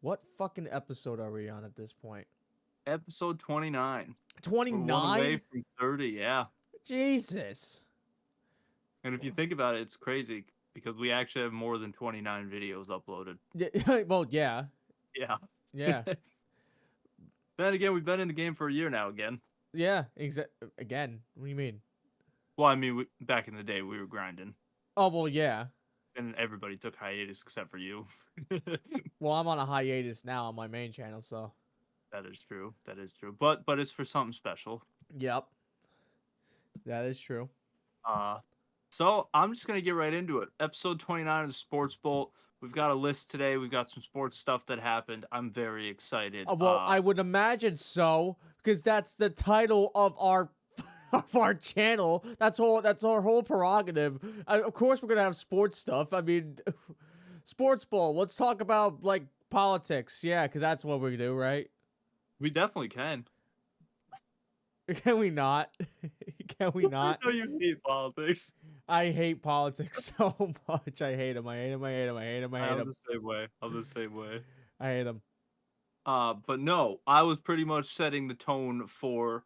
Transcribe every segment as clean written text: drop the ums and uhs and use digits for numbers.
What fucking episode are we on at this point? Episode 29. We're one away 29? from 30, yeah. Jesus. And if you think about it, it's crazy because we actually have more than 29 videos uploaded. Yeah, well, yeah. Yeah. Yeah. Then again, we've been in the game for a year now again. Yeah, again. What do you mean? Well, I mean, back in the day, we were grinding. Oh, well, yeah. And everybody took hiatus except for you. Well, I'm on a hiatus now on my main channel, so. That is true. That is true. But it's for something special. Yep. That is true. So I'm just gonna get right into it. Episode 29 of the Sports Bolt. We've got a list today. We've got some sports stuff that happened. I'm very excited. Well, I would imagine so, because that's the title of our of our channel. That's our whole prerogative. Of course, we're gonna have sports stuff. I mean, sports ball. Let's talk about like politics. Yeah, because that's what we do, right? We definitely can. Can we not? Can we not? I know you hate politics. I hate politics so much. I hate him. I hate him. I hate him. I hate him. I hate him. I'm the same way. I'm the same way. I hate him. But no, I was pretty much setting the tone for.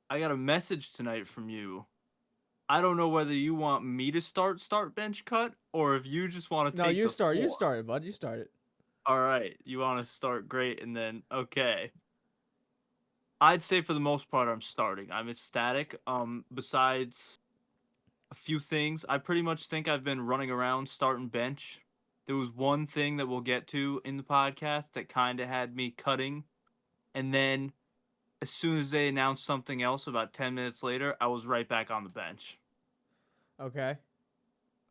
I got a message tonight from you. I don't know whether you want me to start bench cut or if you just want to take. No, you the start. You floor. started, bud. You started. All right, you want to start? Great, and then okay. I'd say for the most part, I'm starting. I'm ecstatic. Besides a few things, I pretty much think I've been running around starting bench. There was one thing that we'll get to in the podcast that kind of had me cutting, and then as soon as they announced something else, about 10 minutes later, I was right back on the bench. Okay.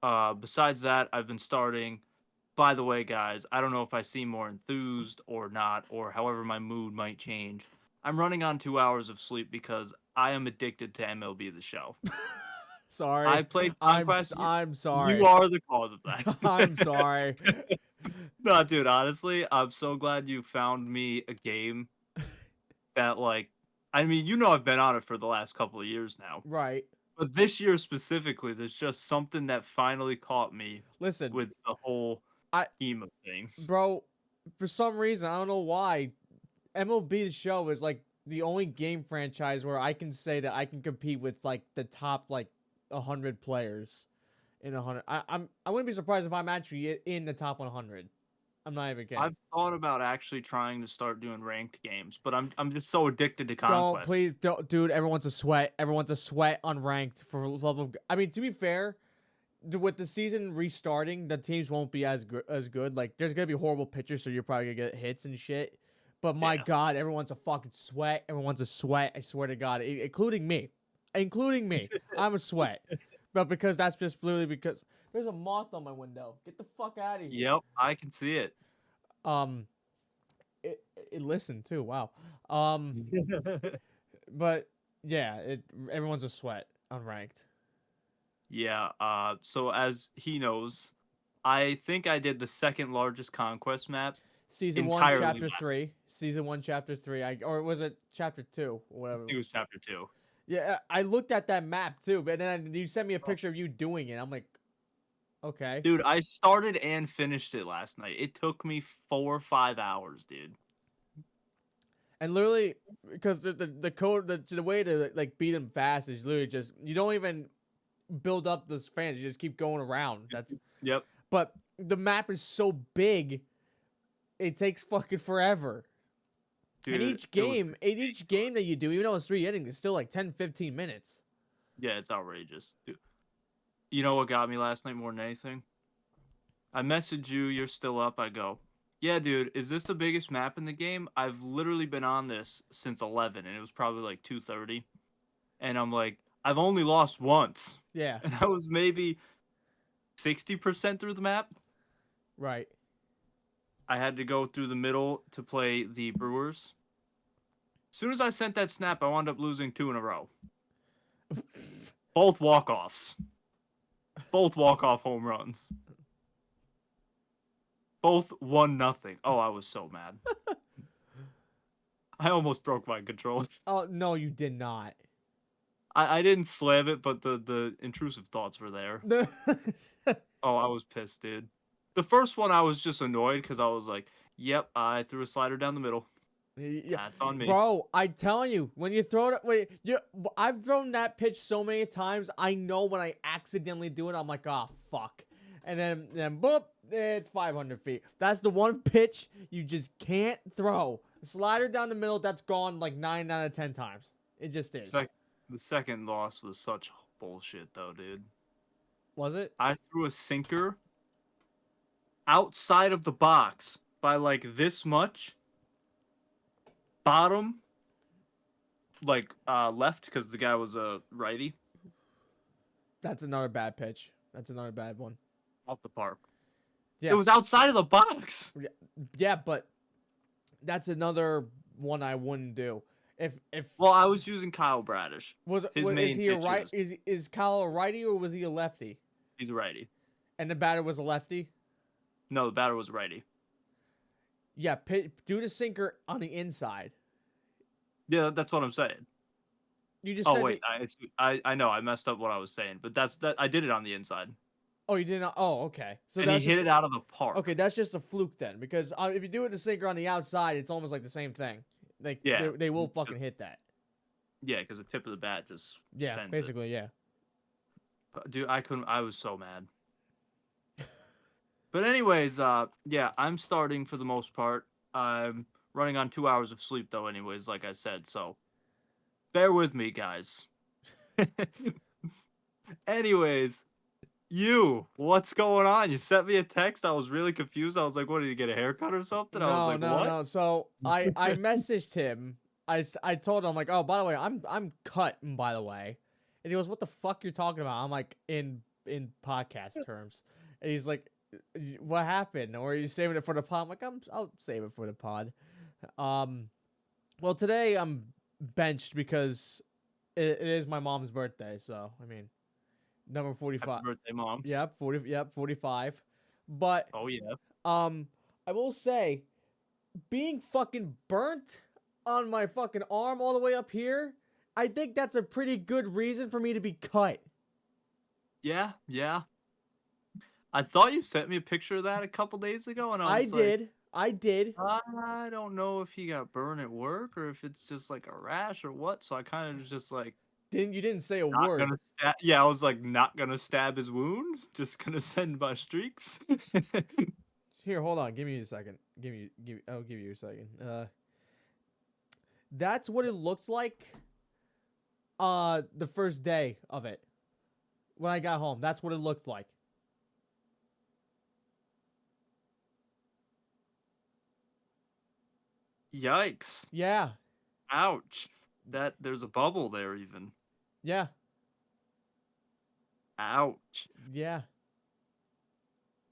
Besides that, I've been starting. By the way, guys, I don't know if I seem more enthused or not, or however my mood might change. I'm running on 2 hours of sleep because I am addicted to MLB The Show. Sorry. I played Conquest. I'm sorry. You are the cause of that. I'm sorry. No, dude, honestly, I'm so glad you found me a game that, like, I mean, you know I've been on it for the last couple of years now. Right. But this year specifically, there's just something that finally caught me Listen, with the whole scheme of things. bro, for some reason, I don't know why, MLB The Show is like the only game franchise where I can say that I can compete with like the top like 100 players in 100. I wouldn't be surprised if I'm actually in the top 100. I'm not even kidding. I've thought about actually trying to start doing ranked games, but I'm just so addicted to Don't, Conquest. please, don't, dude. Everyone's a sweat. Everyone's a sweat unranked for love of. I mean, to be fair, with the season restarting, the teams won't be as good. Like, there's gonna be horrible pitchers, so you're probably gonna get hits and shit. But my God, everyone's a fucking sweat. Everyone's a sweat. I swear to God, including me. Including me. I'm a sweat. But because that's just literally because there's a moth on my window. Get the fuck out of here. Yep, I can see it. It listened too. Wow. But yeah, everyone's a sweat unranked. Yeah. So as he knows, I think I did the second largest Conquest map. Season 1, Chapter 3. Season 1, Chapter 3. Or was it Chapter 2? Whatever. It was Chapter 2. Yeah, I looked at that map too, but then you sent me a picture of you doing it. I'm like, okay. Dude, I started and finished it last night. It took me 4 or 5 hours, dude. And literally, because the code, the way to like beat him fast is literally just you don't even build up those fans. You just keep going around. That's yep. But the map is so big, it takes fucking forever. Dude, and each game that you do, even though it's 3 innings, it's still like 10, 15 minutes. Yeah, it's outrageous. Dude. You know what got me last night more than anything? I messaged you, you're still up. I go, yeah, dude, is this the biggest map in the game? I've literally been on this since 11, and it was probably like 2:30. And I'm like, I've only lost once. Yeah. And I was maybe 60% through the map. Right. I had to go through the middle to play the Brewers. As soon as I sent that snap, I wound up losing 2 in a row. Both walk-offs. Both walk-off home runs. Both 1-0. Oh, I was so mad. I almost broke my controller. Oh, no, you did not. I didn't slam it, but the intrusive thoughts were there. Oh, I was pissed, dude. The first one I was just annoyed because I was like, "Yep, I threw a slider down the middle. Yeah, That's on me." bro. I'm telling you, when you throw it, I've thrown that pitch so many times. I know when I accidentally do it, I'm like, oh fuck, and then boop, it's 500 feet. That's the one pitch you just can't throw. Slider down the middle, that's gone like 9 out of 10 times. It just is. Sec- the second loss was such bullshit, though, dude. Was it? I threw a sinker outside of the box by like this much, bottom, like left, because the guy was a righty, That's another bad pitch. That's another bad one. out the park. It Yeah, was outside of the box. yeah, but that's another one I wouldn't do. If Well, I was using Kyle Bradish. His is main he a pitch right? Is Kyle a righty or was he a lefty? he's a righty. And the batter was a lefty. No, the batter was righty. Yeah, do the sinker on the inside. Yeah, that's what I'm saying. You just Oh said. wait, I know I messed up what I was saying, but that I did it on the inside, Oh, you didn't. Oh, okay. So and he that's hit just it out of the park. okay. That's just a fluke then, because if you do it the sinker on the outside, it's almost like the same thing. Like Yeah, they will fucking hit that. yeah, because the tip of the bat just Yeah, sends it. basically, yeah. Dude, I couldn't. I was so mad. But anyways, yeah, I'm starting for the most part. I'm running on 2 hours of sleep though. Anyways, like I said, so bear with me, guys. Anyways, what's going on? You sent me a text. I was really confused. I was like, what, did you get a haircut or something? I was No, like, no, what? no. So I messaged him. I told him, I'm like, oh, by the way, I'm cut. By the way, and he goes, what the fuck you're talking about? I'm like, in podcast terms, and he's like, what happened? Or are you saving it for the pod? I'm like, I'll save it for the pod. Um, well, today I'm benched because it is my mom's birthday. So I mean, number Happy 45. birthday, moms. Yep, 40. Yep, 45. But Oh yeah. um, I will say, being fucking burnt on my fucking arm all the way up here, I think that's a pretty good reason for me to be cut. Yeah, yeah. I thought you sent me a picture of that a couple days ago, and I I was like, did. I did. I don't know if he got burned at work or if it's just like a rash or what. So I kind of was just like, You didn't say a not word. gonna stab. Yeah, I was like, not gonna stab his wound. Just gonna send my streaks. Here, hold on. Give me a second. I'll give you a second. That's what it looked like. The first day of it, when I got home, that's what it looked like. Yikes! Yeah, Ouch! That there's a bubble there even. yeah, Ouch! yeah.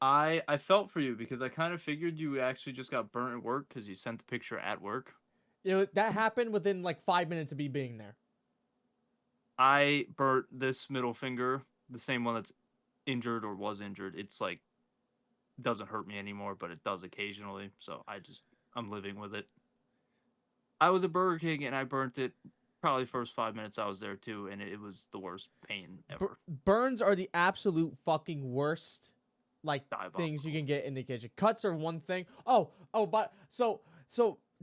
I felt for you because I kind of figured you actually just got burnt at work because you sent the picture at work. That happened within like 5 minutes of me being there. I burnt this middle finger, the same one that's injured or was injured. It's like doesn't hurt me anymore, but it does occasionally. So I'm living with it. I was at Burger King and I burnt it probably first 5 minutes I was there too, and it was the worst pain ever. Burns are the absolute fucking worst, like things you Diabolical. can get in the kitchen. Cuts are one thing. But so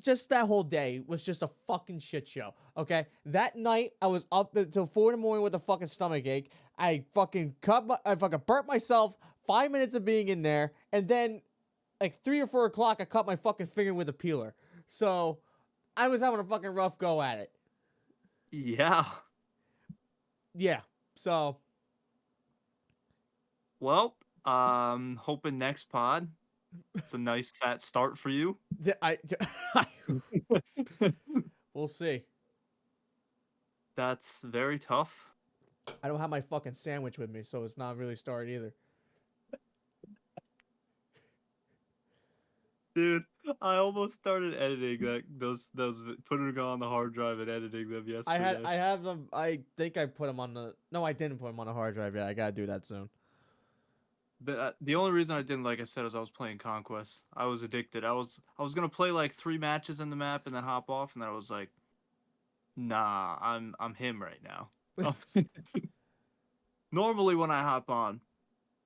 just that whole day was just a fucking shit show. Okay, that night I was up until 4 in the morning with a fucking stomach ache. I fucking burnt myself. 5 minutes of being in there, and then like 3 or 4 o'clock, I cut my fucking finger with a peeler. So I was having a fucking rough go at it. Yeah. Yeah. So Well, hoping next pod. It's a nice fat start for you. I we'll see. That's very tough. I don't have my fucking sandwich with me, so it's not really started either. Dude, I almost started editing those putting them on the hard drive and editing them yesterday. I have them. I think I put them on the. No, I didn't put them on the hard drive yet. I gotta do that soon. The only reason I didn't, like I said, is I was playing Conquest. I was addicted. I was gonna play like 3 matches in the map and then hop off, and then I was like, nah, I'm him right now. Normally when I hop on,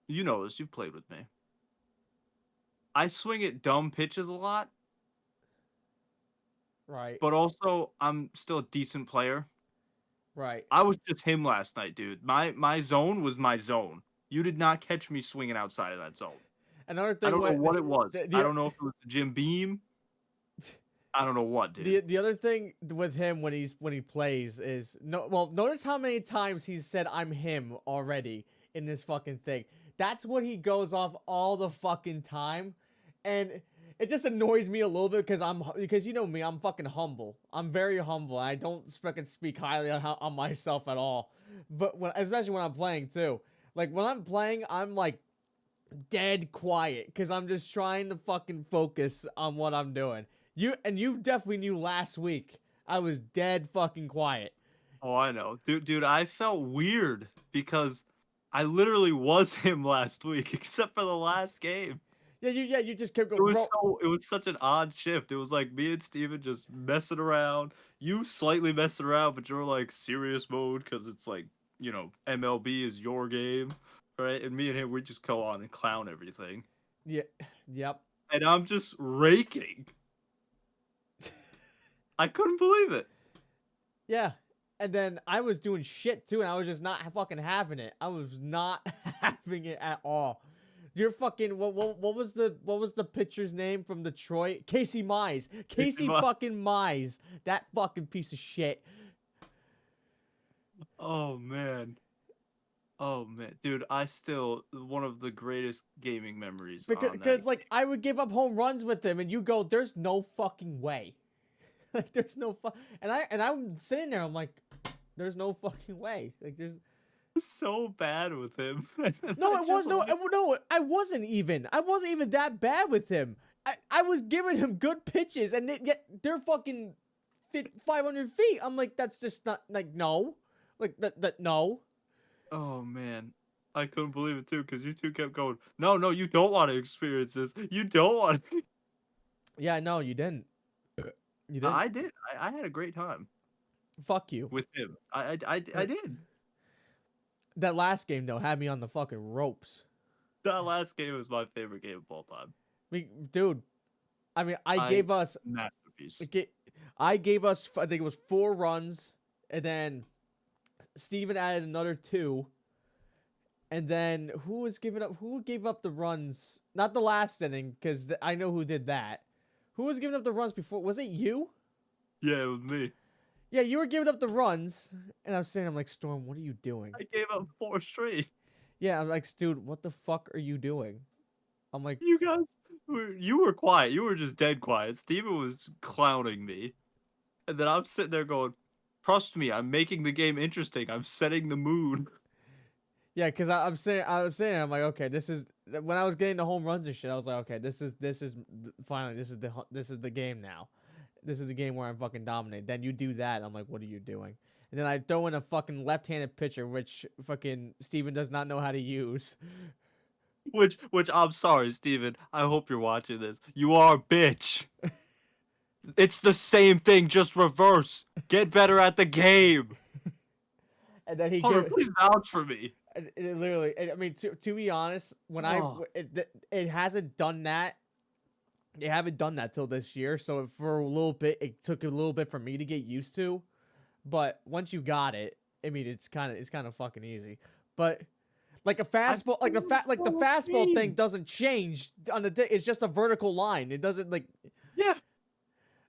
you know this, you've played with me. I swing at dumb pitches a lot, Right. but also I'm still a decent player. Right. I was just him last night, dude. My zone was my zone. You did not catch me swinging outside of that zone. Another I thing, don't know what what it was. I the don't know if it was the Jim Beam. I don't know what, dude. the other thing with him when he plays is no. Well, notice how many times he's said "I'm him" already in this fucking thing. That's what he goes off all the fucking time, and it just annoys me a little bit because you know me, I'm fucking humble. I'm very humble. I don't fucking speak highly on myself at all. But especially when I'm playing too, like when I'm playing, I'm like dead quiet because I'm just trying to fucking focus on what I'm doing. You definitely knew last week I was dead fucking quiet. Oh, I know. Dude, I felt weird because I literally was him last week, except for the last game. You just kept It going, was bro. so it was such an odd shift. It was like me and Steven just messing around. You slightly messing around, but you're like serious mode because it's like, MLB is your game, right? And me and him, we just go on and clown everything. Yeah, yep. And I'm just raking. I couldn't believe it. Yeah. And then I was doing shit too, and I was just not fucking having it. I was not having it at all. You're fucking what was the pitcher's name from Detroit? Casey Mize. Casey fucking Mize. That fucking piece of shit. Oh man. Oh man, dude, I still one of the greatest gaming memories on that Because like I would give up home runs with him, and you go, "There's no fucking way." Like there's no and I'm sitting there, I'm like, "There's no fucking way." Like there's so bad with him. no, it was no, I wasn't even that bad with him. I was giving him good pitches, and yet they're fucking 500 feet. I'm like, that's just not like no, like that no. Oh man, I couldn't believe it too because you two kept going. No, no, you don't want to experience this. You don't want. Yeah, no, you didn't. You didn't. I did. I had a great time Fuck you. with him. I did. That last game though had me on the fucking ropes. That last game was my favorite game of all time. I mean, dude. I mean, Masterpiece. I gave us, I think it was 4 runs, and then Steven added another 2, and then who gave up the runs? Not the last inning, because I know who did that. Who was giving up the runs before? Was it you? Yeah, it was me. Yeah, you were giving up the runs, and I'm like, Storm, what are you doing? I gave up 4 straight. Yeah, I'm like, dude, what the fuck are you doing? I'm like, You guys, you were quiet. You were just dead quiet. Steven was clowning me. And then I'm sitting there going, trust me, I'm making the game interesting. I'm setting the mood. yeah, because I was saying, I'm like, okay, this is when I was getting the home runs and shit. I was like, okay, this is finally this is the game now. This is the game where I'm fucking dominating. Then you do that, I'm like, what are you doing? And then I throw in a fucking left-handed pitcher, which fucking Steven does not know how to use. Which I'm sorry, Steven. I hope you're watching this. You are a bitch. It's the same thing, just reverse. Get better at the game. And then he Hunter, gave. please vouch for me. It literally. I mean, to be honest, when Oh. it hasn't done that. They haven't done that till this year, so for a little bit, it took a little bit for me to get used to. But once you got it, I mean, it's kind of fucking easy. But like a fastball, the fastball thing doesn't change on the. It's just a vertical line. It doesn't like. Yeah.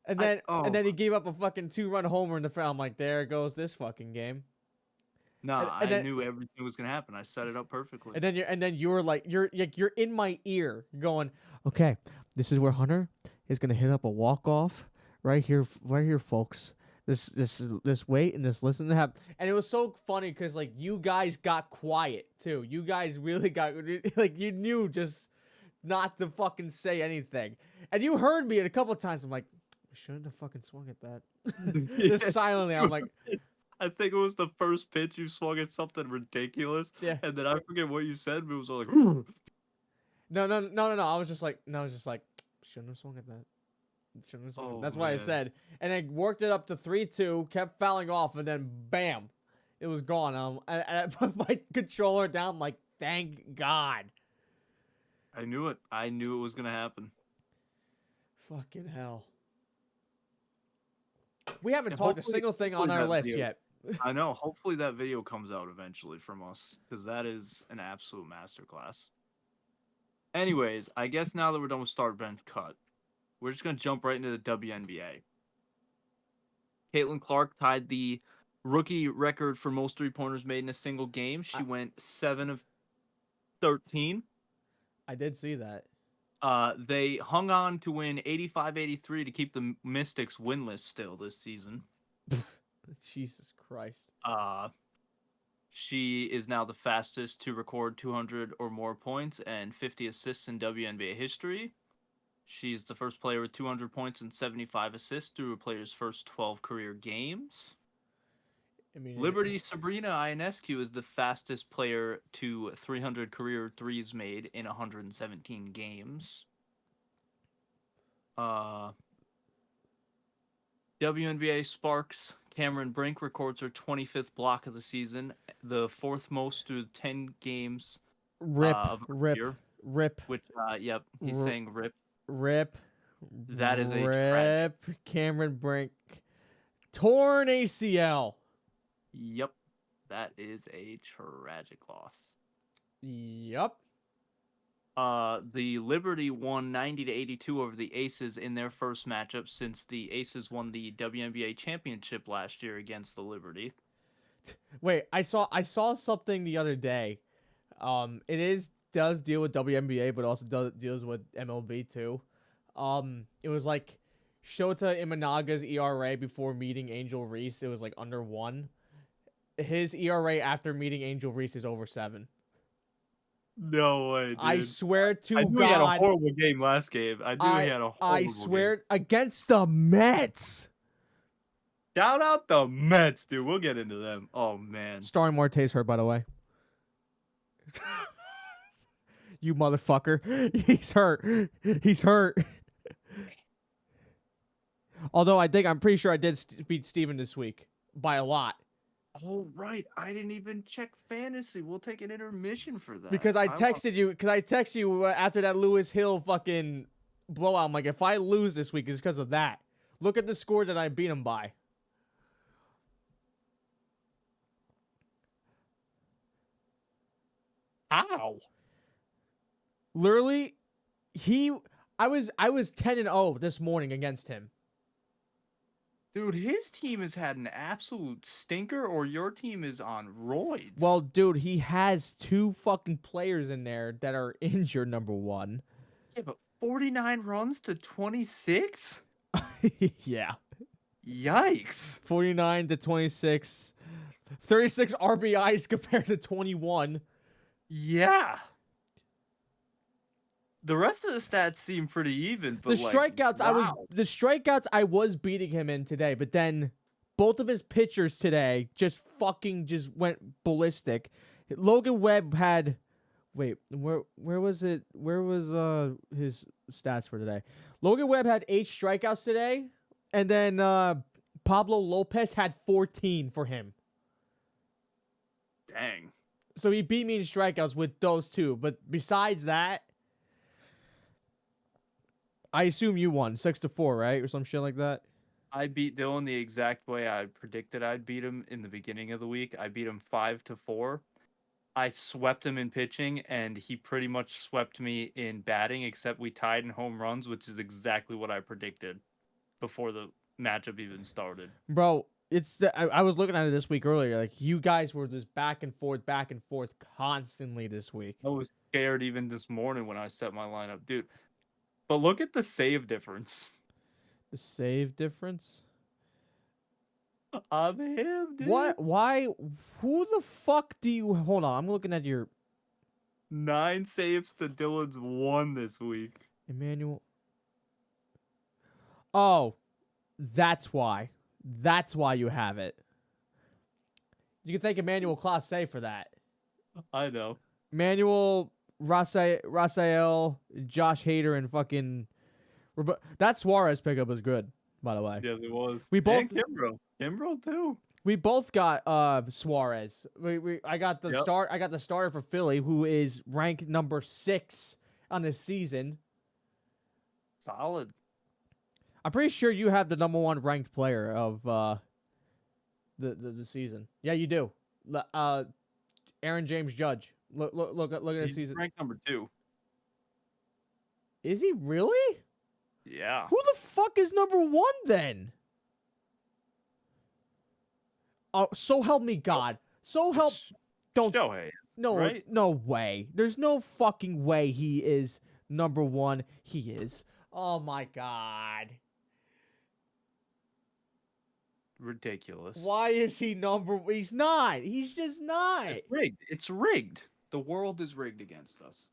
And then he gave up a fucking 2-run homer in the front. I'm like, there goes this fucking game. Nah, And then, I knew everything was gonna happen. I set it up perfectly. and then you were like, you're in my ear going, okay, this is where Hunter is gonna hit up a walk off right here, folks. This wait and just listen to happen. And it was so funny because like you guys got quiet too. You guys really got like you knew just not to fucking say anything. And you heard me a couple of times. I'm like, shouldn't have fucking swung at that. Just silently, I'm like, I think it was the first pitch you swung at something ridiculous. yeah. And then I forget what you said, but it was all like, No. I was just like, shouldn't have swung at that. Shouldn't have swung. oh, That's why I man. said. And I worked it up to 3-2, kept fouling off, and then bam, it was gone. I put my controller down, like, thank God. I knew it. I knew it was gonna happen. Fucking hell. We haven't And talked a single thing on our that list video, yet. I know. Hopefully that video comes out eventually from us, because that is an absolute masterclass. Anyways, I guess now that we're done with start, bench, cut, we're just gonna jump right into the WNBA. Caitlin Clark tied the rookie record for most three-pointers made in a single game. She went 7 of 13. I did see that. They hung on to win 85-83 to keep the Mystics winless still this season. Jesus Christ. She is now the fastest to record 200 or more points and 50 assists in WNBA history. She's the first player with 200 points and 75 assists through a player's first 12 career games. I mean, Liberty Sabrina Ionescu is the fastest player to 300 career threes made in 117 games. WNBA Sparks Cameron Brink records her 25th block of the season, the fourth most through 10 games rip, of her rip, career. rip. Which, yep, he's saying rip. Rip. That is a tragic. Cameron Brink. Torn ACL. Yep, that is a tragic loss. Yep. The Liberty won 90-82 over the Aces in their first matchup since the Aces won the WNBA championship last year against the Liberty. Wait, I saw something the other day. Does deal with WNBA, but also deals with MLB too. It was like Shota Imanaga's ERA before meeting Angel Reese. It was like under 1. His ERA after meeting Angel Reese is over 7. No way, dude. I swear to I knew God. he had a horrible game last game. I knew he had a horrible I swear game. against the Mets. Shout out the Mets, dude. We'll get into them. Oh man. Starring Marte's hurt, by the way. You motherfucker. He's hurt. He's hurt. Although I'm pretty sure I did beat Steven this week by a lot. Oh right, I didn't even check fantasy. We'll take an intermission for that. Because I texted you after that Lewis Hill fucking blowout. I'm like, if I lose this week, it's because of that. Look at the score that I beat him by. How? Literally, I was 10-0 this morning against him. Dude, his team has had an absolute stinker, or your team is on roids. Well, dude, he has 2 fucking players in there that are injured, number 1. Yeah, but 49 runs to 26? Yeah. Yikes. 49 to 26. 36 RBIs compared to 21. Yeah. The rest of the stats seem pretty even, but The strikeouts, wow. I was beating him in today, but then both of his pitchers today just went ballistic. Logan Webb had where was it? Where was his stats for today? Logan Webb had 8 strikeouts today, and then Pablo Lopez had 14 for him. Dang. So he beat me in strikeouts with those 2, but besides that, I assume you won 6-4, right? Or some shit like that. I beat Dylan the exact way I predicted I'd beat him in the beginning of the week. I beat him 5-4. I swept him in pitching, and he pretty much swept me in batting, except we tied in home runs, which is exactly what I predicted before the matchup even started. Bro, I was looking at it this week earlier. Like, you guys were just back and forth constantly this week. I was scared even this morning when I set my lineup, dude. But look at the save difference. The save difference? I'm him, dude. What? Why? Who the fuck do you... Hold on, I'm looking at your... 9 saves to Dylan's 1 this week. Emmanuel... Oh, that's why. That's why you have it. You can thank Emmanuel Classe for that. I know. Emmanuel, Rasael, Josh Hader, and fucking... That Suarez pickup was good, by the way. Yes, it was. We both... And Kimbrough, too. We both got Suarez. I got the Yep. start. I got the starter for Philly, who is ranked number 6 on the season. Solid. I'm pretty sure you have the #1 ranked player of the season. Yeah, you do. Aaron James Judge. Look at the He's season. ranked number 2. Is he really? Yeah. Who the fuck is #1 then? Oh, so help me God. So help. It's Don't. Shohei, No, right? no way. There's no fucking way he is #1. He is. Oh my God. Ridiculous. Why is he He's not. He's just not. It's rigged. It's rigged. The world is rigged against us.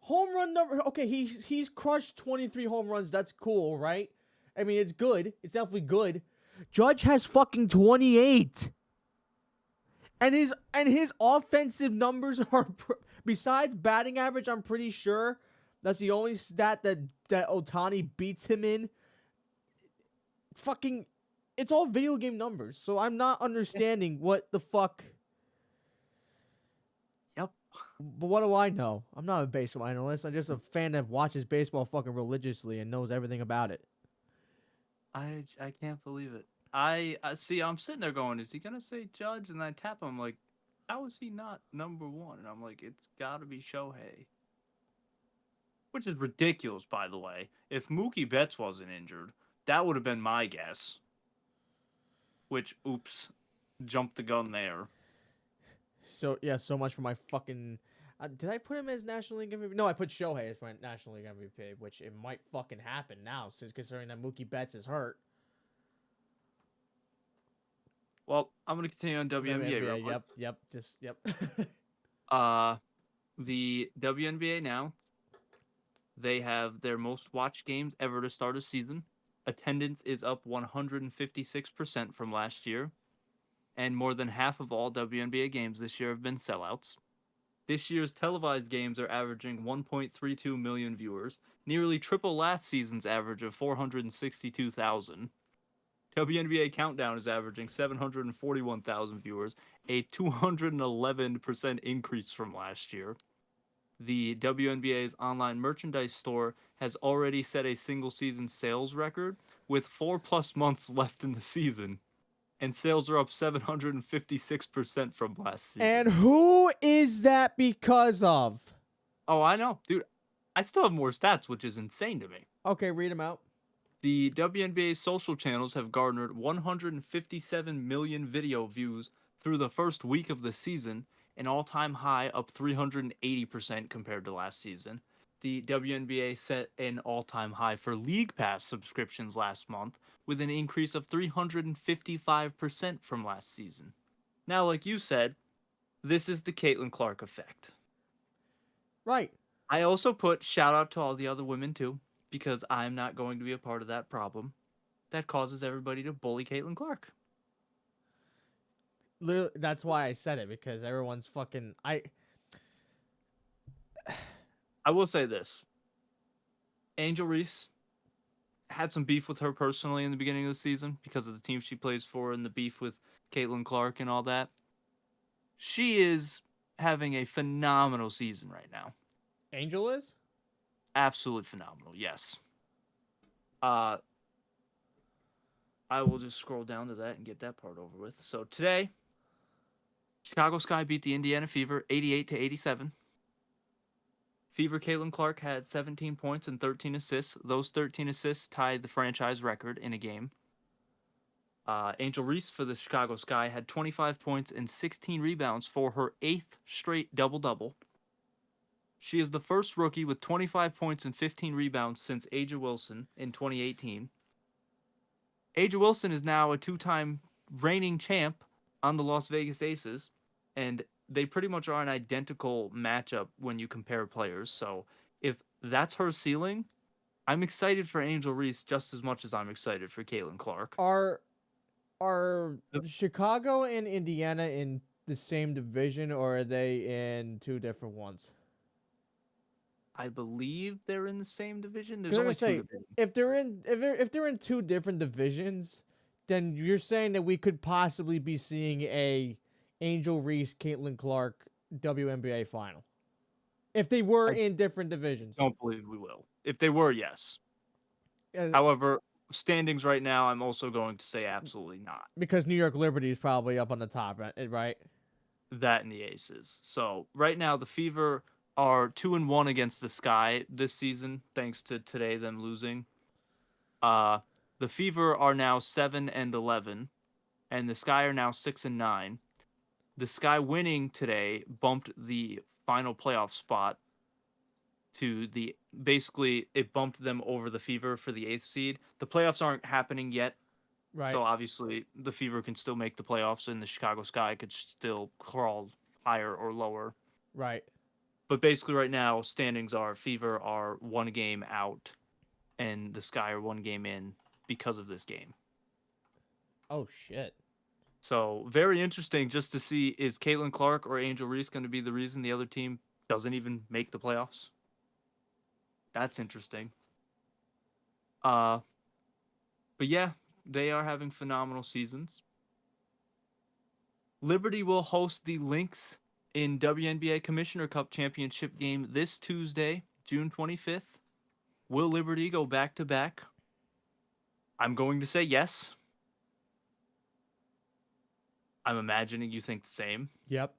Home run number. Okay, he's crushed 23 home runs. That's cool, right? I mean, it's good. It's definitely good. Judge has fucking 28. And his offensive numbers are besides batting average, I'm pretty sure that's the only stat that Ohtani beats him in. Fucking it's all video game numbers. So I'm not understanding what the fuck. Yep. But what do I know? I'm not a baseball analyst. I'm just a fan that watches baseball fucking religiously and knows everything about it. I can't believe it. I see. I'm sitting there going, is he gonna say Judge? And I tap him like, how is he not #1? And I'm like, it's gotta be Shohei. Which is ridiculous, by the way. If Mookie Betts wasn't injured, that would have been my guess. Which, oops, jumped the gun there. So yeah, so much for my fucking. Did I put him as National League MVP? No, I put Shohei as my National League MVP, which it might fucking happen now, since considering that Mookie Betts is hurt. Well, I'm gonna continue on WNBA real quick. Yep, just yep. The WNBA now, they have their most watched games ever to start a season. Attendance is up 156% from last year, and more than half of all WNBA games this year have been sellouts. This year's televised games are averaging 1.32 million viewers, nearly triple last season's average of 462,000. WNBA Countdown is averaging 741,000 viewers, a 211% increase from last year. The WNBA's online merchandise store has already set a single season sales record with 4+ months left in the season, and sales are up 756% from last season. And who is that because of? Oh, I know. Dude, I still have more stats, which is insane to me. Okay, read them out. The WNBA's social channels have garnered 157 million video views through the first week of the season, an all-time high, up 380% compared to last season. The WNBA set an all-time high for League Pass subscriptions last month, with an increase of 355% from last season. Now, like you said, this is the Caitlin Clark effect. Right. I also put shout out to all the other women too, because I'm not going to be a part of that problem that causes everybody to bully Caitlin Clark. Literally, that's why I said it, because everyone's fucking. I will say this. Angel Reese had some beef with her personally in the beginning of the season because of the team she plays for and the beef with Caitlin Clark and all that. She is having a phenomenal season right now. Angel is? Absolutely phenomenal, yes. I will just scroll down to that and get that part over with. So today, Chicago Sky beat the Indiana Fever 88-87. Fever Caitlin Clark had 17 points and 13 assists. Those 13 assists tied the franchise record in a game. Angel Reese for the Chicago Sky had 25 points and 16 rebounds for her 8th straight double-double. She is the first rookie with 25 points and 15 rebounds since Aja Wilson in 2018. Aja Wilson is now a 2-time reigning champ on the Las Vegas Aces, and they pretty much are an identical matchup when you compare players. So if that's her ceiling, I'm excited for Angel Reese just as much as I'm excited for Caitlin Clark. Are Chicago and Indiana in the same division, or are they in two different ones? I believe they're in the same division. There's Because only say, two divisions. if they're in two different divisions, then you're saying that we could possibly be seeing a Angel Reese Caitlin Clark WNBA final. If they were I in different divisions. don't believe we will. If they were, yes. Uh, However, standings right now, I'm also going to say absolutely not. because New York Liberty is probably up on the top, right? That and the Aces. So right now, the Fever are 2-1 against the Sky this season, thanks to today them losing. Uh, the Fever are now 7-11, and the Sky are now 6-9. The Sky winning today bumped the final playoff spot to the basically it bumped them over the Fever for the eighth seed. The playoffs aren't happening yet, Right, so obviously the Fever can still make the playoffs, and the Chicago Sky could still crawl higher or lower. right. But basically, right now standings are Fever are one game out, and the Sky are one game in because of this game. Oh shit. So very interesting just to see, is Caitlin Clark or Angel Reese going to be the reason the other team doesn't even make the playoffs? That's interesting. Uh, but yeah, they are having phenomenal seasons. Liberty will host the Lynx in WNBA Commissioner Cup Championship game this Tuesday, June 25th. Will Liberty go back to back? I'm going to say yes. I'm imagining you think the same. Yep.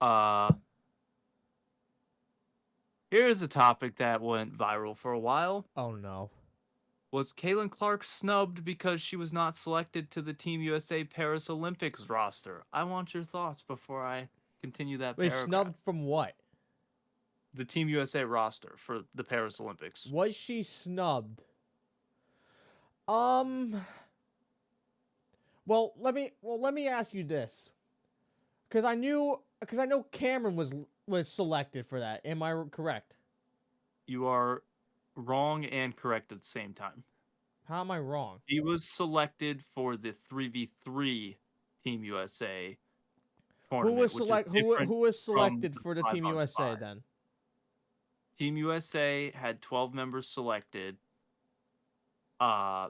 Uh, Here's a topic that went viral for a while. Oh no. Was Caitlin Clark snubbed because she was not selected to the Team USA Paris Olympics roster? I want your thoughts before I continue that Wait, paragraph. snubbed from what? The Team USA roster for the Paris Olympics. Was she snubbed? Um. Well, let me ask you this, because I know Cameron was selected for that. Am I correct? You are wrong and correct at the same time. How am I wrong? He was selected for the 3v3 Team USA tournament, which is different Who was from selected the for the Team 5-on-5. USA then? Team USA had 12 members selected. Uh,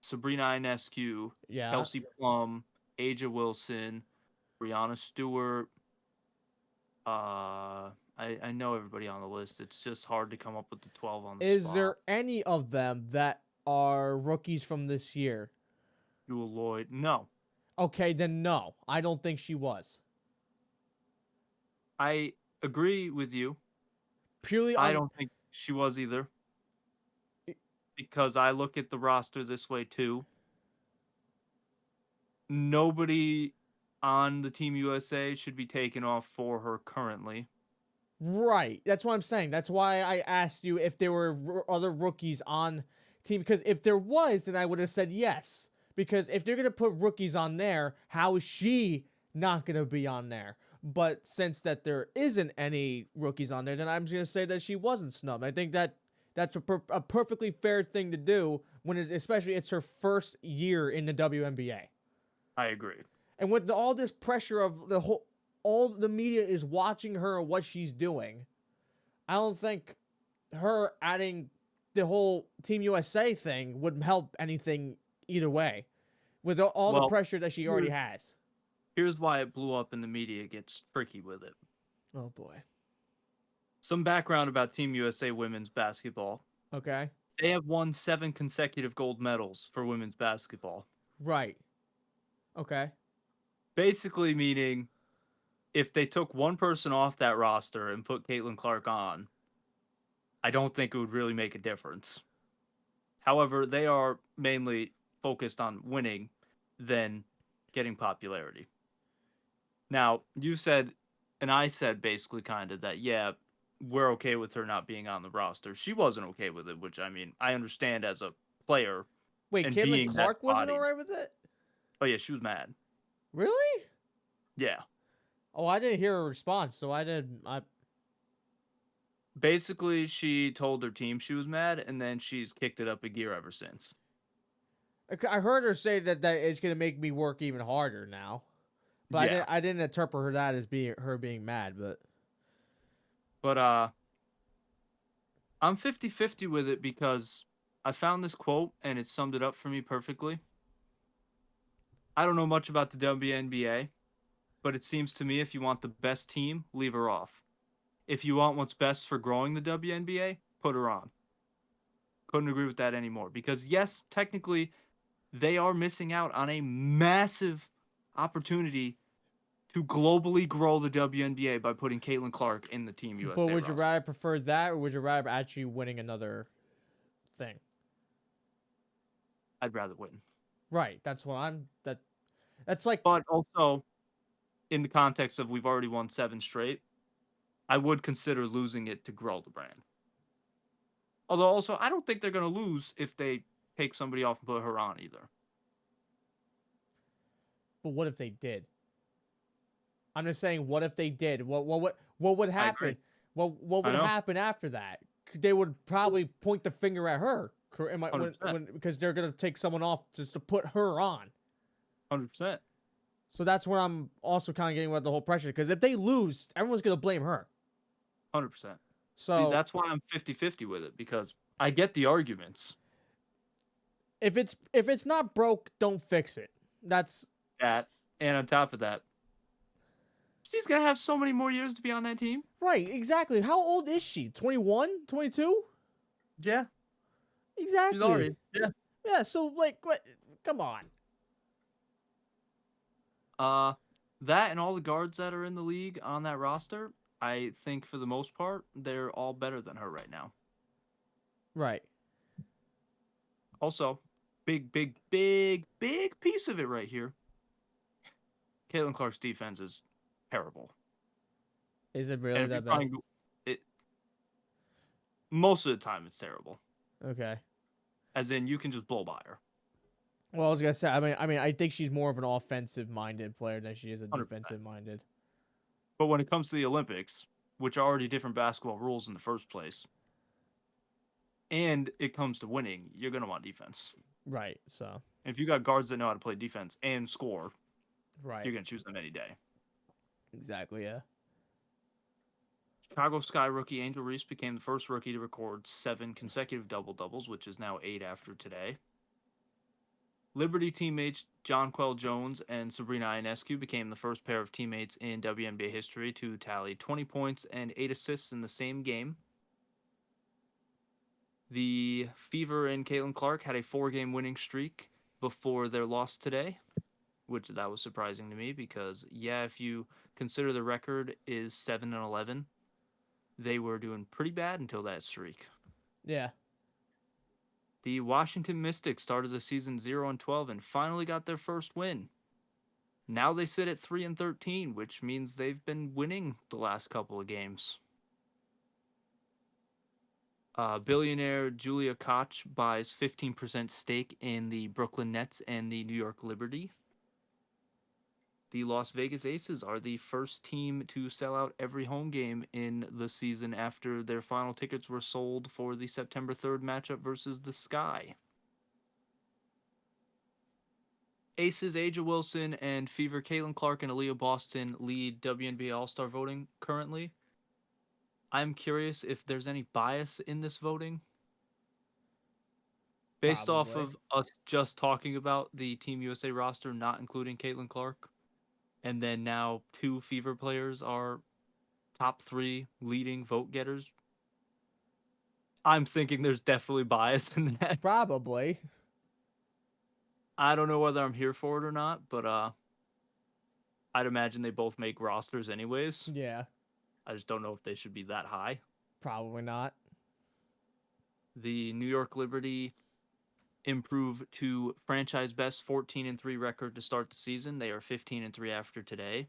Sabrina Ionescu, Yeah. Kelsey Plum, Aja Wilson, Brianna Stewart. I know everybody on the list. It's just hard to come up with the 12 on the Is spot. there any of them that are rookies from this year? Jewel Lloyd. No. Okay, then no. I don't think she was. I agree with you. Purely I on don't think she was either. Because I look at the roster this way too. Nobody on the Team USA should be taken off for her currently. right. That's what I'm saying. That's why I asked you if there were other rookies on team, because if there was, then I would have said yes. Because if they're going to put rookies on there, how is she not going to be on there? But since that there isn't any rookies on there, then I'm just going to say that she wasn't snubbed. I think that that's a perfectly fair thing to do when especially it's her first year in the WNBA. I agree. And with all this pressure of all the media is watching her and what she's doing, I don't think her adding the whole Team USA thing would help anything either way. With all the Well, pressure that she already has. here's why it blew up and the media gets tricky with it. Oh boy. Some background about Team USA women's basketball. Okay. They have won 7 consecutive gold medals for women's basketball. Right. Okay. Basically meaning if they took one person off that roster and put Caitlin Clark on, I don't think it would really make a difference. However, they are mainly focused on winning than getting popularity. Now, you said, and I said basically kind of that, yeah, we're okay with her not being on the roster. She wasn't okay with it, which I mean, I understand as a player Wait, and Caitlin being that Clark wasn't body. alright with it? Oh, yeah, she was mad. Really? Yeah. Oh, I didn't hear a response, so I didn't. Basically, she told her team she was mad, and then she's kicked it up a gear ever since. I heard her say that it's gonna make me work even harder now, but Yeah. I didn't interpret that as being mad. But I'm 50-50 with it because I found this quote and it summed it up for me perfectly. I don't know much about the WNBA, but it seems to me if you want the best team, leave her off. if you want what's best for growing the WNBA, put her on. Couldn't agree with that anymore. Because yes, technically, they are missing out on a massive opportunity to globally grow the WNBA by putting Caitlin Clark in the Team But USA would you roster. rather prefer that, or would you rather actually winning another thing? I'd rather win. Right. That's what I'm. That's like. But also, in the context of we've already won 7 straight, I would consider losing it to grow the brand. Although also, I don't think they're going to lose if they take somebody off and put her on either. But what if they did? I'm just saying, what if they did? What would I agree. happen? What I would know. happen after that? They would probably point the finger at her. When 100%. because they're gonna take someone off just to put her on. 100%. So that's where I'm also kind of getting about the whole pressure. Because if they lose, everyone's gonna blame her. 100%. See, So that's why I'm 50-50 with it, because I get the arguments. if it's not broke, don't fix it. That's That, and on top of that, she's going to have so many more years to be on that team. right. Exactly. How old is she? 21? 22? Yeah. She's Exactly. already. Yeah. Yeah. So like, what? Come on. That and all the guards that are in the league on that roster, I think for the most part, they're all better than her right now. Right. Also, big piece of it right here. Caitlin Clark's defense is terrible. Is it And really if you're that bad? trying to, it most of the time it's terrible. Okay. As in, you can just blow by her. Well, I was gonna say. I think she's more of an offensive-minded player than she is a 100%. defensive-minded. But when it comes to the Olympics, which are already different basketball rules in the first place, and it comes to winning, you're gonna want defense. Right. So. And if you got guards that know how to play defense and score, Right. you're gonna choose them any day. Exactly. Yeah. Chicago Sky rookie Angel Reese became the first rookie to record 7 consecutive double-doubles, which is now 8 after today. Liberty teammates Jonquel Jones and Sabrina Ionescu became the first pair of teammates in WNBA history to tally 20 points and 8 assists in the same game. The Fever and Caitlin Clark had a 4-game winning streak before their loss today, which that was surprising to me because, yeah, if you consider the record is 7-11, they were doing pretty bad until that streak. Yeah. The Washington Mystics started the season 0-12 and finally got their first win. Now they sit at 3-13, which means they've been winning the last couple of games. Billionaire Julia Koch buys 15% stake in the Brooklyn Nets and the New York Liberty. The Las Vegas Aces are the first team to sell out every home game in the season after their final tickets were sold for the September 3rd matchup versus the Sky. Aces Aja Wilson and Fever Caitlin Clark and Aaliyah Boston lead WNBA All-Star voting currently. I'm curious if there's any bias in this voting. Based off Probably. of us just talking about the Team USA roster, not including Caitlin Clark, and then now 2 Fever players are top 3 leading vote getters. I'm thinking there's definitely bias in that. Probably. I don't know whether I'm here for it or not, but I'd imagine they both make rosters anyways. Yeah. I just don't know if they should be that high. Probably not. The New York Liberty improve to franchise best 14-3 record to start the season. They are 15-3 after today.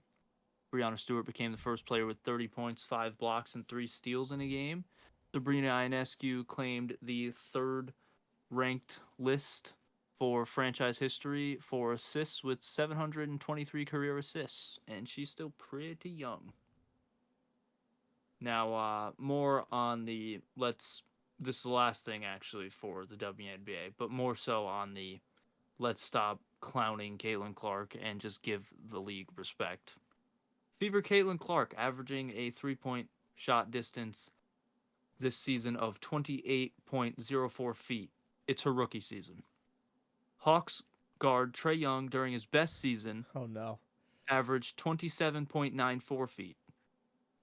Breanna Stewart became the first player with 30 points, 5 blocks, and 3 steals in a game. Sabrina Ionescu claimed the 3rd ranked list for franchise history for assists with 723 career assists, and she's still pretty young. Now, more on the this is the last thing actually for the WNBA, but more so on the let's stop clowning Caitlin Clark and just give the league respect. Fever Caitlin Clark averaging a 3-point shot distance this season of 28.04 feet. It's her rookie season. Hawks guard Trae Young during his best season Oh no. averaged 27.94 feet.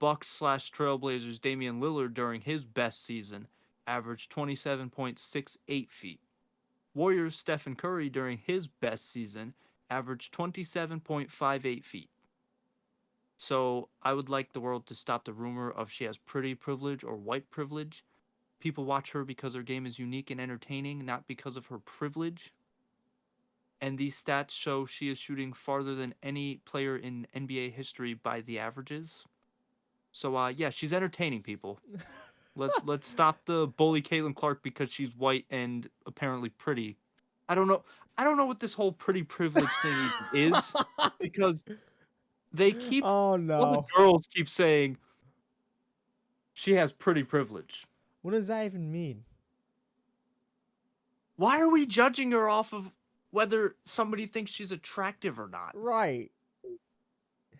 Bucks/Trailblazers Damian Lillard during his best season averaged 27.68 feet. Warriors Stephen Curry during his best season averaged 27.58 feet. So I would like the world to stop the rumor of she has pretty privilege or white privilege. People watch her because her game is unique and entertaining, not because of her privilege. And these stats show she is shooting farther than any player in NBA history by the averages. So yeah, she's entertaining people. Let's stop the bully Caitlin Clark because she's white and apparently pretty. I don't know. I don't know what this whole pretty privilege thing even is because they keep Oh all the no. girls keep saying she has pretty privilege. What does that even mean? Why are we judging her off of whether somebody thinks she's attractive or not? Right.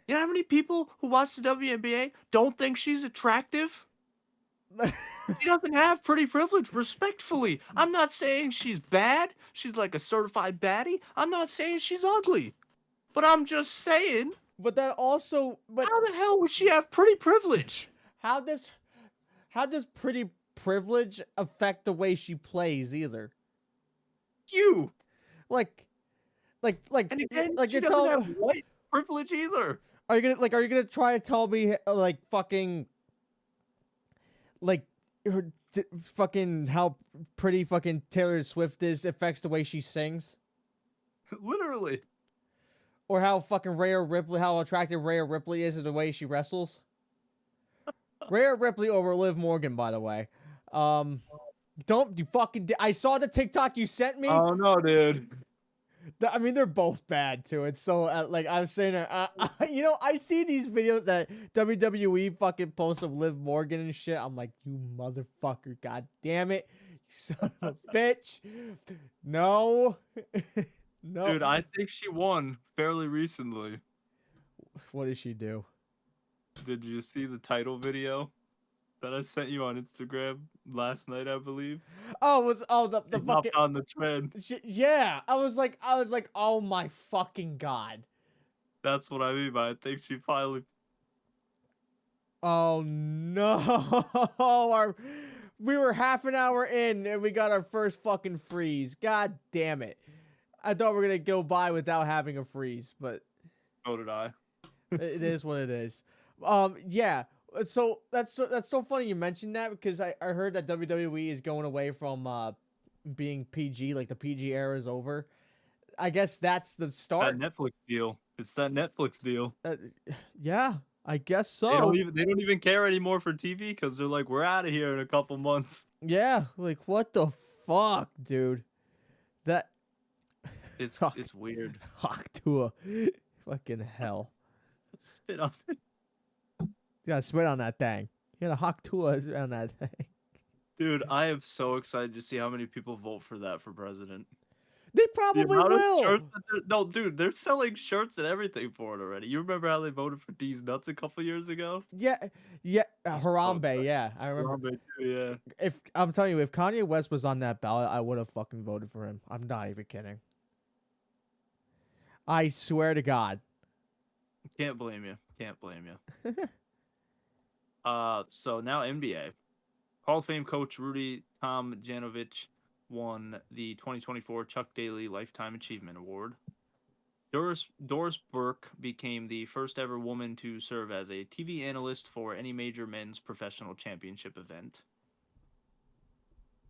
You know how many people who watch the WNBA don't think she's attractive? She doesn't have pretty privilege, respectfully. I'm not saying she's bad. She's like a certified baddie. I'm not saying she's ugly. But I'm just saying, But that also, but how the hell would she have pretty privilege? how does pretty privilege affect the way she plays either? You. Like, And again, like she you're doesn't telling. have white privilege either. Are you gonna try to tell me like fucking like fucking how pretty fucking Taylor Swift is affects the way she sings? Literally. Or how fucking how attractive Rhea Ripley is to the way she wrestles? Rhea Ripley over Liv Morgan, by the way. Don't you fucking I saw the TikTok you sent me. Oh no, dude. I mean, they're both bad too. It's so like I'm saying, you know, I see these videos that WWE fucking posts of Liv Morgan and shit. I'm like, you motherfucker, god damn it, you son of a bitch. No, no. Dude, I think she won fairly recently. What did she do? Did you see the title video that I sent you on Instagram last night, I believe? Oh, it was the She fucking hopped on the trend. yeah. I was like, oh my fucking god. That's what I mean by I think she finally. Oh no! We were half an hour in and we got our first fucking freeze. God damn it! I thought we were gonna go by without having a freeze, but So did I. it is what it is. Yeah. So that's so funny you mentioned that because I heard that WWE is going away from being PG, like the PG era is over. I guess that's the That start. Netflix deal. It's that Netflix deal. Yeah, I guess They so. don't even care anymore for TV because they're like, we're out of here in a couple months. Yeah, like what the fuck, dude? That It's weird. Hawk to a fucking hell. Spit on it. You gotta spit on that thing. You gotta hawk to us on that thing. Dude, I am so excited to see how many people vote for that for president. They The probably amount of will. shirts no, dude, they're selling shirts and everything for it already. You remember how they voted for D's nuts a couple years ago? Yeah, Harambe. Yeah, I remember. Harambe too, yeah. If I'm telling you, if Kanye West was on that ballot, I would have fucking voted for him. I'm not even kidding. I swear to God. Can't blame you. Can't blame you. So now NBA. Hall of Fame coach Rudy Tomjanovich won the 2024 Chuck Daly Lifetime Achievement Award. Doris Burke became the first ever woman to serve as a TV analyst for any major men's professional championship event.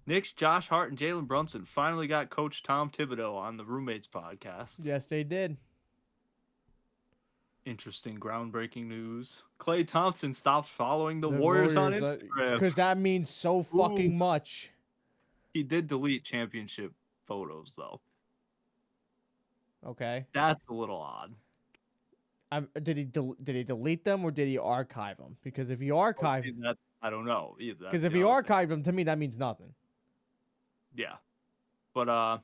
Knicks, Josh Hart, and Jalen Brunson finally got Coach Tom Thibodeau on the Roommates podcast. Yes, they did. Interesting, groundbreaking news. Klay Thompson stopped following the Warriors on Instagram. Because that means so fucking much. He did delete championship photos, though. Okay. That's a little odd. Did he delete them or did he archive them? Because if he archived, I don't know. Because if he archived them, to me that means nothing. Yeah, but I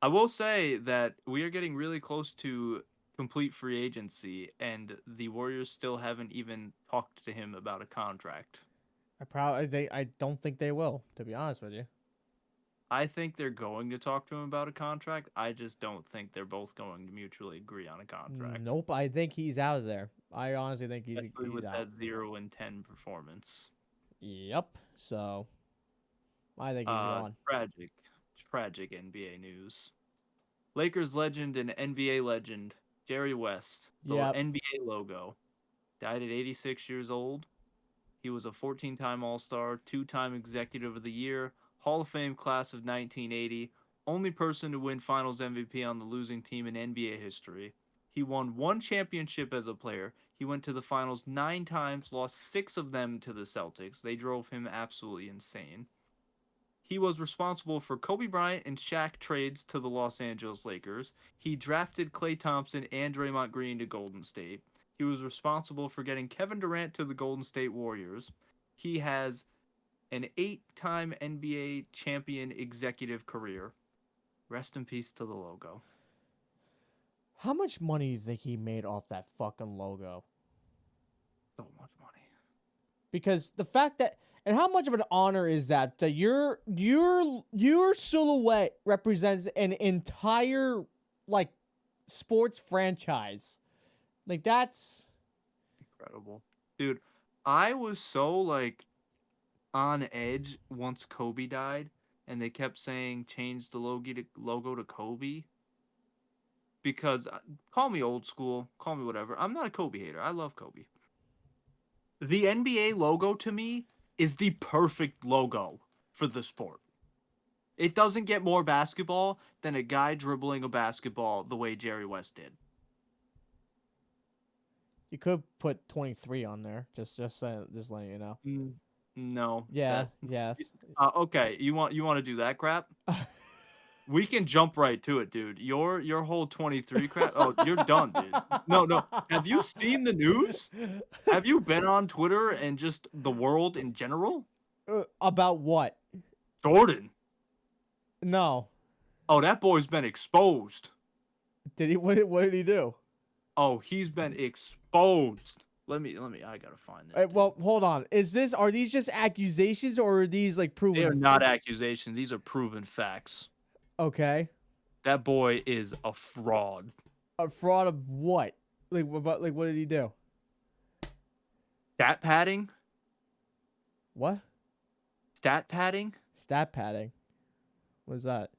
will say that we are getting really close to complete free agency, and the Warriors still haven't even talked to him about a contract. I don't think they will, to be honest with you. I think they're going to talk to him about a contract. I just don't think they're both going to mutually agree on a contract. Nope, I think he's out of there. I honestly think Especially he's with out. that 0-10 performance. Yep. So I think he's gone. Tragic NBA news. Lakers legend and NBA legend Jerry West, the Yep. NBA logo, died at 86 years old. He was a 14-time All-Star, 2-time Executive of the Year, Hall of Fame class of 1980, only person to win Finals MVP on the losing team in NBA history. He won 1 championship as a player. He went to the finals 9 times, lost 6 of them to the Celtics. They drove him absolutely insane. He was responsible for Kobe Bryant and Shaq trades to the Los Angeles Lakers. He drafted Klay Thompson and Draymond Green to Golden State. He was responsible for getting Kevin Durant to the Golden State Warriors. He has an 8-time NBA champion executive career. Rest in peace to the logo. How much money do you think he made off that fucking logo? So much money. Because the fact that, and how much of an honor is that your silhouette represents an entire like sports franchise. Like that's Incredible. Dude, I was so like on edge once Kobe died and they kept saying change the logo to Kobe because call me old school, call me whatever. I'm not a Kobe hater. I love Kobe. The NBA logo to me is the perfect logo for the sport. It doesn't get more basketball than a guy dribbling a basketball the way Jerry West did. you could put 23 on there. Just letting you know. No, Yeah. that Yes. okay. You want to do that crap? We can jump right to it, dude. Your whole 23 crap. Oh, you're done, dude. No. Have you seen the news? Have you been on Twitter and just the world in general? About what? Jordan. No. Oh, that boy's been exposed. Did he? What did he do? Oh, he's been exposed. Let me. I gotta find this. Well, hold on. Are these just accusations or are these like proven? They are not accusations. These are proven facts. Okay. That boy is a fraud. A fraud of what? Like what did he do? Stat padding? What? Stat padding? Stat padding. What is that?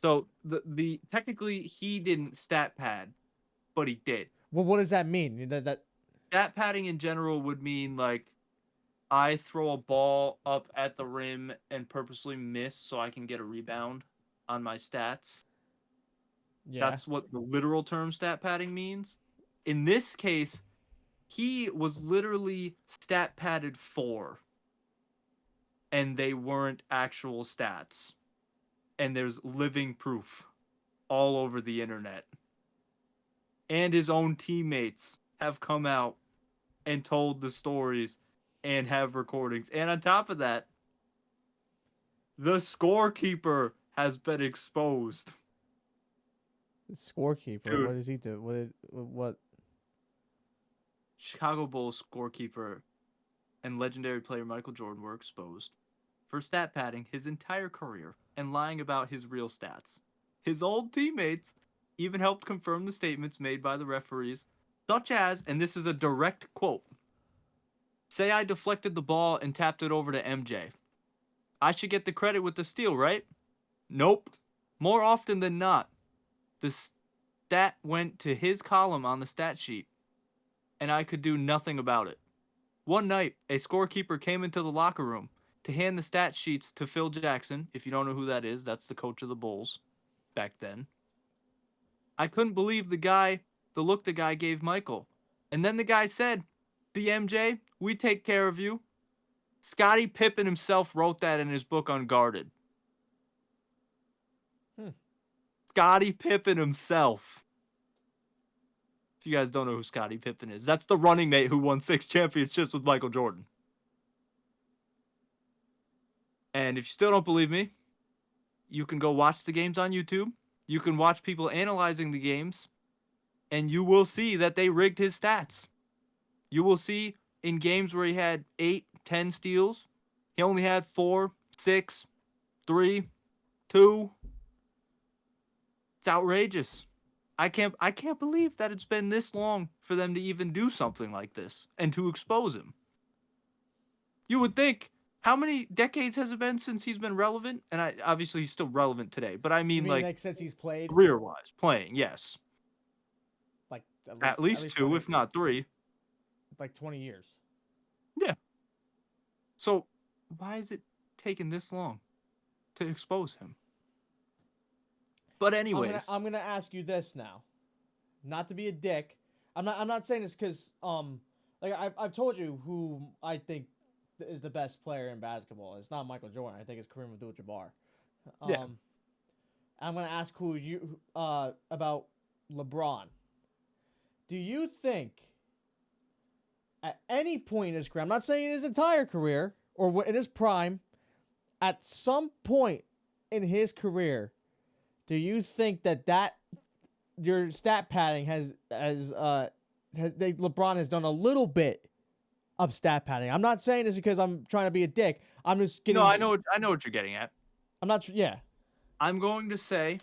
So the technically he didn't stat pad, but he did. Well, what does that mean? That Stat padding in general would mean like I throw a ball up at the rim and purposely miss so I can get a rebound on my stats. yeah. That's what the literal term stat padding means. In this case, he was literally stat padded 4 and they weren't actual stats. And there's living proof all over the internet. And his own teammates have come out and told the stories and have recordings. And on top of that, the scorekeeper has been exposed. The scorekeeper. Dude. What does he do? What? Chicago Bulls scorekeeper and legendary player Michael Jordan were exposed for stat padding his entire career and lying about his real stats. His old teammates even helped confirm the statements made by the referees, such as, and this is a direct quote, say I deflected the ball and tapped it over to MJ. I should get the credit with the steal, right? Nope. More often than not, the stat went to his column on the stat sheet, and I could do nothing about it. One night, a scorekeeper came into the locker room to hand the stat sheets to Phil Jackson. If you don't know who that is, that's the coach of the Bulls back then. I couldn't believe the look the guy gave Michael. And then the guy said, DMJ, we take care of you. Scottie Pippen himself wrote that in his book Unguarded. Scottie Pippen himself. If you guys don't know who Scottie Pippen is, that's the running mate who won 6 championships with Michael Jordan. And if you still don't believe me, you can go watch the games on YouTube. You can watch people analyzing the games, and you will see that they rigged his stats. You will see in games where he had 8, 10 steals, he only had 4, 6, 3. Two, it's outrageous. I can't believe that it's been this long for them to even do something like this and to expose him. You would think, how many decades has it been since he's been relevant? And obviously he's still relevant today, but I You mean mean like like since he's played career-wise, playing, yes. like At at least least two, 20, if not three. like 20 years. Yeah. So why is it taking this long to expose him? But anyways, I'm gonna ask you this now, not to be a dick. I'm not saying this because like I've told you who I think is the best player in basketball. It's not Michael Jordan. I think it's Kareem Abdul-Jabbar. yeah. I'm gonna ask who you about LeBron. Do you think at any point in his career, I'm not saying in his entire career or in his prime, at some point in his career, do you think that your stat padding LeBron has done a little bit of stat padding? I'm not saying this because I'm trying to be a dick. I'm just No, getting. I know what you're getting at. I'm not. Yeah. I'm going to say,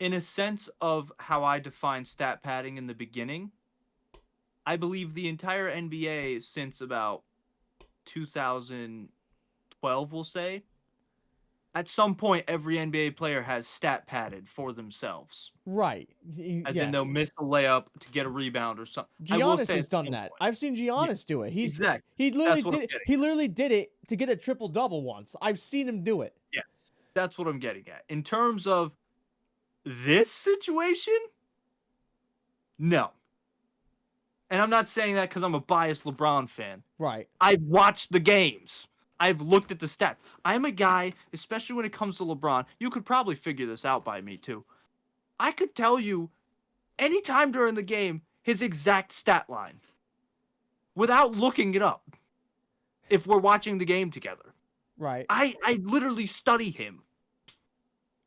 in a sense of how I define stat padding in the beginning, I believe the entire NBA since about 2012, we'll say, at some point every NBA player has stat padded for themselves. Right. As in Yeah. they'll miss a layup to get a rebound or something. I will Giannis say has at done some that. point. I've seen Yeah, Giannis do it. exactly. That's what I'm getting. He literally did it to get a triple double once. I've seen him do it. Yes. That's what I'm getting at. In terms of this situation, no. And I'm not saying that because I'm a biased LeBron fan. Right. I've watched the games. I've looked at the stats. I'm a guy, especially when it comes to LeBron, you could probably figure this out by me too. I could tell you anytime during the game his exact stat line without looking it up if we're watching the game together. Right. I literally study him.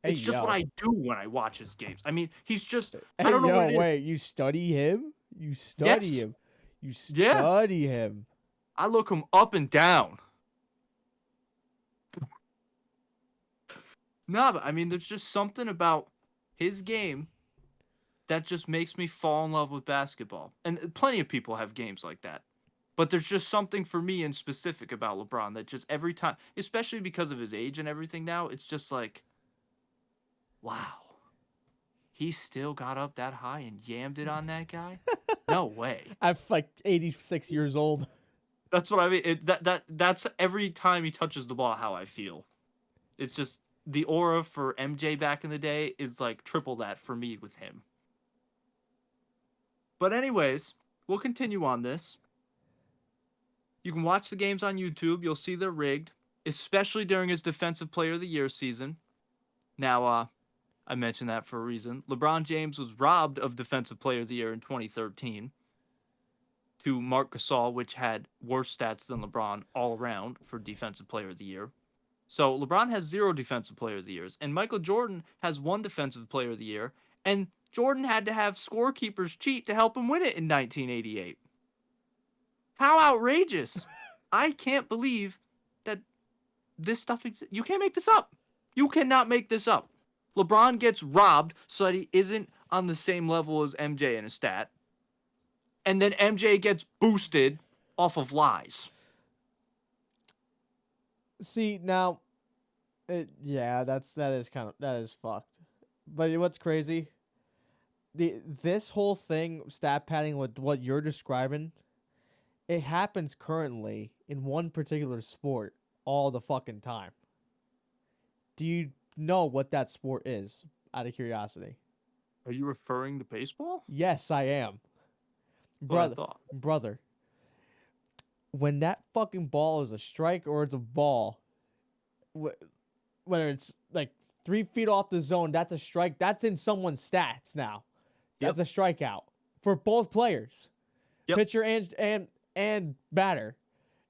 Hey It's just what yo. I do when I watch his games. I mean, he's just I Hey don't know what yo. it is. Wait. You study him? You study Yes. him? You Yeah. study him? I look him up and down. No, but I mean, there's just something about his game that just makes me fall in love with basketball. And plenty of people have games like that. But there's just something for me in specific about LeBron that just every time, especially because of his age and everything now, it's just like, wow, he still got up that high and yammed it on that guy? No way. I'm like 86 years old. That's what I mean. That's every time he touches the ball how I feel. It's just the aura for MJ back in the day is like triple that for me with him. But anyways, we'll continue on this. You can watch the games on YouTube. You'll see they're rigged, especially during his Defensive Player of the Year season. Now, I mentioned that for a reason. LeBron James was robbed of Defensive Player of the Year in 2013 to Marc Gasol, which had worse stats than LeBron all around for Defensive Player of the Year. So LeBron has 0 Defensive Player of the Years, and Michael Jordan has 1 Defensive Player of the Year, and Jordan had to have scorekeepers cheat to help him win it in 1988. How outrageous! I can't believe that this stuff exists. You can't make this up. You cannot make this up. LeBron gets robbed so that he isn't on the same level as MJ in a stat, and then MJ gets boosted off of lies. See now, yeah, that is fucked. But what's crazy? This whole thing, stat padding, what you're describing, it happens currently in one particular sport all the fucking time. Do you know what that sport is? Out of curiosity. Are you referring to baseball? Yes, I am. That's what I Brother, thought. brother. When that fucking ball is a strike or it's a ball, whether it's like 3 feet off the zone, that's a strike. That's in someone's stats now. That's a strikeout for both players, pitcher and batter.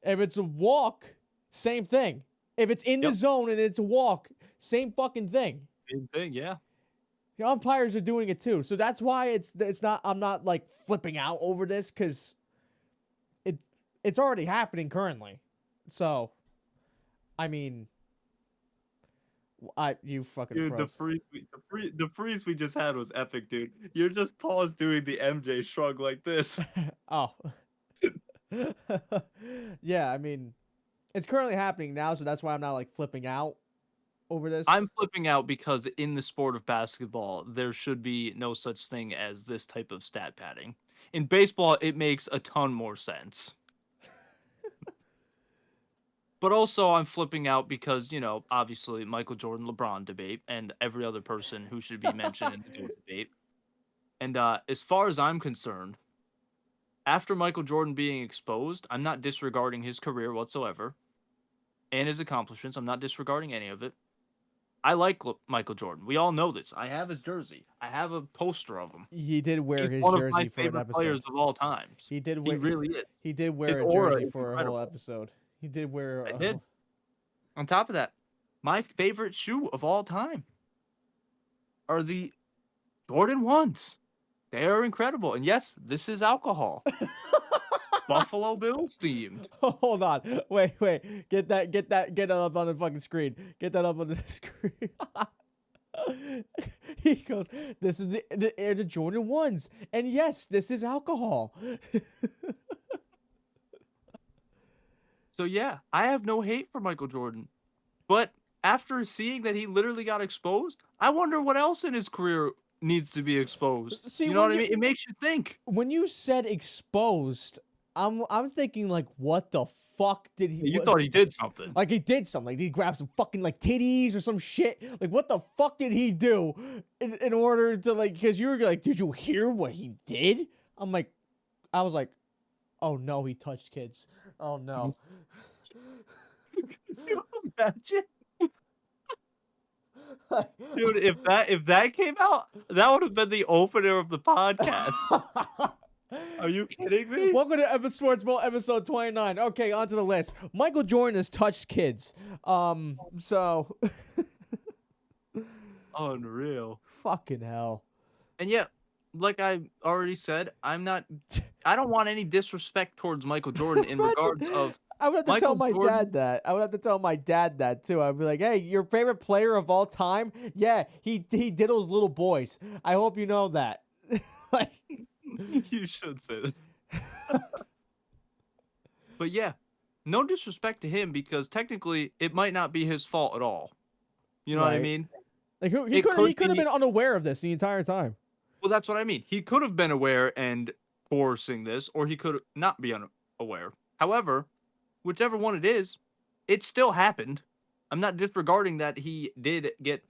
If it's a walk, same thing. If it's in the zone and it's a walk, same fucking thing. Same thing, yeah. The umpires are doing it too, so that's why it's not. I'm not like flipping out over this because it's already happening currently. So, I mean, You fucking Dude, froze. the freeze we just had was epic, dude. You're just paused doing the MJ shrug like this. Oh. Yeah, I mean, it's currently happening now, so that's why I'm not like flipping out over this. I'm flipping out because in the sport of basketball, there should be no such thing as this type of stat padding. In baseball, it makes a ton more sense. But also, I'm flipping out because, obviously, Michael Jordan LeBron debate and every other person who should be mentioned in the GOAT debate. And as far as I'm concerned, after Michael Jordan being exposed, I'm not disregarding his career whatsoever and his accomplishments. I'm not disregarding any of it. I like Michael Jordan. We all know this. I have his jersey. I have a poster of him. He did wear He's his one of my jersey for an favorite players episode. of all times. He did He wear really is. he did His wear a aura jersey is for a whole incredible. episode. He did wear I a did. On top of that, my favorite shoe of all time are the Jordan 1s. They are incredible. And yes, this is alcohol. Buffalo Bills themed. Hold on. Wait. Get that up on the fucking screen. Get that up on the screen. He goes, "This is the Jordan 1s. And yes, this is alcohol." So yeah, I have no hate for Michael Jordan. But after seeing that he literally got exposed, I wonder what else in his career needs to be exposed. See, You know what I mean? It makes you think. when you said exposed, I'm thinking like, what the fuck did he? You What, thought he did something. like he did something. Like, did he grab some fucking like titties or some shit? Like, what the fuck did he do in order to like? Because you were like, did you hear what he did? I was like, oh no, he touched kids. Oh no. Can you imagine? Dude, if that came out, that would have been the opener of the podcast. Are you kidding me? Welcome to Sports Ball episode 29. Okay, onto the list. Michael Jordan has touched kids. So Unreal. fucking hell. And yet, like I already said, I don't want any disrespect towards Michael Jordan in regards of I would have to tell Michael my Jordan. dad that. I would have to tell my dad that too. I'd be like, "Hey, your favorite player of all time? Yeah, he diddles little boys. I hope you know that." Like, You should say that. But yeah, no disrespect to him because technically it might not be his fault at all. You know what I Right. mean? he It could could have be- been unaware of this the entire time. Well, that's what I mean. He could have been aware and forcing this, or he could not be unaware. However, whichever one it is, it still happened. I'm not disregarding that he did get,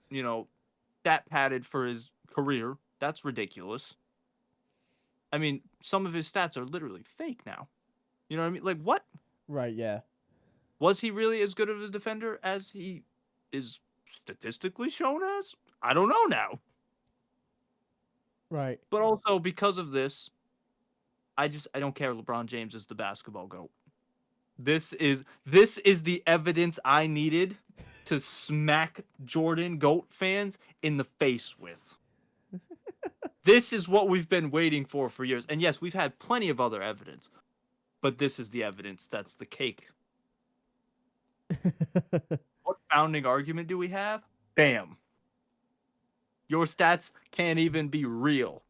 stat padded for his career. That's ridiculous. I mean, some of his stats are literally fake now. You know what I mean? Like, what? Right, yeah. Was he really as good of a defender as he is statistically shown as? I don't know now. Right. But also because of this, I don't care. LeBron James is the basketball GOAT. This is the evidence I needed to smack Jordan GOAT fans in the face with. This is what we've been waiting for years. And yes, we've had plenty of other evidence, but this is the evidence that's the cake. What founding argument do we have? Bam. Your stats can't even be real.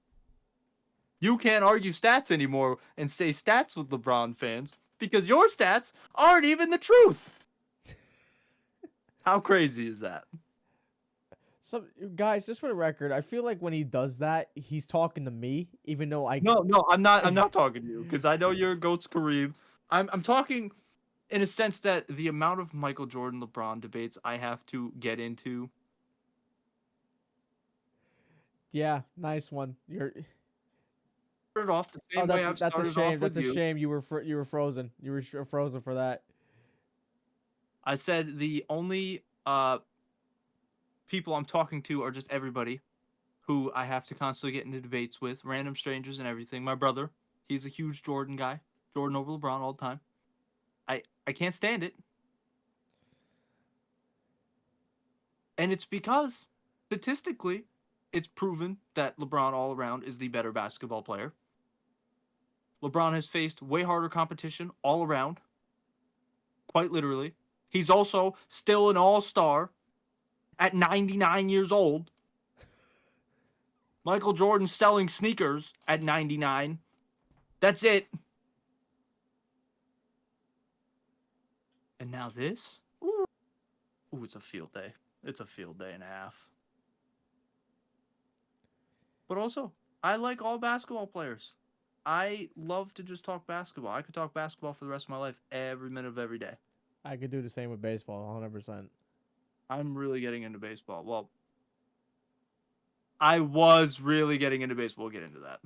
You can't argue stats anymore and say stats with LeBron fans because your stats aren't even the truth. How crazy is that? So, guys, just for the record, I feel like when he does that, he's talking to me, even though No, I'm not talking to you because I know you're a GOAT's Kareem. I'm talking in a sense that the amount of Michael Jordan LeBron debates I have to get into. Yeah, nice one. You're Started off the same way I've that's a started shame. off That's with a you. shame. You were frozen. You were frozen for that. I said the only people I'm talking to are just everybody who I have to constantly get into debates with, random strangers and everything. My brother, he's a huge Jordan guy. Jordan over LeBron all the time. I can't stand it. And it's because statistically, it's proven that LeBron all around is the better basketball player. LeBron has faced way harder competition all around. Quite literally. He's also still an all-star at 99 years old. Michael Jordan selling sneakers at 99. That's it. And now this? Ooh, it's a field day. It's a field day and a half. But also, I like all basketball players. I love to just talk basketball. I could talk basketball for the rest of my life, every minute of every day. I could do the same with baseball, 100%. I'm really getting into baseball. Well, I was really getting into baseball. We'll get into that.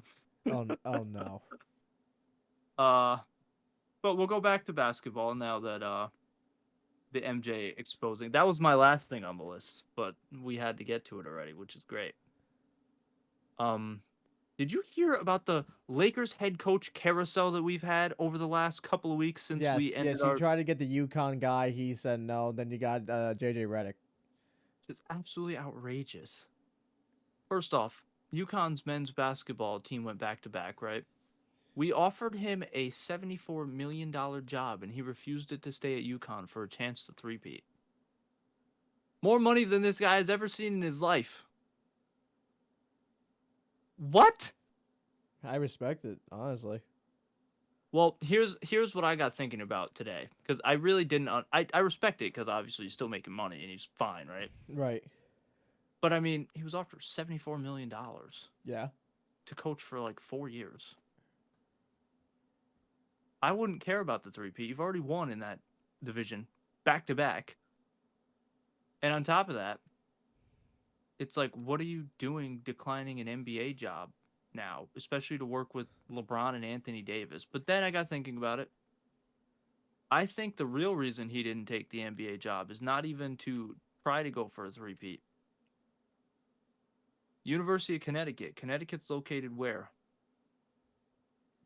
Oh no. Uh, but we'll go back to basketball now that the MJ exposing. That was my last thing on the list, but we had to get to it already, which is great. Um, did you hear about the Lakers head coach carousel that we've had over the last couple of weeks since we ended You our tried to get the UConn guy. He said no. Then you got JJ Redick. Just absolutely outrageous. First off, UConn's men's basketball team went back to back, right? We offered him a $74 million job, and he refused it to stay at UConn for a chance to three-peat. More money than this guy has ever seen in his life. What? I respect it, honestly. Well, here's what I got thinking about today, because I really didn't. I respect it because obviously he's still making money and he's fine, right? Right. But I mean, he was offered $74 million Yeah. to coach for like 4 years. I wouldn't care about the three-peat. You've already won in that division back to back. And on top of that, it's like, what are you doing declining an NBA job now, especially to work with LeBron and Anthony Davis? But then I got thinking about it. I think the real reason he didn't take the NBA job is not even to try to go for a three-peat. University of Connecticut. Connecticut's located where?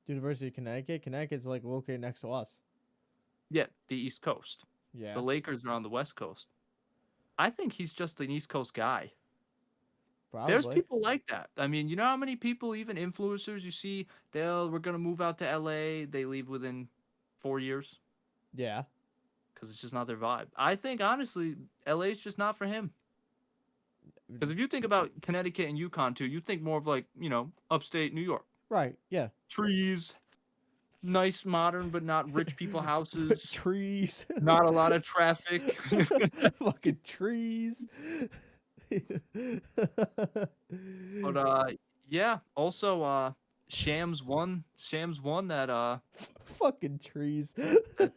University of Connecticut. Connecticut's like located next to us. Yeah, the East Coast. Yeah. The Lakers are on the West Coast. I think he's just an East Coast guy. There's Probably. people like that. I mean, you know how many people, even influencers, you see, we're gonna move out to LA, they leave within 4 years Yeah. because it's just not their vibe. I think honestly, LA's just not for him. Because if you think about Connecticut and Yukon too, you think more of like, upstate New York. Right. Yeah. Trees, nice modern but not rich people houses, Trees. not a lot of traffic. Fucking trees. But yeah, also Shams won that Fucking trees. that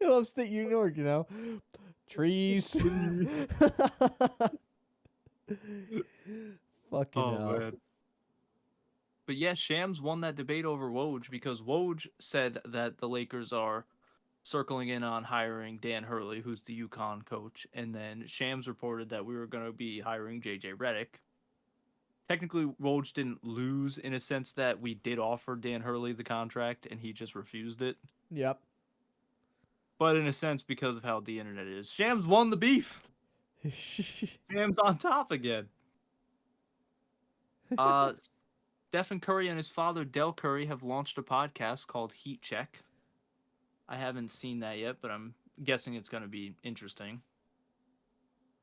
Upstate New York, trees. Fucking Oh hell. man. But yeah, Shams won that debate over Woj because Woj said that the Lakers are circling in on hiring Dan Hurley, who's the UConn coach, and then Shams reported that we were going to be hiring JJ Redick. Technically, Woj didn't lose in a sense that we did offer Dan Hurley the contract and he just refused it. Yep. But in a sense, because of how the internet is, Shams won the beef. Shams on top again. Stephen Curry and his father, Del Curry, have launched a podcast called Heat Check. I haven't seen that yet, but I'm guessing it's going to be interesting.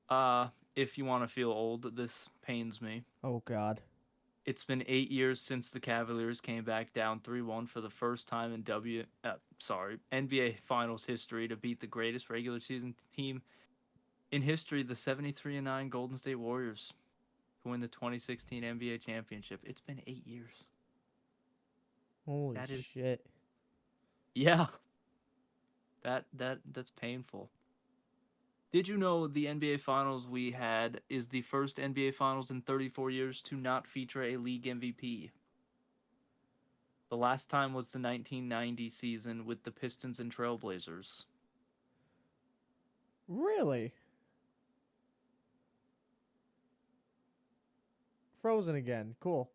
If you want to feel old, this pains me. Oh God. It's been 8 years since the Cavaliers came back down 3-1 for the first time in NBA Finals history to beat the greatest regular season team in history, the 73-9 Golden State Warriors, to win the 2016 NBA championship. It's been 8 years. Holy That is, shit. yeah. That's painful. Did you know the NBA Finals we had is the first NBA Finals in 34 years to not feature a league MVP? The last time was the 1990 season with the Pistons and Trailblazers. Really? Frozen again. Cool.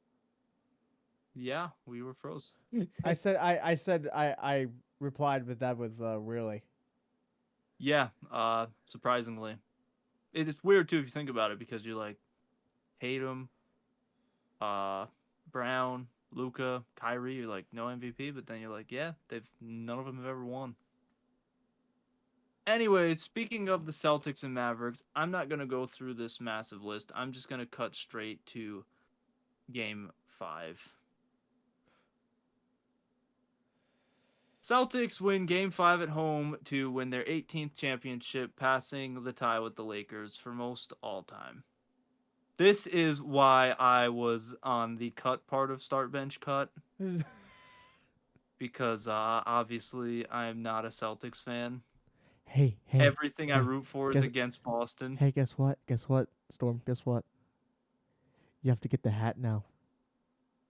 Yeah, we were frozen. I replied with that with really. Yeah, surprisingly. It's weird too if you think about it because you're like Tatum, Brown, Luca, Kyrie, you're like no MVP, but then you're like, yeah, none of them have ever won. Anyways, speaking of the Celtics and Mavericks, I'm not going to go through this massive list. I'm just going to cut straight to game 5. Celtics win game 5 at home to win their 18th championship, passing the tie with the Lakers for most all time. This is why I was on the cut part of start bench cut, because obviously I'm not a Celtics fan. Hey, Everything I hey, root for is guess, against Boston. hey, guess what? Guess what, Storm? Guess what? You have to get the hat now.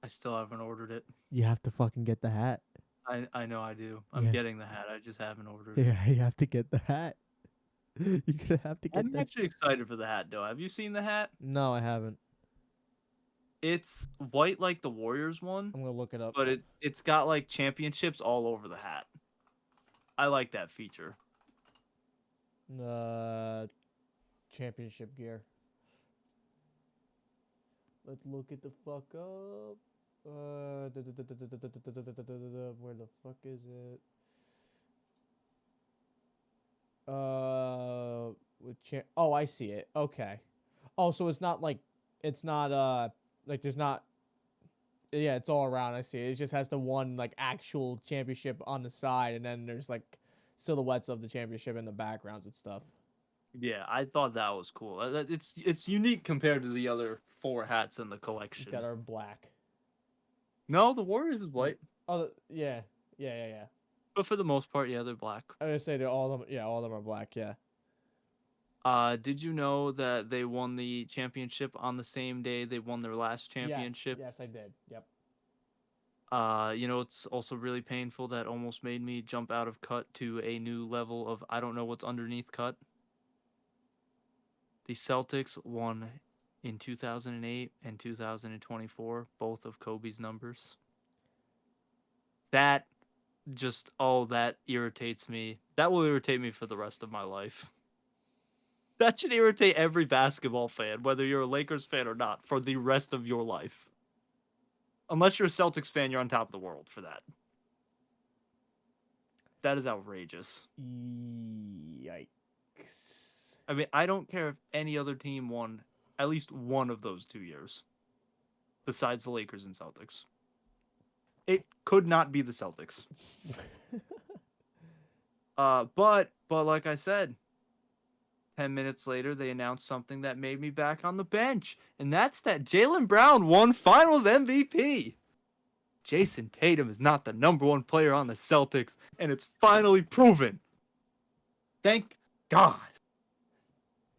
I still haven't ordered it. You have to fucking get the hat. I know I do. I'm Yeah. getting the hat. I just haven't ordered it. Yeah, you have to get the hat. You're gonna have to get I'm the. actually excited for the hat, though. Have you seen the hat? No, I haven't. It's white like the Warriors one, I'm gonna look it up. but it's got like championships all over the hat. I like that feature. Championship gear. Let's look it the fuck up. Where the fuck is it? Oh, I see it. Okay. Oh, so it's not like there's not yeah, it's all around. I see it. It just has the one like actual championship on the side, and then there's like silhouettes of the championship in the backgrounds and stuff. Yeah, I thought that was cool. It's unique compared to the other 4 hats in the collection. That are black. No, the Warriors is white. Oh, yeah. But for the most part, yeah, they're black. I was gonna say that all of them. Yeah, all of them are black. Yeah. Did you know that they won the championship on the same day they won their last championship? Yes, I did. Yep. It's also really painful that almost made me jump out of cut to a new level of I don't know what's underneath cut. The Celtics won in 2008 and 2024, both of Kobe's numbers. That irritates me. That will irritate me for the rest of my life. That should irritate every basketball fan, whether you're a Lakers fan or not, for the rest of your life. Unless you're a Celtics fan, you're on top of the world for that. That is outrageous. Yikes. I mean, I don't care if any other team won at least one of those 2 years, besides the Lakers and Celtics. It could not be the Celtics. But like I said, 10 minutes later, they announced something that made me back on the bench, and that's that Jaylen Brown won Finals MVP. Jason Tatum is not the #1 player on the Celtics, and it's finally proven. Thank God.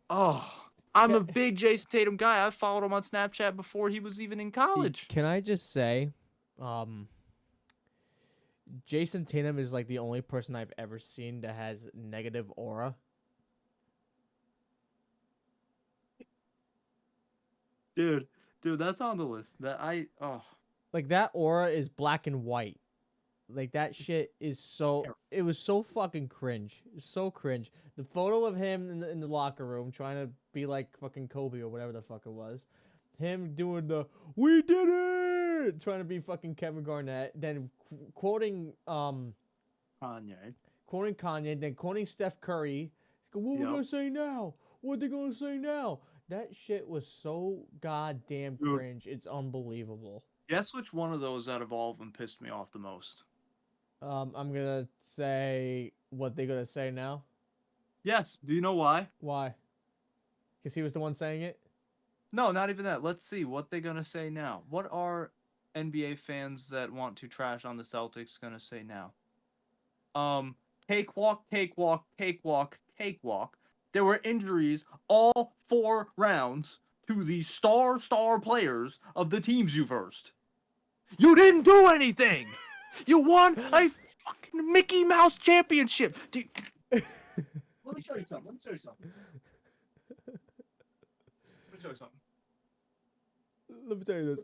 Oh, I'm a big Jason Tatum guy. I followed him on Snapchat before he was even in college. Can I just say, Jason Tatum is like the only person I've ever seen that has negative aura. Dude, that's on the list. Like that aura is black and white. Like that shit is it was so fucking cringe. So cringe. The photo of him in the locker room trying to be like fucking Kobe or whatever the fuck it was. Him doing the "we did it," trying to be fucking Kevin Garnett, then quoting Kanye, then quoting Steph Curry. What we gonna say now? What they gonna say now? That shit was so goddamn cringe. It's unbelievable. Guess which one of those out of all of them pissed me off the most? I'm gonna say what they gonna say now. Yes. Do you know why? Why? Because he was the one saying it? No, not even that. Let's see what they're gonna say now. What are NBA fans that want to trash on the Celtics gonna say now? Cakewalk, cakewalk, cakewalk, cakewalk. There were injuries all 4 rounds to the star players of the teams you versed. You didn't do anything. You won a fucking Mickey Mouse championship. Let me show you something. Let me tell you this.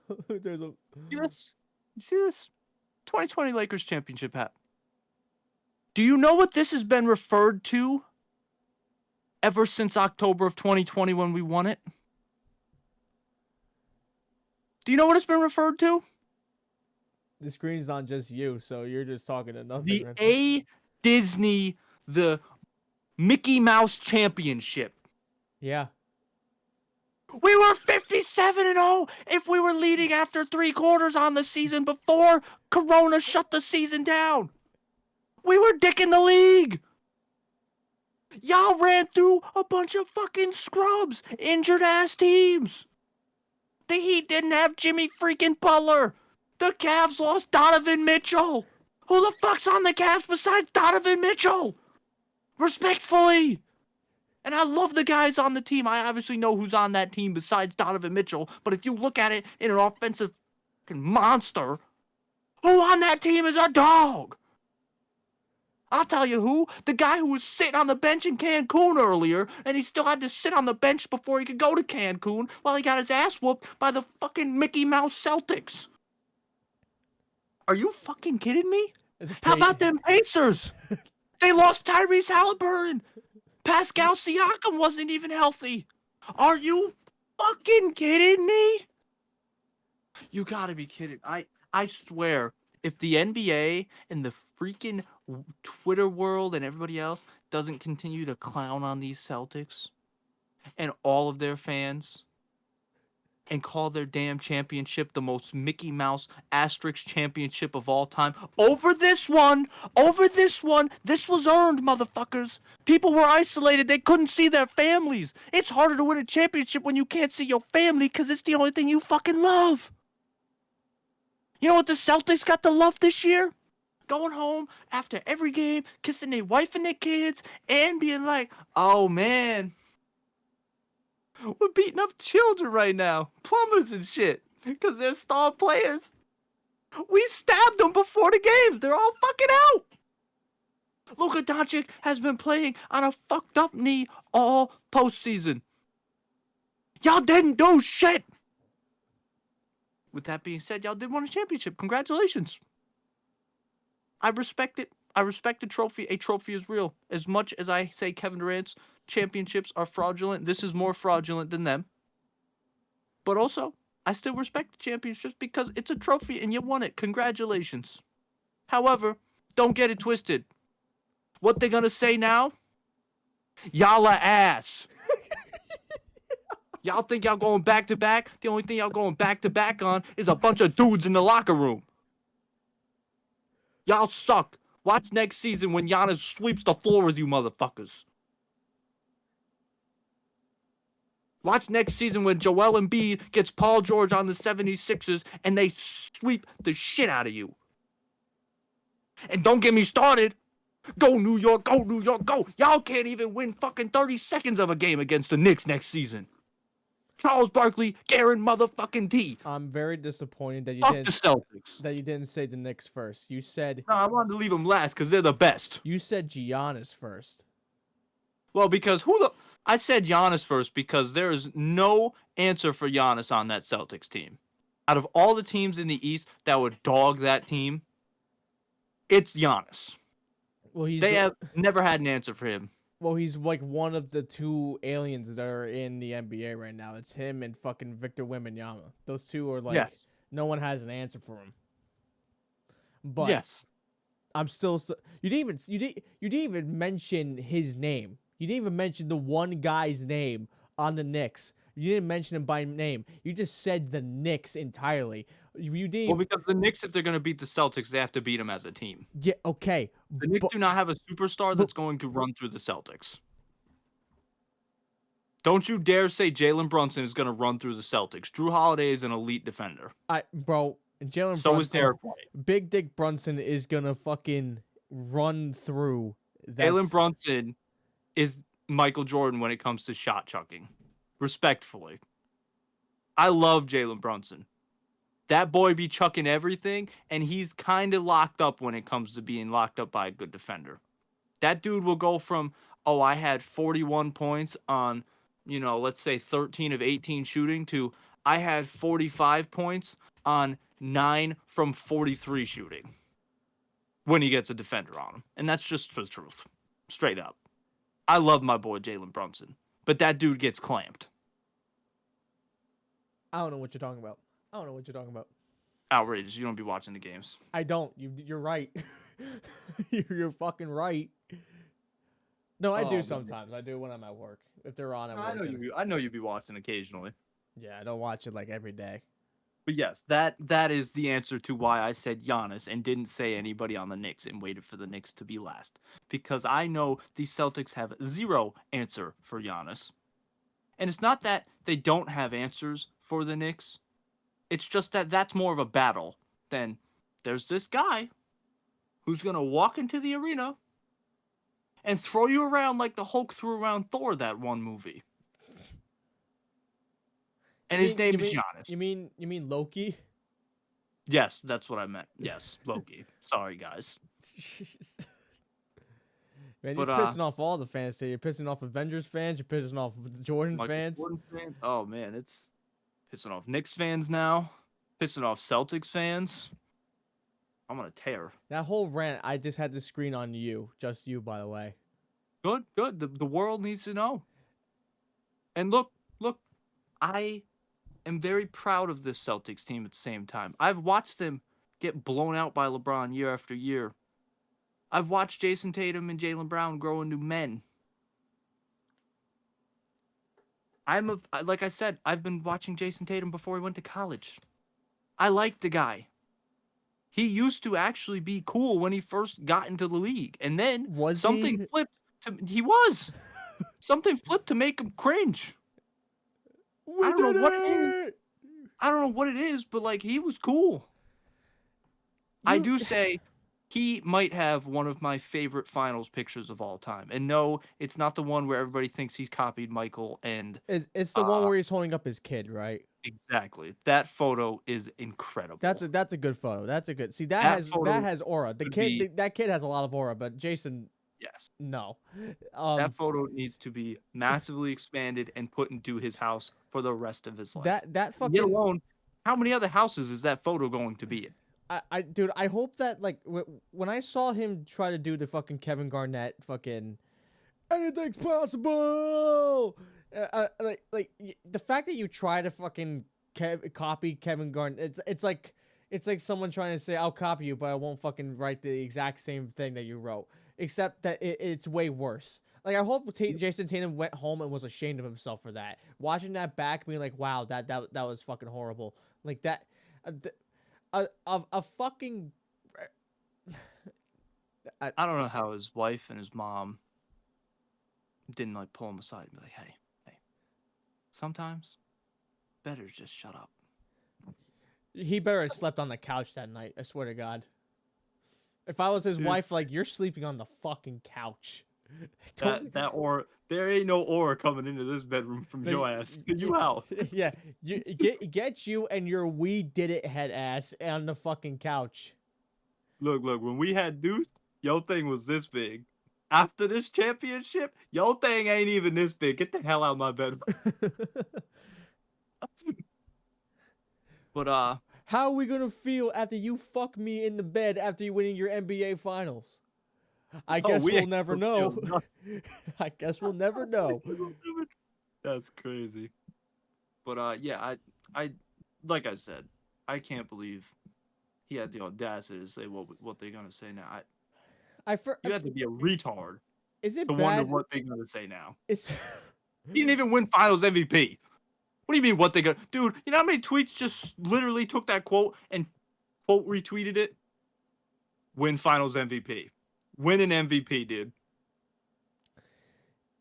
Let me tell you something. You see this 2020 Lakers championship hat? Do you know what this has been referred to ever since October of 2020 when we won it? Do you know what it's been referred to? The screen's on just you, so you're just talking to nothing. The A Disney, the Mickey Mouse Championship. Yeah. We were 57-0 if we were leading after 3 quarters on the season before Corona shut the season down. We were dicking the league. Y'all ran through a bunch of fucking scrubs, injured ass teams. The Heat didn't have Jimmy freaking Butler. The Cavs lost Donovan Mitchell. Who the fuck's on the Cavs besides Donovan Mitchell? Respectfully. And I love the guys on the team. I obviously know who's on that team besides Donovan Mitchell. But if you look at it in an offensive monster, who on that team is a dog? I'll tell you who. The guy who was sitting on the bench in Cancun earlier, and he still had to sit on the bench before he could go to Cancun while he got his ass whooped by the fucking Mickey Mouse Celtics. Are you fucking kidding me? How about them Pacers? They lost Tyrese Halliburton. Pascal Siakam wasn't even healthy. Are you fucking kidding me? You gotta be kidding. I swear, if the NBA and the freaking Twitter world and everybody else doesn't continue to clown on these Celtics and all of their fans and call their damn championship the most Mickey Mouse asterisk championship of all time. Over this one, this was earned, motherfuckers. People were isolated. They couldn't see their families. It's harder to win a championship when you can't see your family because it's the only thing you fucking love. You know what the Celtics got to love this year? Going home after every game, kissing their wife and their kids, and being like, oh man, we're beating up children right now. Plumbers and shit. Because they're star players. We stabbed them before the games. They're all fucking out. Luka Doncic has been playing on a fucked up knee all postseason. Y'all didn't do shit. With that being said, y'all did win a championship. Congratulations. I respect it. I respect the trophy. A trophy is real. As much as I say Kevin Durant's championships are fraudulent, this is more fraudulent than them. But also, I still respect the championships because it's a trophy and you won it. Congratulations. However, don't get it twisted. What they gonna say now? Y'all are ass. Y'all think y'all going back to back? The only thing y'all going back to back on is a bunch of dudes in the locker room. Y'all suck. Watch next season when Giannis sweeps the floor with you motherfuckers. Watch next season when Joel Embiid gets Paul George on the 76ers and they sweep the shit out of you. And don't get me started. Go New York, go New York, go. Y'all can't even win fucking 30 seconds of a game against the Knicks next season. Charles Barkley, Garen motherfucking T. I'm very disappointed that you Fuck didn't the Celtics. that you didn't say the Knicks first. You said No, I wanted to leave them last because they're the best. you said Giannis first. Well, because I said Giannis first because there is no answer for Giannis on that Celtics team. Out of all the teams in the East that would dog that team, it's Giannis. Well, They have never had an answer for him. Well, he's like one of the two aliens that are in the NBA right now. It's him and fucking Victor Wembanyama. Those two are like, Yes. No one has an answer for him. But Yes. I'm still. You didn't even mention his name. You didn't even mention the one guy's name on the Knicks. You didn't mention him by name. You just said the Knicks entirely. You didn't. Well, because the Knicks, if they're going to beat the Celtics, they have to beat them as a team. Yeah. Okay. The Knicks do not have a superstar that's going to run through the Celtics. Don't you dare say Jalen Brunson is going to run through the Celtics. Drew Holiday is an elite defender. Bro, Jalen So Brunson. is Derek White. Big Dick Brunson is gonna fucking run through. Jalen Brunson is Michael Jordan when it comes to shot chucking. Respectfully. I love Jalen Brunson. That boy be chucking everything, and he's kind of locked up when it comes to being locked up by a good defender. That dude will go from, oh, I had 41 points on, let's say 13 of 18 shooting to I had 45 points on 9 from 43 shooting when he gets a defender on him. And that's just the truth. Straight up. I love my boy Jalen Brunson, but that dude gets clamped. I don't know what you're talking about. Outrageous. You don't be watching the games. I don't. You're right. You're fucking right. No, I do Oh man, sometimes. I do when I'm at work. If they're on at I work, know then I know you'd be watching occasionally. yeah, I don't watch it like every day. But yes, that is the answer to why I said Giannis and didn't say anybody on the Knicks and waited for the Knicks to be last. Because I know the Celtics have zero answer for Giannis. And it's not that they don't have answers for the Knicks. It's just that that's more of a battle than there's this guy who's going to walk into the arena and throw you around like the Hulk threw around Thor that one movie. You And his mean name you is mean Giannis. you mean Loki? Yes, that's what I meant. Yes, Loki. Sorry, guys. Man, you're But pissing off all the fans today. You're pissing off Avengers fans. You're pissing off Jordan Michael fans. Jordan fans. Oh man, it's pissing off Knicks fans now. Pissing off Celtics fans. I'm on a tear. That whole rant, I just had to screen on you, just you, by the way. Good, good. The world needs to know. And look, I am very proud of this Celtics team at the same time. I've watched them get blown out by LeBron year after year. I've watched Jason Tatum and Jaylen Brown grow into men. Like I said, I've been watching Jason Tatum before he went to college. I like the guy. He used to actually be cool when he first got into the league, and then Was something he? flipped to he was. Something flipped to make him cringe. I We don't know did what it is. it! I don't know what it is, but like he was cool. I You, do say he might have one of my favorite finals pictures of all time. And no, it's not the one where everybody thinks he's copied Michael and it's the one uh where he's holding up his kid, right? exactly. That photo is incredible. That's a good photo. That's a good. See, That that photo has aura. The could kid be that kid has a lot of aura, but Jason, yes. no. That photo needs to be massively expanded and put into his house for the rest of his life. That Yet fucking alone, how many other houses is that photo going to be in? dude, I hope that like when I saw him try to do the fucking Kevin Garnett fucking anything's possible, the fact that you try to fucking copy Kevin Garnett, it's like someone trying to say I'll copy you, but I won't fucking write the exact same thing that you wrote, except that it's way worse. Like I hope Jason Tatum went home and was ashamed of himself for that. Watching that back, being like, wow, that was fucking horrible. Like that. A fucking I don't know how his wife and his mom didn't like pull him aside and be like, hey, sometimes better just shut up. he better have slept on the couch that night. I swear to God. If I was his Dude, wife, like you're sleeping on the fucking couch. that aura, there ain't no aura coming into this bedroom from your ass. You out. Yeah, you get you and your we did it head ass on the fucking couch. Look, when we had Deuce, your thing was this big. After this championship, your thing ain't even this big. Get the hell out of my bedroom. But How are we gonna feel after you fuck me in the bed after you winning your NBA finals? I guess we we'll ain't never gonna know. feel I guess we'll never know. That's crazy. But yeah, I like I said, I can't believe he had the audacity to say what they're gonna say now. You had to be a retard Is to it wonder bad? what they're gonna say now. It's He didn't even win Finals MVP. What do you mean what they gonna, dude? You know how many tweets just literally took that quote and quote retweeted it? Win Finals MVP. Win an MVP, dude.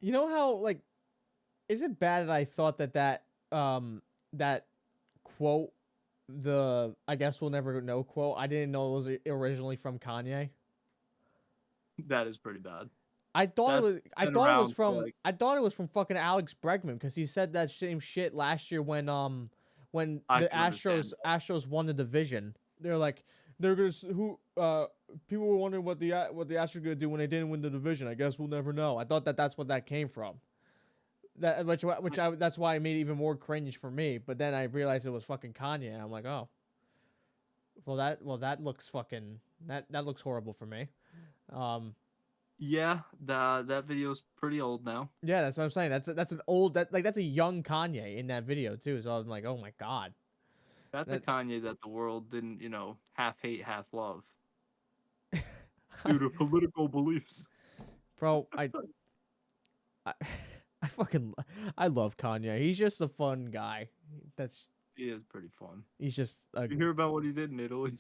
you know how like is it bad that I thought that quote, the I guess we'll never know quote, I didn't know it was originally from Kanye. That is pretty bad. I Been around for, like, I thought it was from fucking Alex Bregman because he said that same shit last year when I the can understand that. Astros won the division. They're like they're gonna who people were wondering what the Astros gonna do when they didn't win the division. I guess we'll never know. I thought that's what that came from. That that's why it made it even more cringe for me. But then I realized it was fucking Kanye. And I'm like, oh, that looks fucking that looks horrible for me. Yeah, that video's pretty old now. Yeah, that's what I'm saying. That's an old that's a young Kanye in that video too. So I'm like, oh my god. That's the That Kanye that the world didn't, half hate, half love due to political beliefs. bro, I, I fucking I love Kanye. He's just a fun guy. That's He is pretty fun. he's just a You hear about what he did in Italy?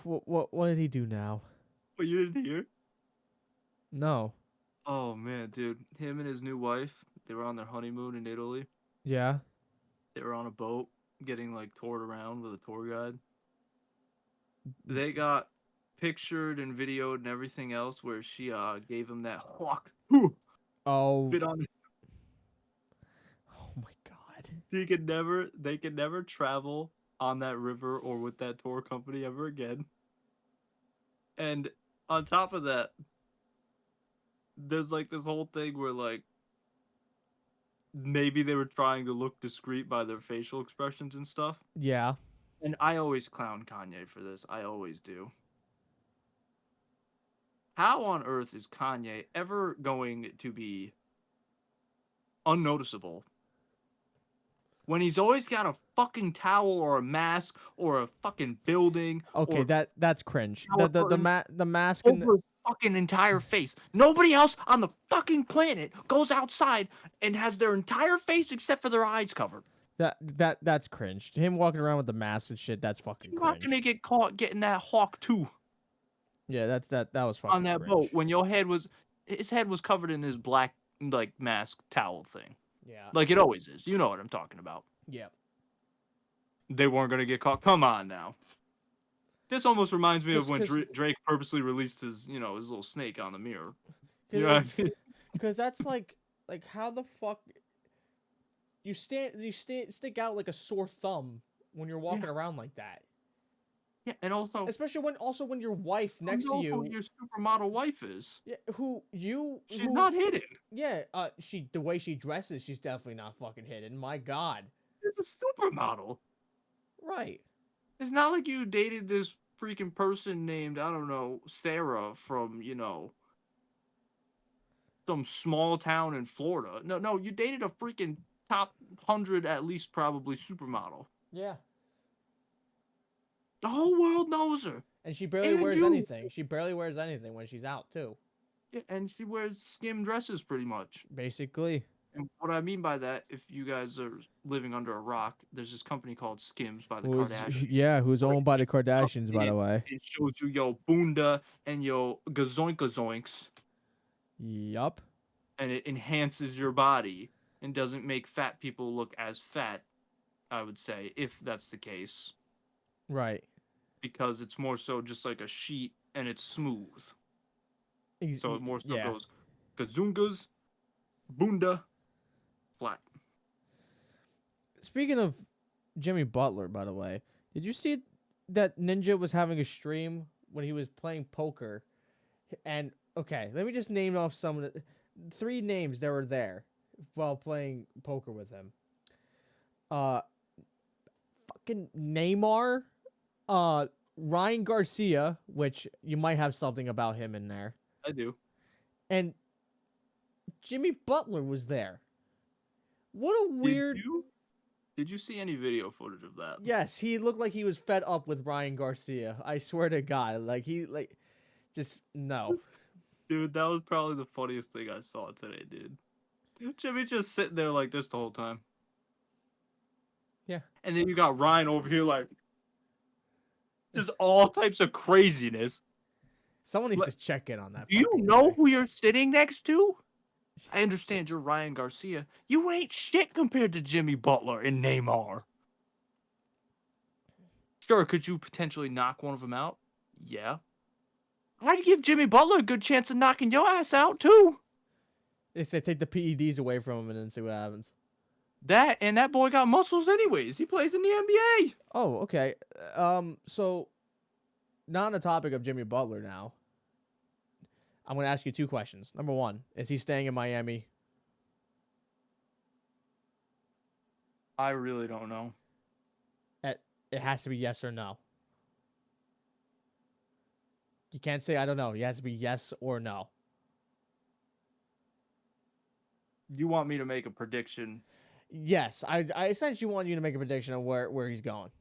what did he do now? What you didn't hear? No. Oh man, dude. Him and his new wife, they were on their honeymoon in Italy. Yeah. They were on a boat getting like toured around with a tour guide. They got pictured and videoed and everything else where she gave him that hawk Oh. bit on. Oh my god. They could never travel on that river or with that tour company ever again. And on top of that, there's like this whole thing where like maybe they were trying to look discreet by their facial expressions and stuff. Yeah. And I always clown Kanye for this. I always do. How on earth is Kanye ever going to be unnoticeable when he's always got a fucking towel or a mask or a fucking building Okay, or that's cringe. shower curtain The mask and over his fucking entire face? Nobody else on the fucking planet goes outside and has their entire face except for their eyes covered. that's cringe. Him walking around with the mask and shit, that's fucking You're not cringe. gonna get caught getting that hawk too Yeah, that was on fucking that cringe. boat when his head was covered in this black like mask towel thing. Yeah. Like it always is. You know what I'm talking about. Yeah. They weren't gonna get caught. Come on now. This almost reminds me of when Cuz Drake purposely released his, his little snake on the mirror. You cuz know what I mean? cuz that's like how the fuck you stick out like a sore thumb when you're walking Yeah. around like that. Yeah, and Especially when your wife you next to know who you, your supermodel wife is. yeah, who you She's who not hidden. yeah, she the way she dresses, she's definitely not fucking hidden. My god. She's a supermodel. Right. It's not like you dated this freaking person named, I don't know, Sarah from, some small town in Florida. No, no, you dated a freaking top 100 at least probably supermodel. Yeah. The whole world knows her. And she barely And wears you. anything. She barely wears anything when she's out too. Yeah, and she wears skim dresses pretty much. Basically. And what I mean by that, if you guys are living under a rock, there's this company called Skims by the Who's Kardashians. who's Where owned by the up Kardashians, by and the way. it shows you your bunda and your gazoinks, Yup. and it enhances your body and doesn't make fat people look as fat, I would say, if that's the case. Right. Because it's more so just like a sheet and it's smooth. So it more so Yeah. goes gazungas, bunda, flat. Speaking of Jimmy Butler, by the way, did you see that Ninja was having a stream when he was playing poker? And okay, let me just name off some of the 3 names that were there while playing poker with him. Fucking Neymar, Ryan Garcia, which you might have something about him in there, I do. and Jimmy Butler was there. What a weird. Did you see any video footage of that? Yes, he looked like he was fed up with Ryan Garcia. I swear to God, just no. Dude, that was probably the funniest thing I saw today, dude. Jimmy just sitting there like this the whole time. Yeah. And then you got Ryan over here like just all types of craziness. Someone needs to check in on that. Do you fucking know guy. who you're sitting next to? I understand you're Ryan Garcia. You ain't shit compared to Jimmy Butler and Neymar. Sure, could you potentially knock one of them out? Yeah. I'd give Jimmy Butler a good chance of knocking your ass out, too. They say take the PEDs away from him and then see what happens. That boy got muscles anyways. He plays in the NBA. Oh, okay. So, not on the topic of Jimmy Butler now. I'm going to ask you 2 questions. Number 1, is he staying in Miami? I really don't know. It has to be yes or no. You can't say I don't know. It has to be yes or no. You want me to make a prediction? Yes, I essentially want you to make a prediction of where he's going.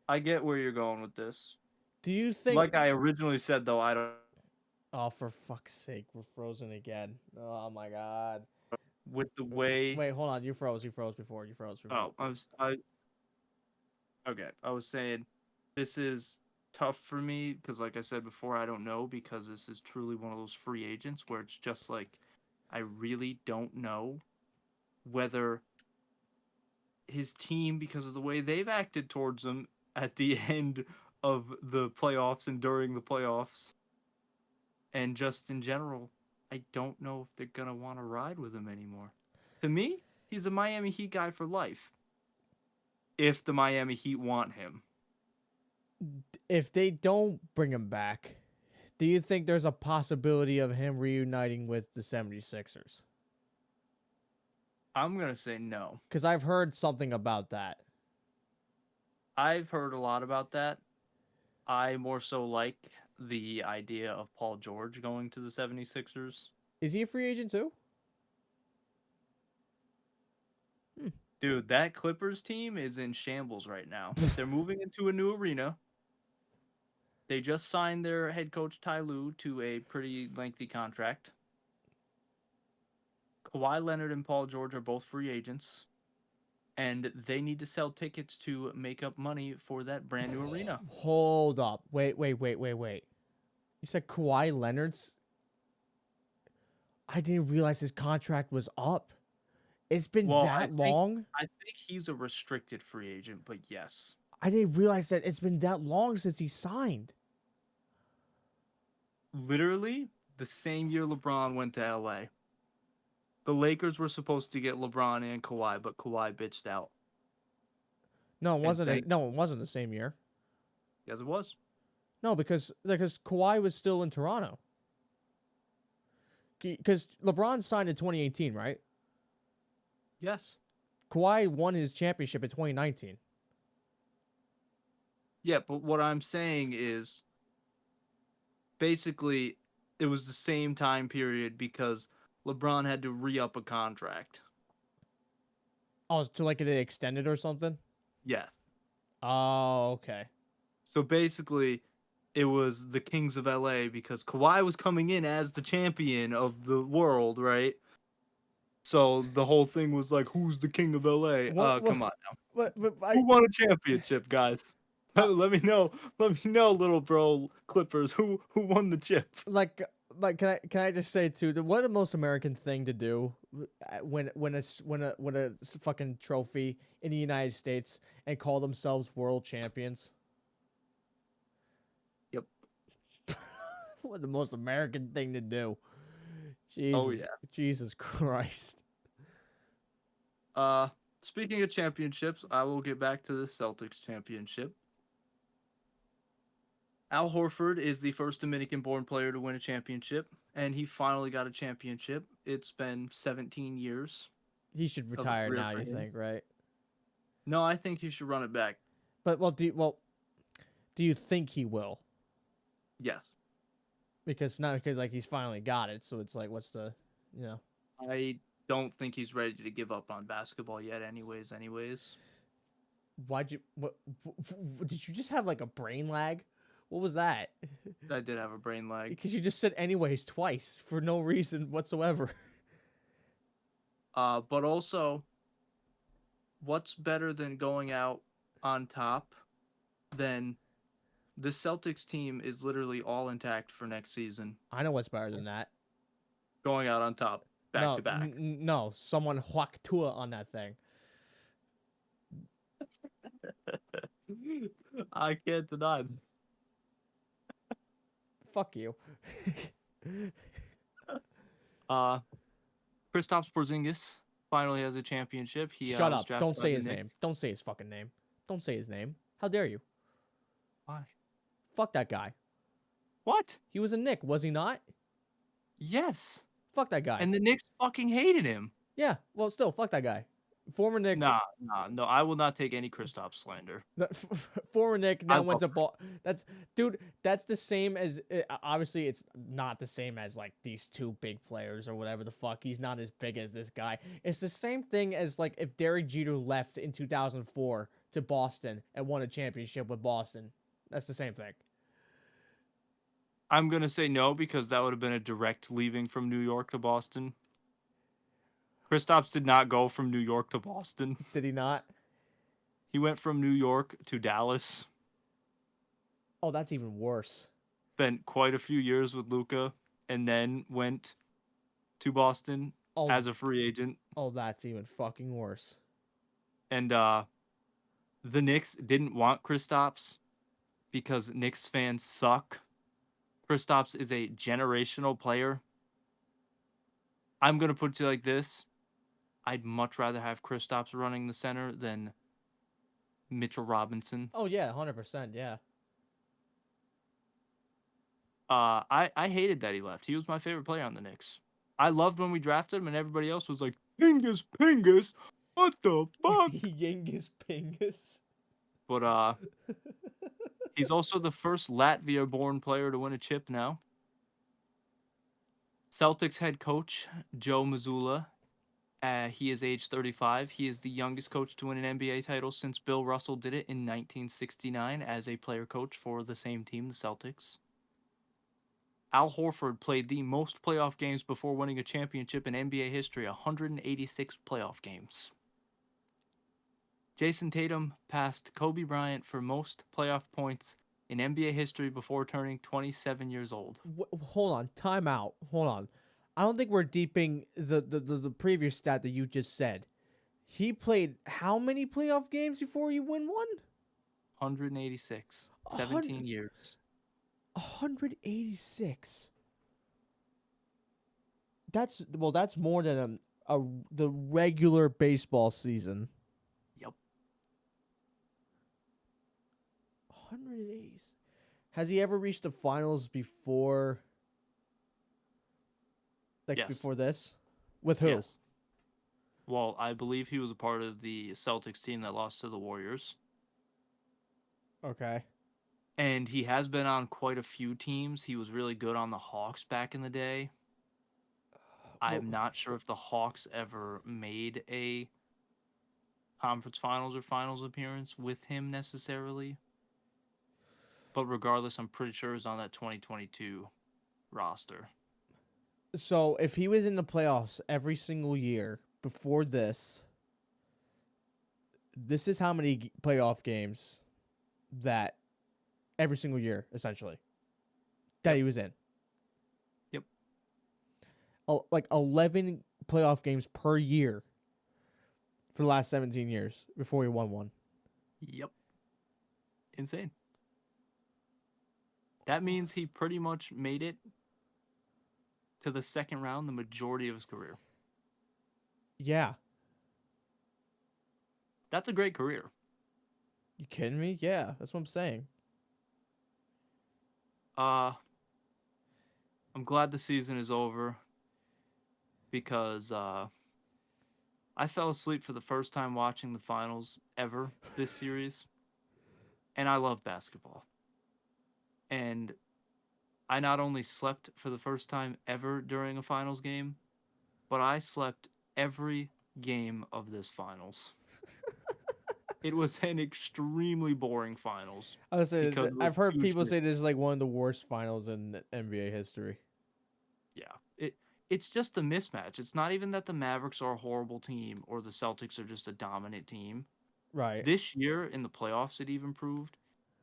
I get where you're going with this. Do you think Like I originally said, though, I don't Oh, for fuck's sake, we're frozen again. Oh my god. with the way. Wait, hold on. You froze. You froze before. You froze before. Oh, okay. I was saying this is tough for me because, like I said before, I don't know because this is truly one of those free agents where it's just like I really don't know whether his team, because of the way they've acted towards him at the end of the playoffs and during the playoffs, and just in general, I don't know if they're gonna want to ride with him anymore. To me, he's a Miami Heat guy for life. If the Miami Heat want him. If they don't bring him back, do you think there's a possibility of him reuniting with the 76ers? I'm gonna say no. Because I've heard something about that. I've heard a lot about that. I more so like the idea of Paul George going to the 76ers. Is he a free agent too? Hmm. Dude, that Clippers team is in shambles right now. They're moving into a new arena. They just signed their head coach Ty Lue to a pretty lengthy contract. Kawhi Leonard and Paul George are both free agents, and they need to sell tickets to make up money for that brand new arena. Hold up. Wait. You said Kawhi Leonard's? I didn't realize his contract was up. It's been Well, that long? I think he's a restricted free agent, but yes. I didn't realize that it's been that long since he signed. Literally the same year LeBron went to LA. The Lakers were supposed to get LeBron and Kawhi, but Kawhi bitched out. No, it And wasn't. thank No, it wasn't the same year. Yes, it was. No, because Kawhi was still in Toronto. Because LeBron signed in 2018, right? Yes. Kawhi won his championship in 2019. Yeah, but what I'm saying is basically it was the same time period because LeBron had to re-up a contract. Oh, to like get it extended or something? Yeah. Oh, okay. So basically it was the Kings of LA because Kawhi was coming in as the champion of the world, right? So the whole thing was like, who's the king of LA? What? Come on now. But Who won a championship, guys? Let me know. Let me know, little bro Clippers. Who won the chip? like can I just say too, what the most American thing to do when a fucking trophy in the United States and call themselves world champions? Yep. What the most American thing to do? Oh Jesus, yeah. Jesus Christ. Speaking of championships, I will get back to the Celtics championship. Al Horford is the first Dominican-born player to win a championship, and he finally got a championship. It's been 17 years He should of a retire career now, for you him. think, right? No, I think he should run it back. But do you think he will? Yes. Because not because like he's finally got it, so it's like what's the, you know. I don't think he's ready to give up on basketball yet anyways. Why'd you did you just have like a brain lag? What was that? I did have a brain lag. Because you just said anyways twice for no reason whatsoever. But also, what's better than going out on top than the Celtics team is literally all intact for next season. I know what's better than that. Going out on top, back No, to back. no, someone huck Tua on that thing. I can't deny. Fuck you. Kristaps Porzingis finally has a championship. He Shut was up. drafted Don't by say the his name. Knicks. Don't say his fucking name. Don't say his name. How dare you? Why? Fuck that guy. What? He was a Nick, was he not? Yes. Fuck that guy. And the Knicks fucking hated him. Yeah, well, still, fuck that guy. Former Nick. Nah, no. I will not take any Kristaps slander. Former Nick I now went love to ball. That's dude. That's the same as obviously it's not the same as like these two big players or whatever the fuck. He's not as big as this guy. It's the same thing as like if Derek Jeter left in 2004 to Boston and won a championship with Boston. That's the same thing. I'm gonna say no because that would have been a direct leaving from New York to Boston. Kristaps did not go from New York to Boston. Did he not? He went from New York to Dallas. Oh, that's even worse. Spent quite a few years with Luca, and then went to Boston Oh, as a free agent. oh, that's even fucking worse. And the Knicks didn't want Kristaps because Knicks fans suck. Kristaps is a generational player. I'm gonna put it like this: I'd much rather have Kristaps running the center than Mitchell Robinson. Oh yeah, 100%. Yeah. I hated that he left. He was my favorite player on the Knicks. I loved when we drafted him, and everybody else was like, "Pingus, Pingus, what the fuck?" Yingus Pingus. But he's also the first Latvia-born player to win a chip now. Celtics head coach Joe Mazzulla. He is age 35. He is the youngest coach to win an NBA title since Bill Russell did it in 1969 as a player coach for the same team, the Celtics. Al Horford played the most playoff games before winning a championship in NBA history, 186 playoff games. Jason Tatum passed Kobe Bryant for most playoff points in NBA history before turning 27 years old. Hold on, time out. Hold on. I don't think we're deeping the previous stat that you just said. He played how many playoff games before he win one? 186. A 17 years. 186. That's more than the regular baseball season. Yep. 180. Has he ever reached the finals before? Like Yes. before this? With who? Yes. Well, I believe he was a part of the Celtics team that lost to the Warriors. Okay. And he has been on quite a few teams. He was really good on the Hawks back in the day. I'm not sure if the Hawks ever made a conference finals or finals appearance with him necessarily. But regardless, I'm pretty sure he's on that 2022 roster. So if he was in the playoffs every single year before this is how many playoff games that every single year essentially that Yep. he was in. Yep. Oh, like 11 playoff games per year for the last 17 years before he won one. Yep. Insane. That means he pretty much made it to the second round the majority of his career. Yeah. That's a great career. You kidding me? Yeah, that's what I'm saying. I'm glad the season is over because I fell asleep for the first time watching the finals ever this series, and I love basketball. And I not only slept for the first time ever during a finals game, but I slept every game of this finals. It was an extremely boring finals I was saying because it was I've heard huge people say minutes. this is like one of the worst finals in NBA history. Yeah. It's just a mismatch. It's not even that the Mavericks are a horrible team or the Celtics are just a dominant team. Right. This year in the playoffs, it even proved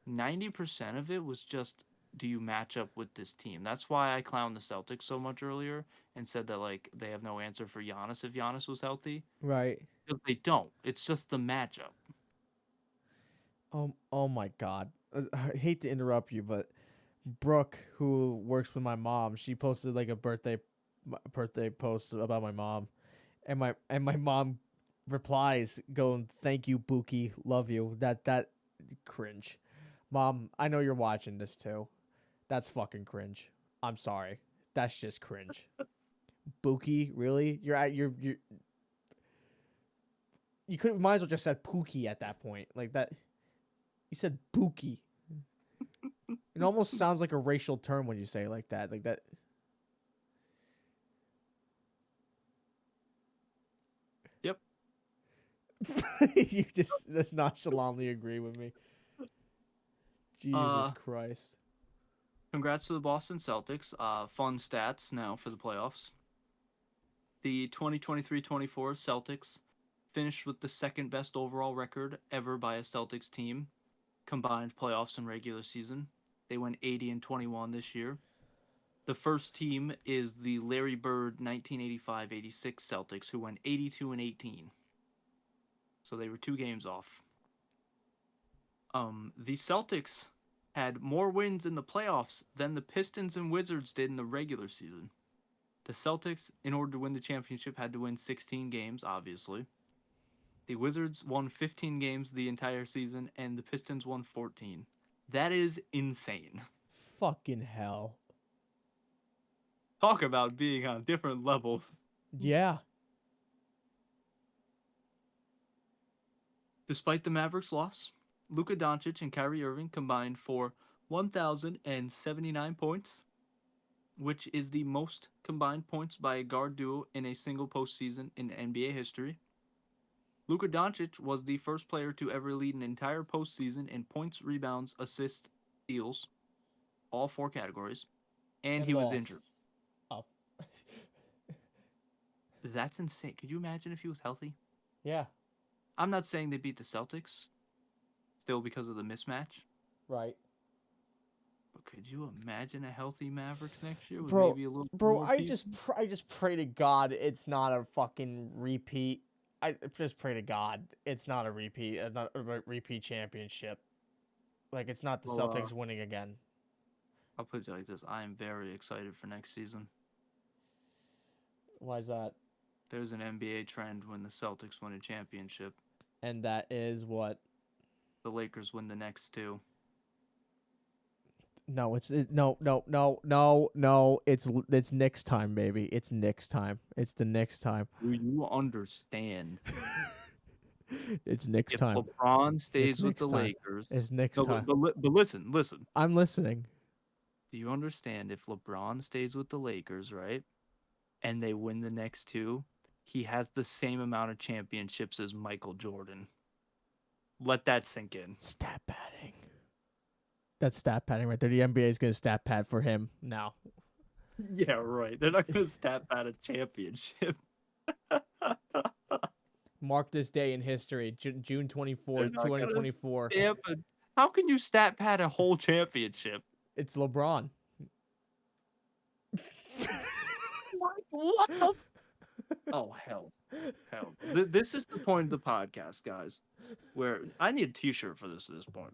90% of it was just, do you match up with this team? That's why I clowned the Celtics so much earlier and said that like they have no answer for Giannis if Giannis was healthy. Right. Because they don't. It's just the matchup. Oh my God. I hate to interrupt you, but Brooke, who works with my mom, she posted like a birthday post about my mom, and my mom replies going, "Thank you, Buki, love you." That cringe. Mom, I know you're watching this too. That's fucking cringe. I'm sorry. That's just cringe. Buki, really? You could might as well just said Pookie at that point. Like that. You said Buki. It almost sounds like a racial term when you say it like that. Like that. Yep. You just nonchalantly agree with me. Jesus Uh Christ. Congrats to the Boston Celtics. Fun stats now for the playoffs. The 2023-24 Celtics finished with the second best overall record ever by a Celtics team, combined playoffs and regular season. They went 80-21 this year. The first team is the Larry Bird 1985-86 Celtics, who went 82-18. So they were 2 games off. The Celtics had more wins in the playoffs than the Pistons and Wizards did in the regular season. The Celtics, in order to win the championship, had to win 16 games, obviously. The Wizards won 15 games the entire season, and the Pistons won 14. That is insane. Fucking hell. Talk about being on different levels. Yeah. Despite the Mavericks' loss, Luka Doncic and Kyrie Irving combined for 1,079 points, which is the most combined points by a guard duo in a single postseason in NBA history. Luka Doncic was the first player to ever lead an entire postseason in points, rebounds, assists, steals, all 4 categories, and he was lost. injured. Oh. That's insane. Could you imagine if he was healthy? Yeah. I'm not saying they beat the Celtics, still because of the mismatch. Right. But could you imagine a healthy Mavericks next year with Bro, maybe a little more I pieces? just pray to God it's not a fucking repeat. I just pray to God it's not a repeat, not a repeat championship. Like it's not the Well, Celtics winning again. I'll put it like this: I am very excited for next season. Why is that? There's an NBA trend when the Celtics win a championship, And that is what? the Lakers win the next 2. No, no. It's Knicks time, baby. It's Knicks time. It's the Knicks time. Do you understand? It's Knicks If time. LeBron stays with Knicks the time. Lakers, It's Knicks no, time. but listen. I'm listening. Do you understand if LeBron stays with the Lakers, right, and they win the next 2, he has the same amount of championships as Michael Jordan. Let that sink in. Stat padding. That's stat padding right there. The NBA is going to stat pad for him now. Yeah, right. They're not going to stat pad a championship. Mark this day in history, June 24th, They're not gonna 2024. stamp a- How can you stat pad a whole championship? It's LeBron. What the? Oh, hell. This is the point of the podcast, guys, where I need a t-shirt for this at this point.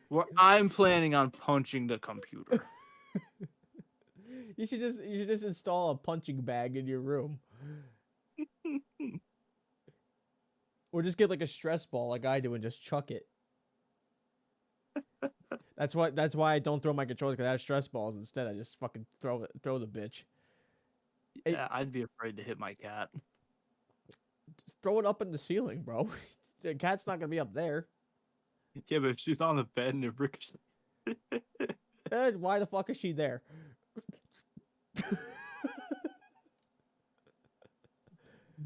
Where I'm planning on punching the computer. You should just install a punching bag in your room. Or just get like a stress ball like I do and just chuck it. That's why I don't throw my controllers, because I have stress balls instead. I just fucking throw the bitch. Yeah, I'd be afraid to hit my cat. Just throw it up in the ceiling, bro. The cat's not gonna be up there. Yeah, but if she's on the bed and it ricochets. Why the fuck is she there?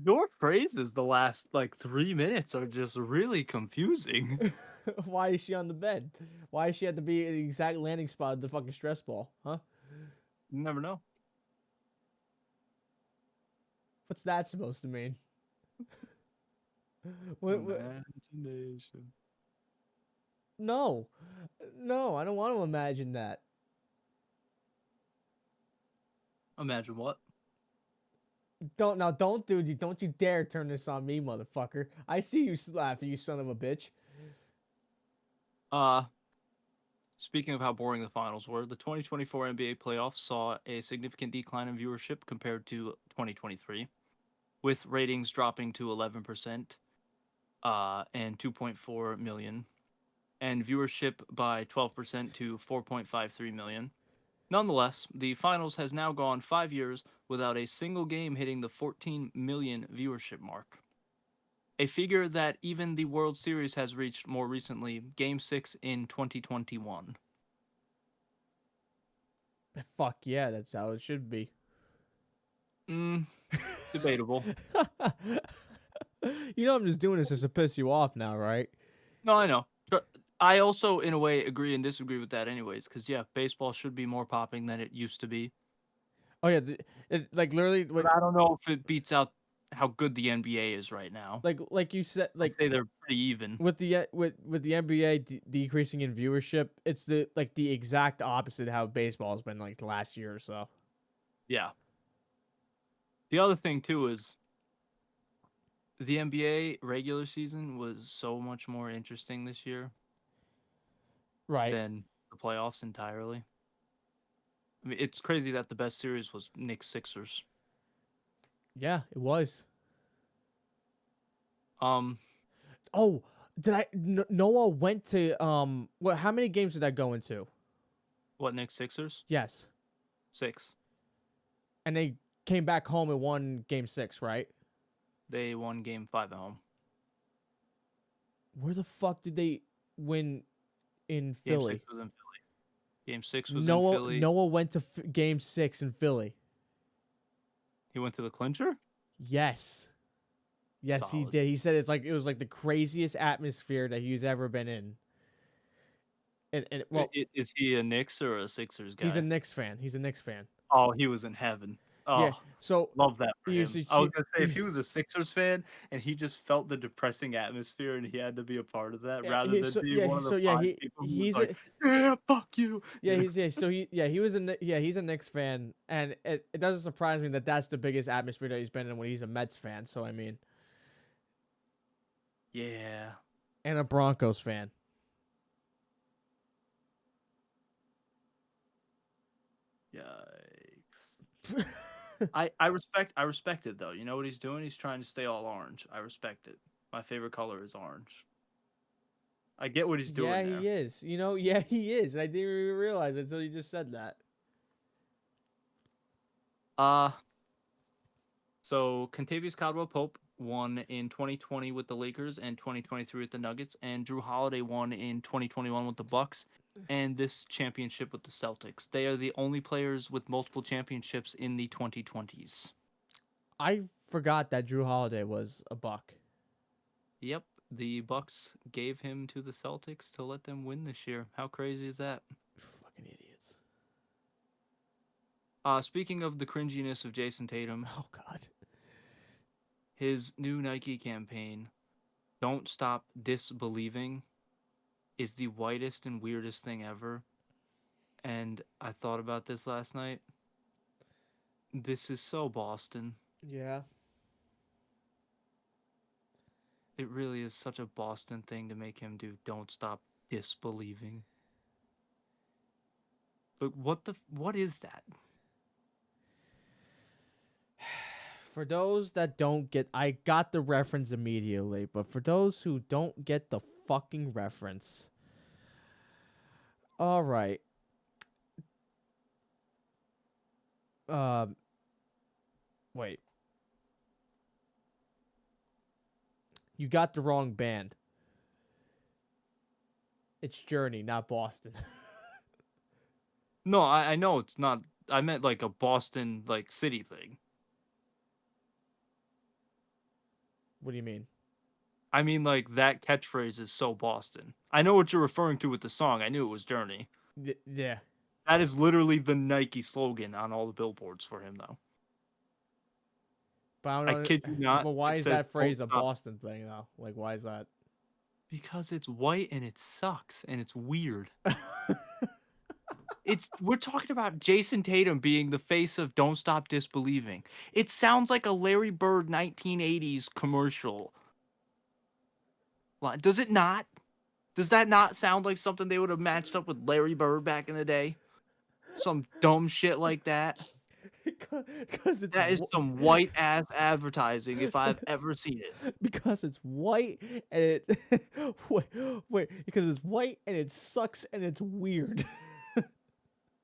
Your phrases the last like 3 minutes are just really confusing. Why is she on the bed? Why does she have to be in the exact landing spot of the fucking stress ball? Huh? You never know. What's that supposed to mean? what? Imagination. No, I don't want to imagine that. Imagine what? Don't you dare turn this on me, motherfucker. I see you laughing, you son of a bitch. Speaking of how boring the finals were, the 2024 NBA playoffs saw a significant decline in viewership compared to 2023, with ratings dropping to 11%, and 2.4 million, and viewership by 12% to 4.53 million. Nonetheless, the finals has now gone 5 years without a single game hitting the 14 million viewership mark. A figure that even the World Series has reached more recently, Game 6 in 2021. Fuck yeah, that's how it should be. Debatable. You know I'm just doing this just to piss you off now, right? No, I know. I also, in a way, agree and disagree with that, anyways. Because yeah, baseball should be more popping than it used to be. Oh yeah, like literally, But I don't know if it beats out how good the NBA is right now. like you said, I'd say they're pretty even. with the NBA decreasing in viewership, it's the exact opposite how baseball has been like the last year or so. Yeah. The other thing too is the NBA regular season was so much more interesting this year Right. than the playoffs entirely. I mean, it's crazy that the best series was Knicks Sixers. Yeah, it was. Um, Oh, Noah went to what? How many games did that go into? what Knicks Sixers? Yes, 6. and they came back home and won Game 6, right? They won Game 5 at home. Where the fuck did they win in Game 6 Philly? was in Philly. Game 6 was in Philly. Noah went to Game 6 in Philly. He went to the clincher? Yes. Yes, he Solid. did. He said it was like the craziest atmosphere that he's ever been in. And well, Is he a Knicks or a Sixers he's a guy? Knicks fan. He's a Knicks fan. Oh, he was in heaven. Yeah. Oh, So love that for he used him. to I was gonna say if he was a Sixers fan and he just felt the depressing atmosphere and he had to be a part of that rather than be one of the 5 people who was he's like, a yeah, fuck you. yeah he's yeah so he was he's a Knicks fan, and it doesn't surprise me that that's the biggest atmosphere that he's been in when he's a Mets fan. So I mean, Yeah. and a Broncos fan. Yikes. I respect it though. You know what he's doing? He's trying to stay all orange. I respect it. My favorite color is orange. I get what he's doing Yeah, there. he is. Yeah, he is. I didn't even realize it until you just said that. Uh So Contavious Caldwell-Pope won in 2020 with the Lakers and 2023 with the Nuggets, and Drew Holiday won in 2021 with the Bucks, and this championship with the Celtics. They are the only players with multiple championships in the 2020s. I forgot that Drew Holiday was a Buck. Yep, the Bucks gave him to the Celtics to let them win this year. How crazy is that? Fucking idiots. Speaking of the cringiness of Jason Tatum, Oh God. his new Nike campaign, "Don't Stop Disbelieving," is the whitest and weirdest thing ever. And I thought about this last night. This is so Boston. Yeah. It really is such a Boston thing to make him do "Don't Stop Disbelieving." But what is that? For those that don't get, I got the reference immediately, but for those who don't get the fucking reference, all right. Um, wait. You got the wrong band. It's Journey, not Boston. No, I know it's not. I meant like a Boston like city thing. What do you mean? I mean like that catchphrase is so Boston. I know what you're referring to with the song. I knew it was Journey. Yeah. That is literally the Nike slogan on all the billboards for him though. But I I don't know. kid you not. But why It is says that "Don't phrase a stop." Boston thing though? Like, why is that? Because it's white and it sucks and it's weird. We're talking about Jason Tatum being the face of "Don't Stop Disbelieving." It sounds like a Larry Bird 1980s commercial. Does it not? Does that not sound like something they would have matched up with Larry Bird back in the day? Some dumb shit like that. Because it's That is some white ass advertising if I've ever seen it. because it's white and it wait, because it's white and it sucks and it's weird.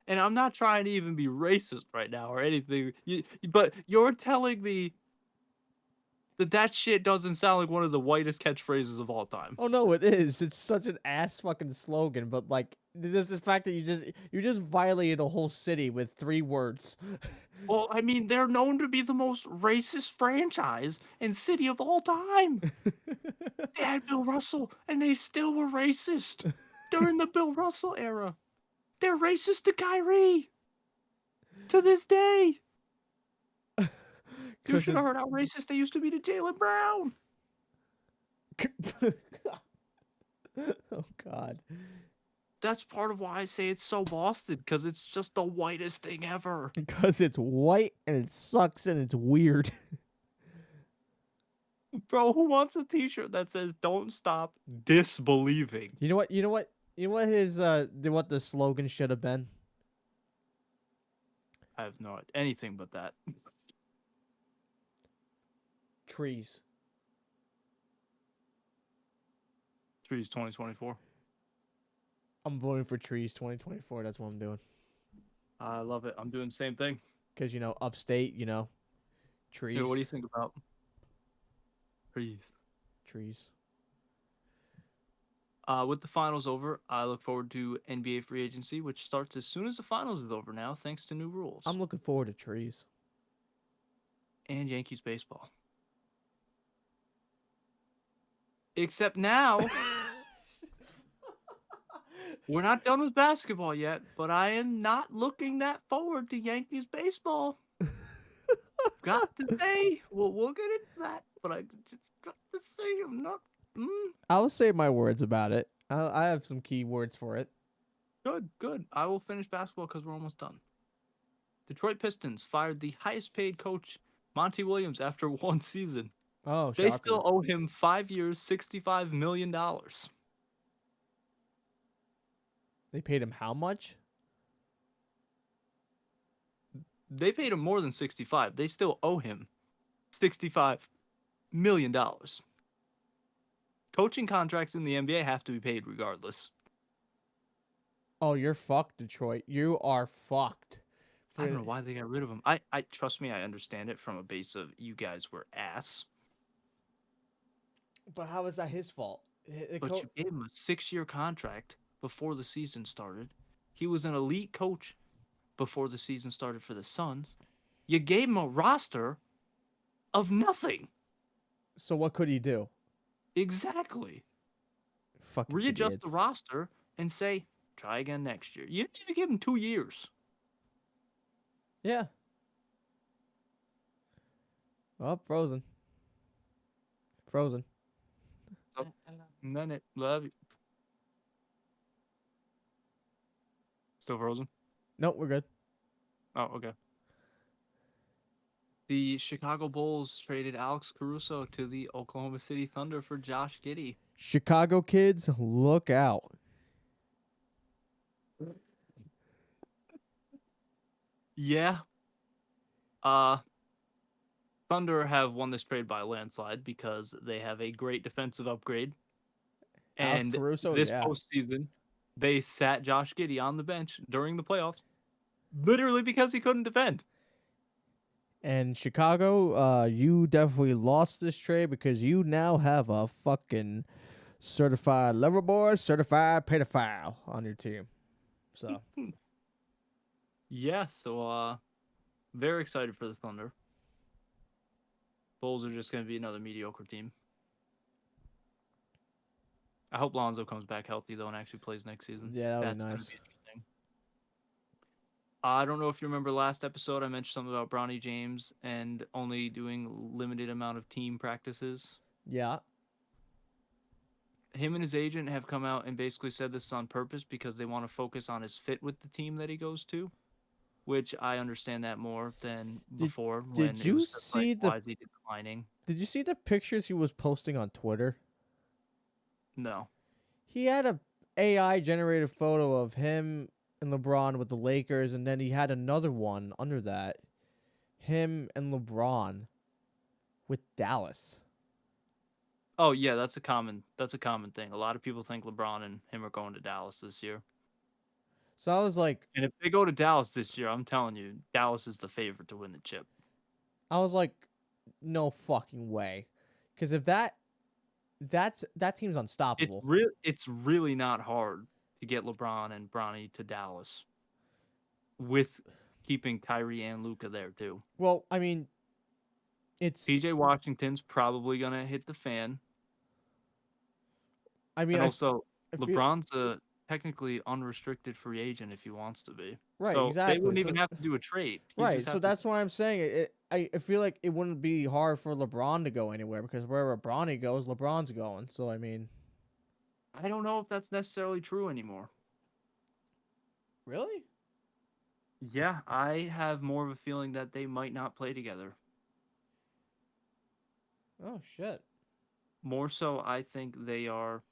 And I'm not trying to even be racist right now or anything. But you're telling me that shit doesn't sound like one of the whitest catchphrases of all time. Oh no, it is. It's such an ass fucking slogan, but like There's this fact that you just violated a whole city with 3 words. Well, I mean, they're known to be the most racist franchise and city of all time. They had Bill Russell, and they still were racist during the Bill Russell era. They're racist to Kyrie to this day. You Cuz should have heard how racist they used to be to Jaylen Brown. Oh god. That's part of why I say it's so Boston, because it's just the whitest thing ever. Because it's white and it sucks and it's weird. Bro, who wants a t-shirt that says "Don't stop disbelieving"? You know what? What the slogan should have been? I have no anything but that. Trees. Trees 2024. I'm voting for trees 2024. That's what I'm doing. I love it. I'm doing the same thing. Cuz upstate, trees. Dude, what do you think about trees? Trees. With the finals over, I look forward to NBA free agency, which starts as soon as the finals is over now, thanks to new rules. I'm looking forward to trees. And Yankees baseball. Except now, we're not done with basketball yet, but I am not looking that forward to Yankees baseball. Got to say, we'll get into that, but I just got to say I'm not. I'll say my words about it. I have some key words for it. Good. I will finish basketball because we're almost done. Detroit Pistons fired the highest paid coach, Monty Williams, after 1 season. Oh, They shocker. still owe him 5 years, $65 million. They paid him how much? They paid him more than 65. They still owe him $65 million. Coaching contracts in the NBA have to be paid regardless. Oh, you're fucked, Detroit. You are fucked. I don't know why they got rid of him. I trust me, I understand it from a base of you guys were ass. But how is that his fault? But you gave him a 6-year contract before the season started. He was an elite coach before the season started for the Suns. You gave him a roster of nothing. So what could he do? Exactly. Fucking Readjust idiots. the roster and say, try again next year. You didn't even give him 2 years. Yeah. Oh, frozen. Frozen. Oh, minute. Love you. Still frozen? Nope, we're good. Oh, okay. The Chicago Bulls traded Alex Caruso to the Oklahoma City Thunder for Josh Giddey. Chicago kids, look out. Yeah. Thunder have won this trade by a landslide because they have a great defensive upgrade. Alex And Caruso, this yeah. postseason, they sat Josh Giddey on the bench during the playoffs, literally because he couldn't defend. And Chicago, you definitely lost this trade because you now have a fucking certified lover boy, certified pedophile on your team. So Yeah, so very excited for the Thunder. Bulls are just going to be another mediocre team. I hope Lonzo comes back healthy, though, and actually plays next season. yeah, that'd That's be going nice. to be interesting. I don't know if you remember last episode, I mentioned something about Bronny James and only doing limited amount of team practices. Yeah. Him and his agent have come out and basically said this is on purpose because they want to focus on his fit with the team that he goes to, which I understand that more than before when did it you was just see like, why is he declining? Did you see the pictures he was posting on Twitter? No. He had a AI generated photo of him and LeBron with the Lakers, and then he had another one under that, him and LeBron with Dallas. Oh yeah, that's a common thing. A lot of people think LeBron and him are going to Dallas this year. So I was like, And if they go to Dallas this year, I'm telling you, Dallas is the favorite to win the chip. no fucking way, because if that team's unstoppable. It's really not hard to get LeBron and Bronny to Dallas with keeping Kyrie and Luca there too. Well, I mean, it's. PJ Washington's probably gonna hit the fan, I mean, and also I feel LeBron's a technically unrestricted free agent if he wants to be. right, So they exactly. wouldn't So even have to do a trade. He right, just so have to. that's why I'm saying I feel like it wouldn't be hard for LeBron to go anywhere because wherever Bronny goes, LeBron's going. So I mean, I don't know if that's necessarily true anymore. really? Yeah, I have more of a feeling that they might not play together. Oh shit. More so, I think they are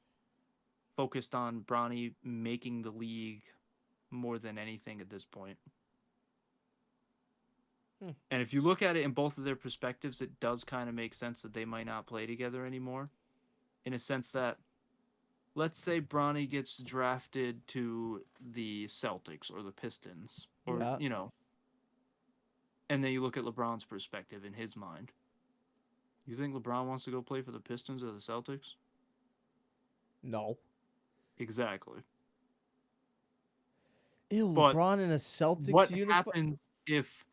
focused on Bronny making the league more than anything at this point. Hmm. And if you look at it in both of their perspectives, it does kind of make sense that they might not play together anymore. In a sense that, let's say Bronny gets drafted to the Celtics or the Pistons, or, Yeah. and then you look at LeBron's perspective in his mind. You think LeBron wants to go play for the Pistons or the Celtics? No. Exactly. Ew, But LeBron in a Celtics what uniform. happens if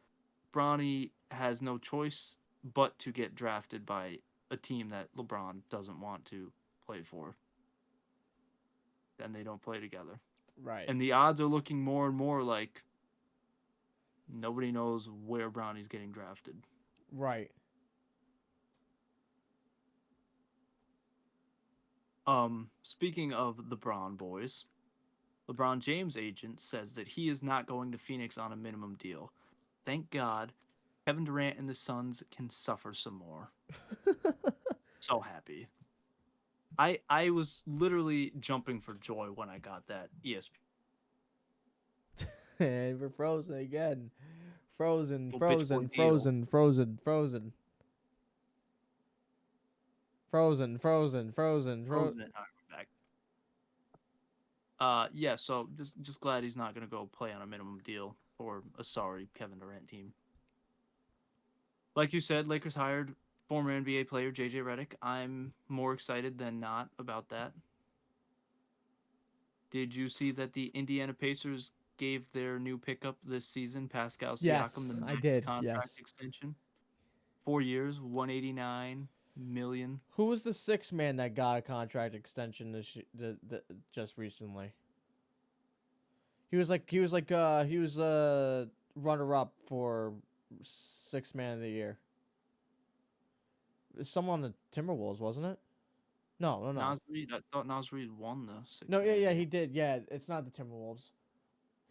Bronny has no choice but to get drafted by a team that LeBron doesn't want to play for? Then they don't play together. Right. And the odds are looking more and more like nobody knows where Bronny's getting drafted. Right. Speaking of the Braun boys, LeBron James' agent says that he is not going to Phoenix on a minimum deal. Thank God, Kevin Durant and the Suns can suffer some more. So happy. I was literally jumping for joy when I got that ESPN. And we're frozen again. Frozen, Bitch boy frozen, deal. frozen, frozen, frozen. Frozen, frozen, frozen, frozen. Frozen. All right, we're back. Yeah. So just glad he's not gonna go play on a minimum deal for a sorry Kevin Durant team. Like you said, Lakers hired former NBA player JJ Redick. I'm more excited than not about that. Did you see that the Indiana Pacers gave their new pickup this season, Pascal Siakam, Yes, the I max did. contract Yes. extension? 4 years, 189 million. Who was the sixth man that got a contract extension just recently? He was runner up for sixth man of the year. Someone on the Timberwolves, wasn't it? No, no, no. Nas Reed, I thought Nas Reed won the six No, yeah, man of yeah, the he year. did. Yeah, it's not the Timberwolves.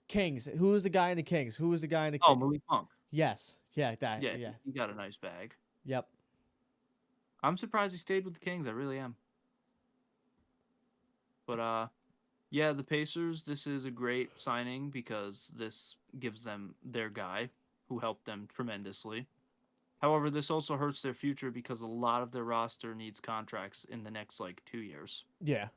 Kings. Who was the guy in the Kings? Who was the guy in the Oh, Kings? Malik Monk. Yes. Yeah, that. Yeah, Yeah. he got a nice bag. Yep. I'm surprised he stayed with the Kings. I really am. But yeah, the Pacers, this is a great signing because this gives them their guy who helped them tremendously. However, this also hurts their future because a lot of their roster needs contracts in the next like 2 years. Yeah.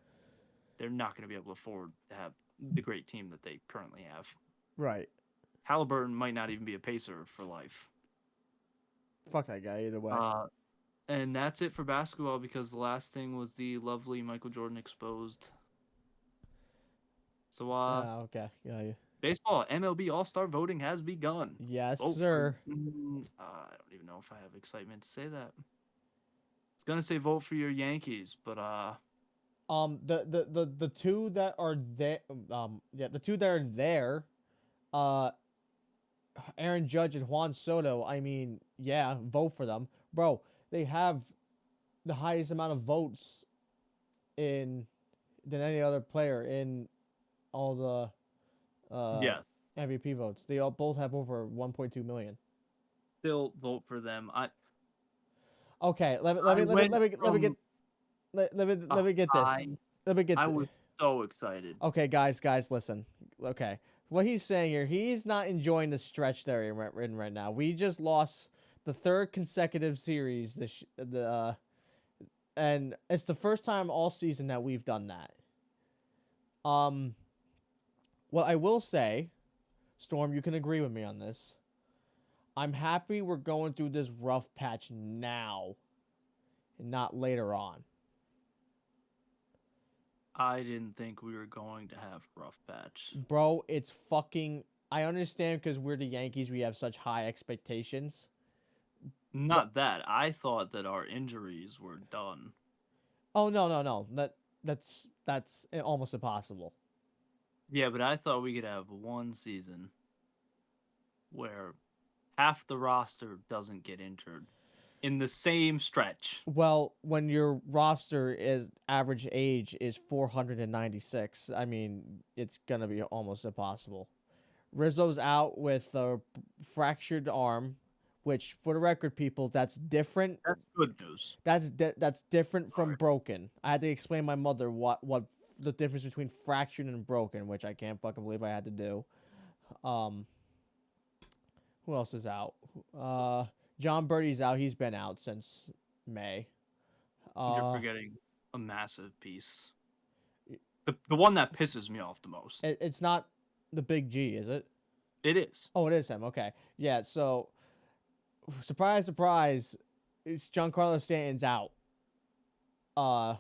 They're not going to be able to afford to have the great team that they currently have. Right. Halliburton might not even be a Pacer for life. Fuck that guy either way. Uh, and that's it for basketball because the last thing was the lovely Michael Jordan exposed. So, Okay. Yeah. baseball MLB All Star voting has begun. Yes, Vote for. sir. I don't even know if I have excitement to say that. It's gonna say vote for your Yankees, but The two that are there. Yeah, the two that are there. Uh, Aaron Judge and Juan Soto. I mean, yeah, vote for them, bro. They have the highest amount of votes in than any other player in all the yeah, MVP votes. They all both have over 1.2 million. still vote for them. Okay, I went let me get from a let me get this. high. Let me get I was so excited. Okay, guys, listen. Okay, what he's saying here, he's not enjoying the stretch they're in right now. We just lost the third consecutive series and it's the first time all season that we've done that. Um, what I will say, Storm, you can agree with me on this. I'm happy we're going through this rough patch now, and not later on. I didn't think we were going to have a rough patch. Bro, it's fucking. I understand because we're the Yankees, we have such high expectations. But Not that. I thought that our injuries were done. oh no no no that's almost impossible. Yeah, but I thought we could have one season where half the roster doesn't get injured in the same stretch. Well, when your roster is average age is 496, I mean it's gonna be almost impossible. Rizzo's out with a fractured arm, which for the record, people, that's different. That's good news. That's different from Alright. broken. I had to explain my mother what the difference between fractured and broken, which I can't fucking believe I had to do. Um, who else is out? John Birdie's out. He's been out since May. You're Uh, forgetting a massive piece. The one that pisses me off the most. it's not the Big G, is it? It is. Oh, it is him. Okay, yeah. So, surprise, surprise, it's Giancarlo Stanton's out.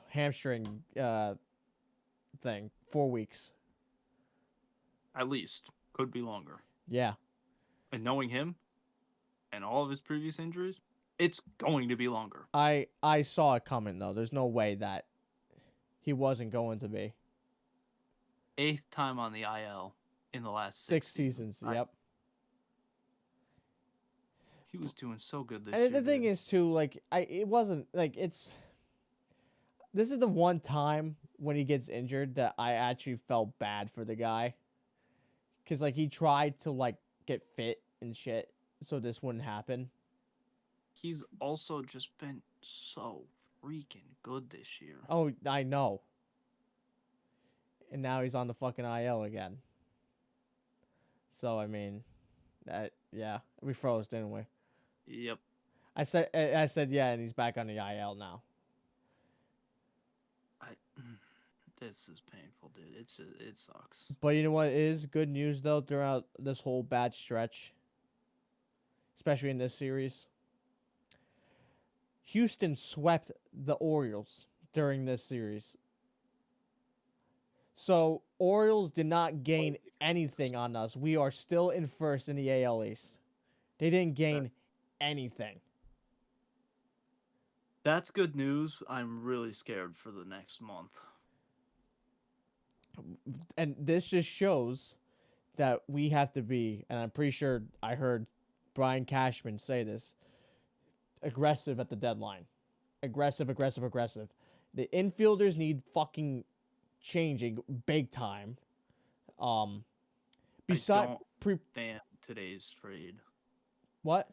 Hamstring thing, 4 weeks. At least. Could be longer. Yeah. And knowing him and all of his previous injuries, it's going to be longer. I saw it coming though. There's no way that he wasn't going to be. 8th time on the IL in the last 6 seasons. Yep. He was doing so good this And year. the thing is too, like it wasn't like this is the one time when he gets injured that I actually felt bad for the guy. Cause like he tried to like get fit and shit so this wouldn't happen. He's also just been so freaking good this year. Oh, I know. And now he's on the fucking IL again. So I mean, that yeah, we froze, didn't we? Yep. I said yeah, and he's back on the IL now. This is painful, dude. It sucks. But you know what is good news though throughout this whole bad stretch, especially in this series. Houston swept the Orioles during this series. So Orioles did not gain anything on us. We are still in first in the AL East. They didn't gain anything. That's good news. I'm really scared for the next month. And this just shows that we have to be, and I'm pretty sure I heard Brian Cashman say this, aggressive at the deadline. Aggressive, aggressive, aggressive. The infielders need fucking changing big time. Beside I don't understand today's trade. what?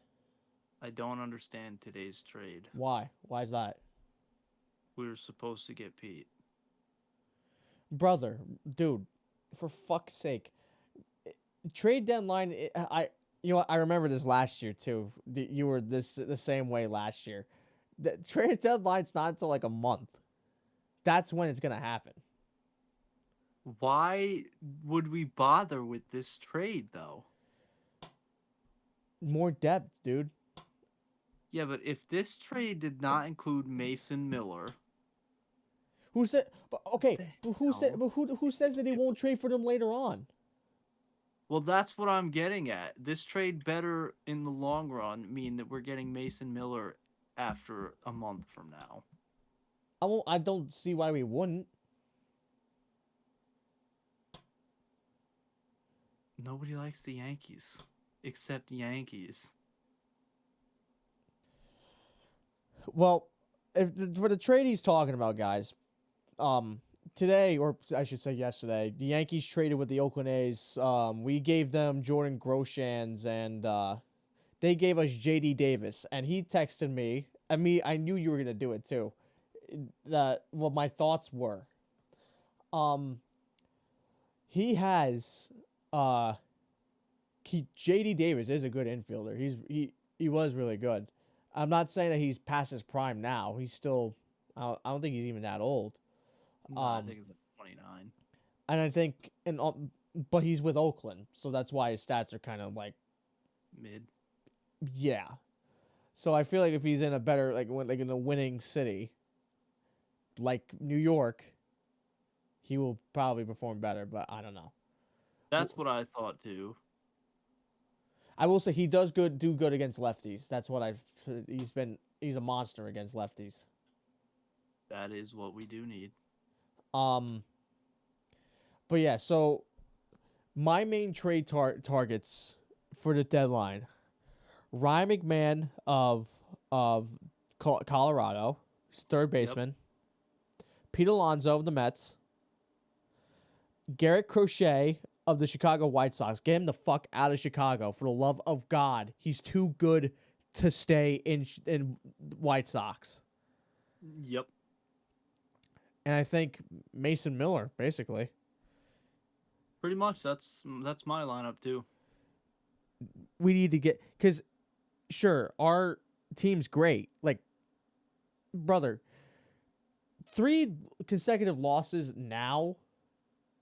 I don't understand today's trade. Why? Why is that? We were supposed to get Pete. Brother, dude, for fuck's sake. Trade deadline you know what, I remember this last year too. You were the same way last year. The trade deadline's not until like a month. That's when it's going to happen. Why would we bother with this trade, though? More depth, dude. Yeah, but if this trade did not include Mason Miller, Who said? But okay, the who said? hell? But who says that they won't trade for them later on? well, that's what I'm getting at. This trade better in the long run mean that we're getting Mason Miller after a month from now. I won't. I don't see why we wouldn't. Nobody likes the Yankees except Yankees. Well, for the trade he's talking about, guys, today, or I should say yesterday, the Yankees traded with the Oakland A's. We gave them Jordan Groshans, and they gave us J.D. Davis. And he texted me. I knew you were gonna do it too. That what my thoughts were. He has J.D. Davis is a good infielder. He was really good. I'm not saying that he's past his prime now. He's still. I don't think he's even that old. No, I think it's 29. And I think but he's with Oakland, so that's why his stats are kind of like Mid. yeah. So I feel like if he's in a better like in a winning city, like New York, he will probably perform better, but I don't know. That's what I thought too. I will say he does do good against lefties. That's what he's a monster against lefties. That is what we do need. Um but yeah, so my main trade targets for the deadline: Ryan McMahon of Colorado, third Yep. baseman. Pete Alonso of the Mets. Garrett Crochet of the Chicago White Sox. Get him the fuck out of Chicago, for the love of God. He's too good to stay in White Sox. Yep. And I think Mason Miller, basically. Pretty much. That's my lineup too. We need to get, because sure, our team's great. Like, brother, 3 consecutive losses now,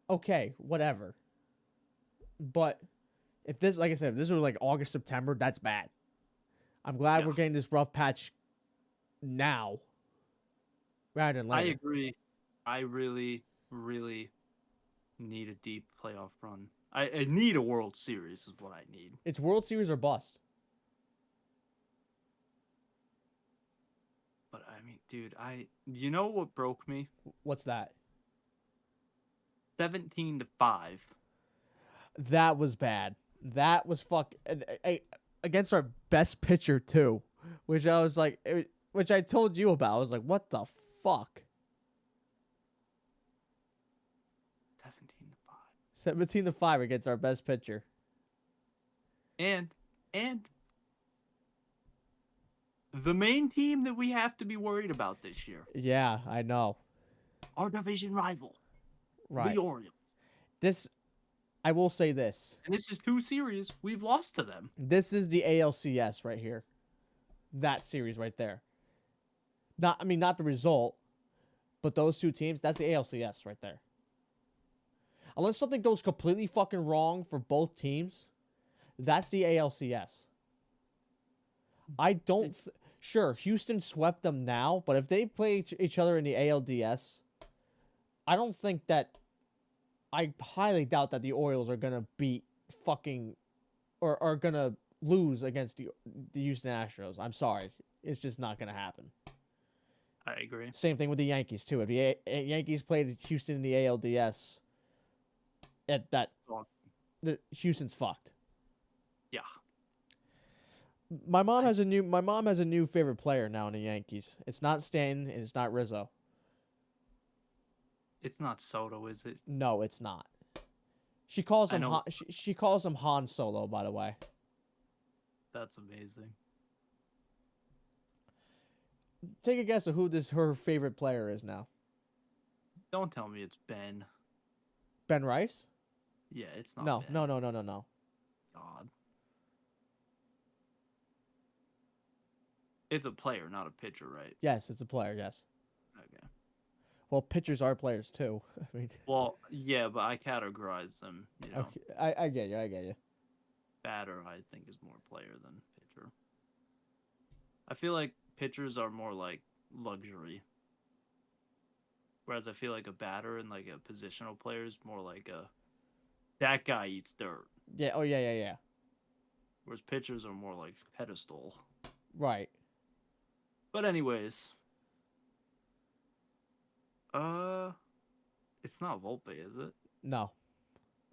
okay, whatever. But if this, like I said, if this was like August, September, that's bad. I'm glad Yeah. we're getting this rough patch now rather than I later. agree. I really, really need a deep playoff run. I need a World Series is what I need. It's World Series or bust. But I mean, dude, you know what broke me? What's that? 17-5. That was bad. That was against our best pitcher too, which I was like, which I told you about. I was like, what the fuck? 17-5. 17-5 against our best pitcher. And the main team that we have to be worried about this year, Yeah, I know. our division rival, Right. the Orioles. This, I will say this. And this is 2 series we've lost to them. This is the ALCS right here. That series right there. Not the result, but those 2 teams, that's the ALCS right there. Unless something goes completely fucking wrong for both teams, that's the ALCS. I don't... Sure, Houston swept them now, but if they play each other in the ALDS, I don't think that... I highly doubt that the Orioles are going to beat fucking... or are going to lose against the Houston Astros. I'm sorry. It's just not going to happen. I agree. Same thing with the Yankees, too. If the Yankees played Houston in the ALDS, Houston's fucked. Yeah. My mom has a new favorite player now in the Yankees. It's not Stanton and it's not Rizzo. It's not Soto, is it? No, it's not. She calls him she calls him Han Solo, by the way. That's amazing. Take a guess of who her favorite player is now. Don't tell me it's Ben. Ben Rice? Yeah, it's not No, Ben. no. God. It's a player, not a pitcher, right? Yes, it's a player, yes. Okay. Well, pitchers are players too. I mean, Well, yeah, but I categorize them, okay. I get you. Batter, I think, is more player than pitcher. I feel like pitchers are more like luxury. Whereas I feel like a batter and like a positional player is more like that guy eats dirt. Yeah, oh yeah. Whereas pitchers are more like pedestal. Right. But anyways, it's not Volpe, is it? No.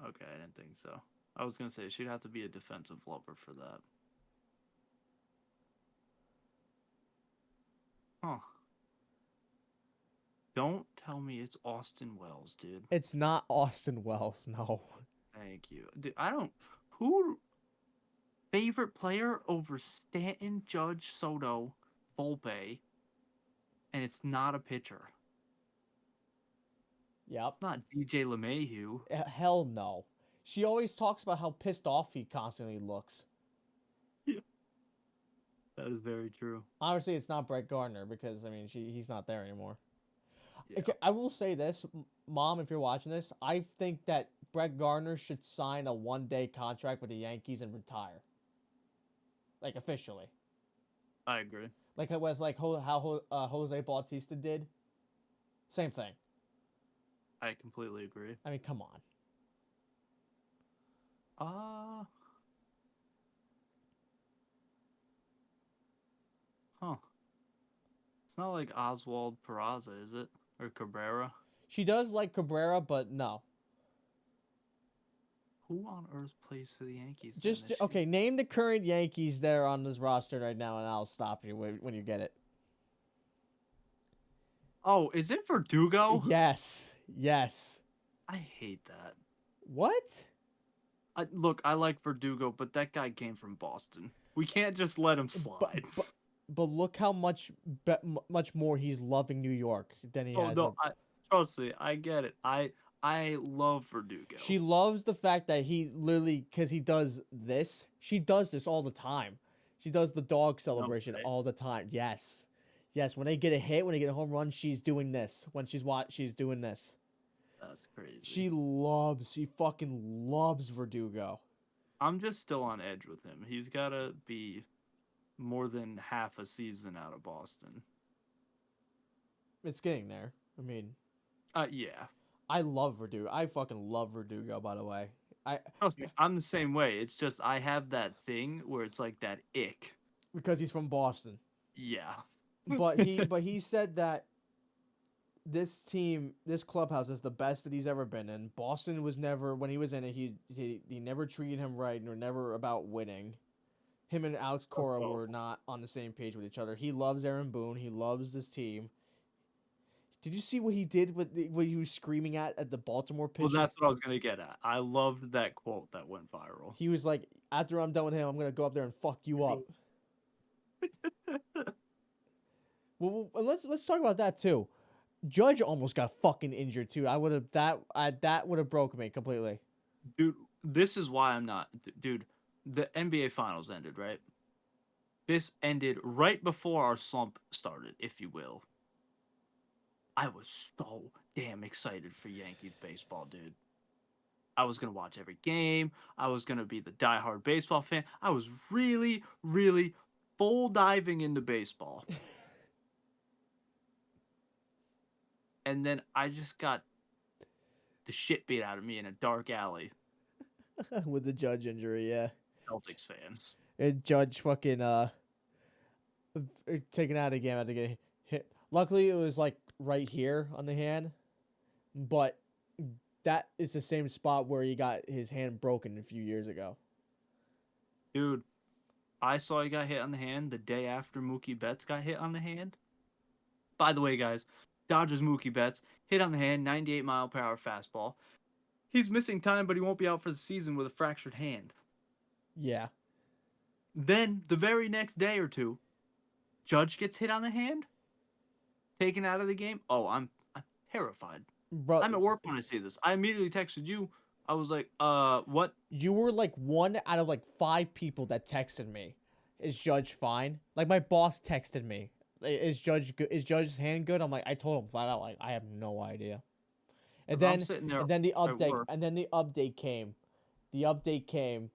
Okay, I didn't think so. I was gonna say she'd have to be a defensive lover for that. Huh. Don't tell me it's Austin Wells, dude. It's not Austin Wells, no. Thank you. Dude, who favorite player over Stanton, Judge, Soto, Volpe, and it's not a pitcher. Yep. It's not DJ LeMahieu. Hell no. She always talks about how pissed off he constantly looks. Yeah. That is very true. Obviously, it's not Brett Gardner because, I mean, he's not there anymore. Yeah. Okay, I will say this, Mom, if you're watching this, I think that Brett Gardner should sign a 1-day contract with the Yankees and retire. Like, officially. I agree. Like it was like how Jose Bautista did. Same thing. I completely agree. I mean, come on. Uh, huh. It's not like Oswald Peraza, is it? Or Cabrera? She does like Cabrera, but no. Who on earth plays for the Yankees then Just this year? okay. Name the current Yankees that are on this roster right now, and I'll stop you when you get it. Oh, is it Verdugo? Yes, yes. I hate that. What? Look, I like Verdugo, but that guy came from Boston. We can't just let him But slide. but but look how much more he's loving New York than he Oh has. no, I trust me, I get it. I love Verdugo. She loves the fact that he literally, because he does this. She does this all the time. She does the dog No celebration way. all the time. Yes, yes. When they get a hit, when they get a home run, she's doing this. When she's doing this. That's crazy. She fucking loves Verdugo. I'm just still on edge with him. He's gotta be more than half a season out of Boston. It's getting there. I mean, Yeah. I love Verdugo. I fucking love Verdugo. By the way, I Trust me, I'm the same way. It's just I have that thing where it's like that ick. because he's from Boston. Yeah. But he said that this clubhouse is the best that he's ever been in. Boston was never, when he was in it, he never treated him right, nor never about winning. Him and Alex Cora Oh. were not on the same page with each other. He loves Aaron Boone. He loves this team. Did you see what he did with what he was screaming at the Baltimore Well, pitcher? that's what I was gonna get at. I loved that quote that went viral. He was like, "After I'm done with him, I'm gonna go up there and fuck you up." Well, let's talk about that too. Judge almost got fucking injured too. That would have broken me completely. Dude, this is why I'm not. Dude, the NBA Finals ended, right? This ended right before our slump started, if you will. I was so damn excited for Yankees baseball, dude. I was gonna watch every game. I was gonna be the diehard baseball fan. I was really, really full diving into baseball. And then I just got the shit beat out of me in a dark alley. With the Judge injury, yeah. Celtics fans. And Judge fucking taken out of the game after getting hit. Luckily, it was like right here on the hand, but that is the same spot where he got his hand broken a few years ago. Dude, I saw he got hit on the hand the day after Mookie Betts got hit on the hand. By the way, guys, Dodgers Mookie Betts hit on the hand, 98-mile-per-hour fastball. He's missing time, but he won't be out for the season with a fractured hand. Yeah. Then, the very next day or two, Judge gets hit on the hand, taken out of the game. Oh, I'm terrified. Bro, I'm at work when I see this. I immediately texted you. I was like, what? you were like one out of like 5 people that texted me. Is Judge fine? Like my boss texted me. Is Judge good? Is Judge's hand good? I'm like, I told him flat out, like, I have no idea. And 'Cause I'm then sitting there and then the at update work. and then the update came. The update came.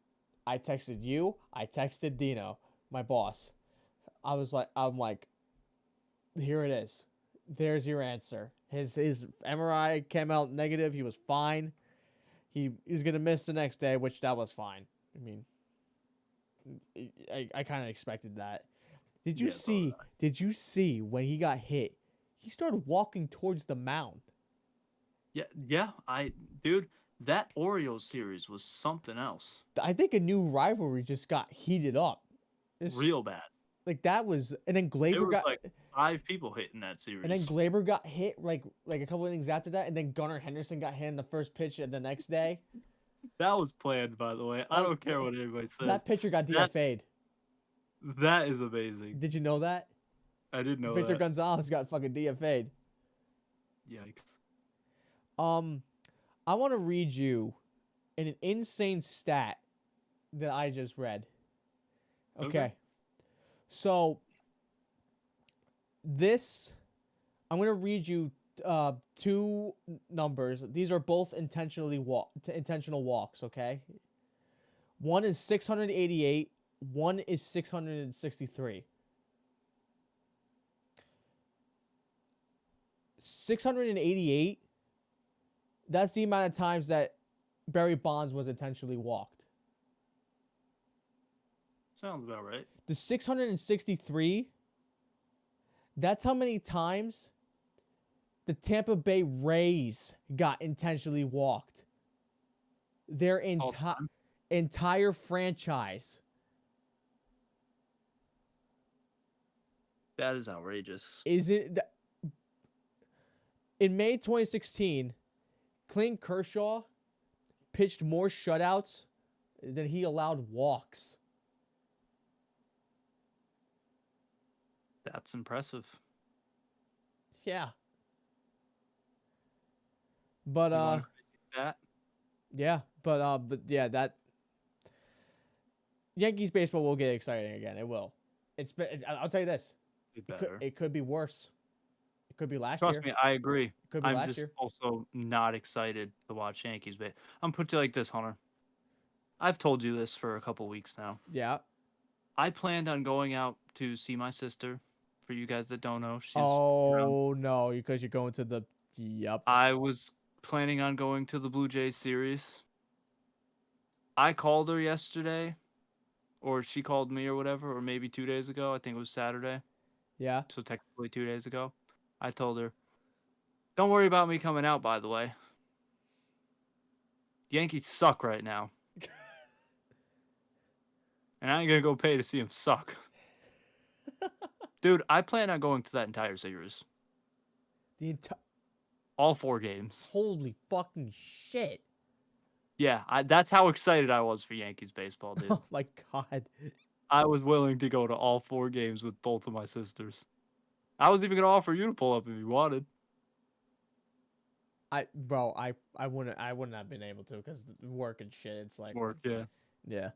I texted you. I texted Dino, my boss. I'm like, here it is. There's your answer. His MRI came out negative. He was fine. He was gonna miss the next day, which that was fine. I mean, I kind of expected that. Did you Yeah, so did see? Did you see when he got hit? He started walking towards the mound. Yeah, dude, that Orioles series was something else. I think a new rivalry just got heated up. It's, Real bad. like that was, and then There Glaber was got, like 5 people hitting that and then series. Glaber got hit like a couple innings after that, and then Gunnar Henderson got hit in the first pitch the next day. That was planned, by the way. I don't care what anybody says. That pitcher got That DFA'd. that is amazing. Did you know that? I didn't know Victor that. Gonzalez got fucking DFA'd. Yikes. I want to read you an insane stat that I just read. Okay. So I'm going to read you 2 numbers. These are both intentional walks, okay? One is 688, one is 663. 688 That's the amount of times that Barry Bonds was intentionally walked. Sounds about right. The 663, that's how many times the Tampa Bay Rays got intentionally walked. Their All time. entire franchise. That is outrageous. Is it in May 2016, Clayton Kershaw pitched more shutouts than he allowed walks. That's impressive. Yeah. But You want to that? yeah, but yeah, that Yankees baseball will get exciting again. It will. I'll tell you this. Be better. It could be worse. It could be last Trust year. me, I agree. It could be I'm last just year. also not excited to watch Yankees. But I'm put to you like this, Hunter. I've told you this for a couple weeks now. Yeah. I planned on going out to see my sister. For you guys that don't know, she's around. Oh no, because you're going to the yep. I was planning on going to the Blue Jays series. I called her yesterday, or she called me or whatever, or maybe 2 days ago. I think it was Saturday. Yeah. So technically 2 days ago. I told her, don't worry about me coming out, by the way. Yankees suck right now. And I ain't gonna go pay to see them suck. Dude, I plan on going to that entire series. The entire All 4 games. holy fucking shit. Yeah, that's how excited I was for Yankees baseball, dude. Oh my god. I was willing to go to all 4 games with both of my sisters. I was even gonna offer you to pull up if you wanted. I wouldn't have been able to because work and shit. It's like Work, yeah. yeah.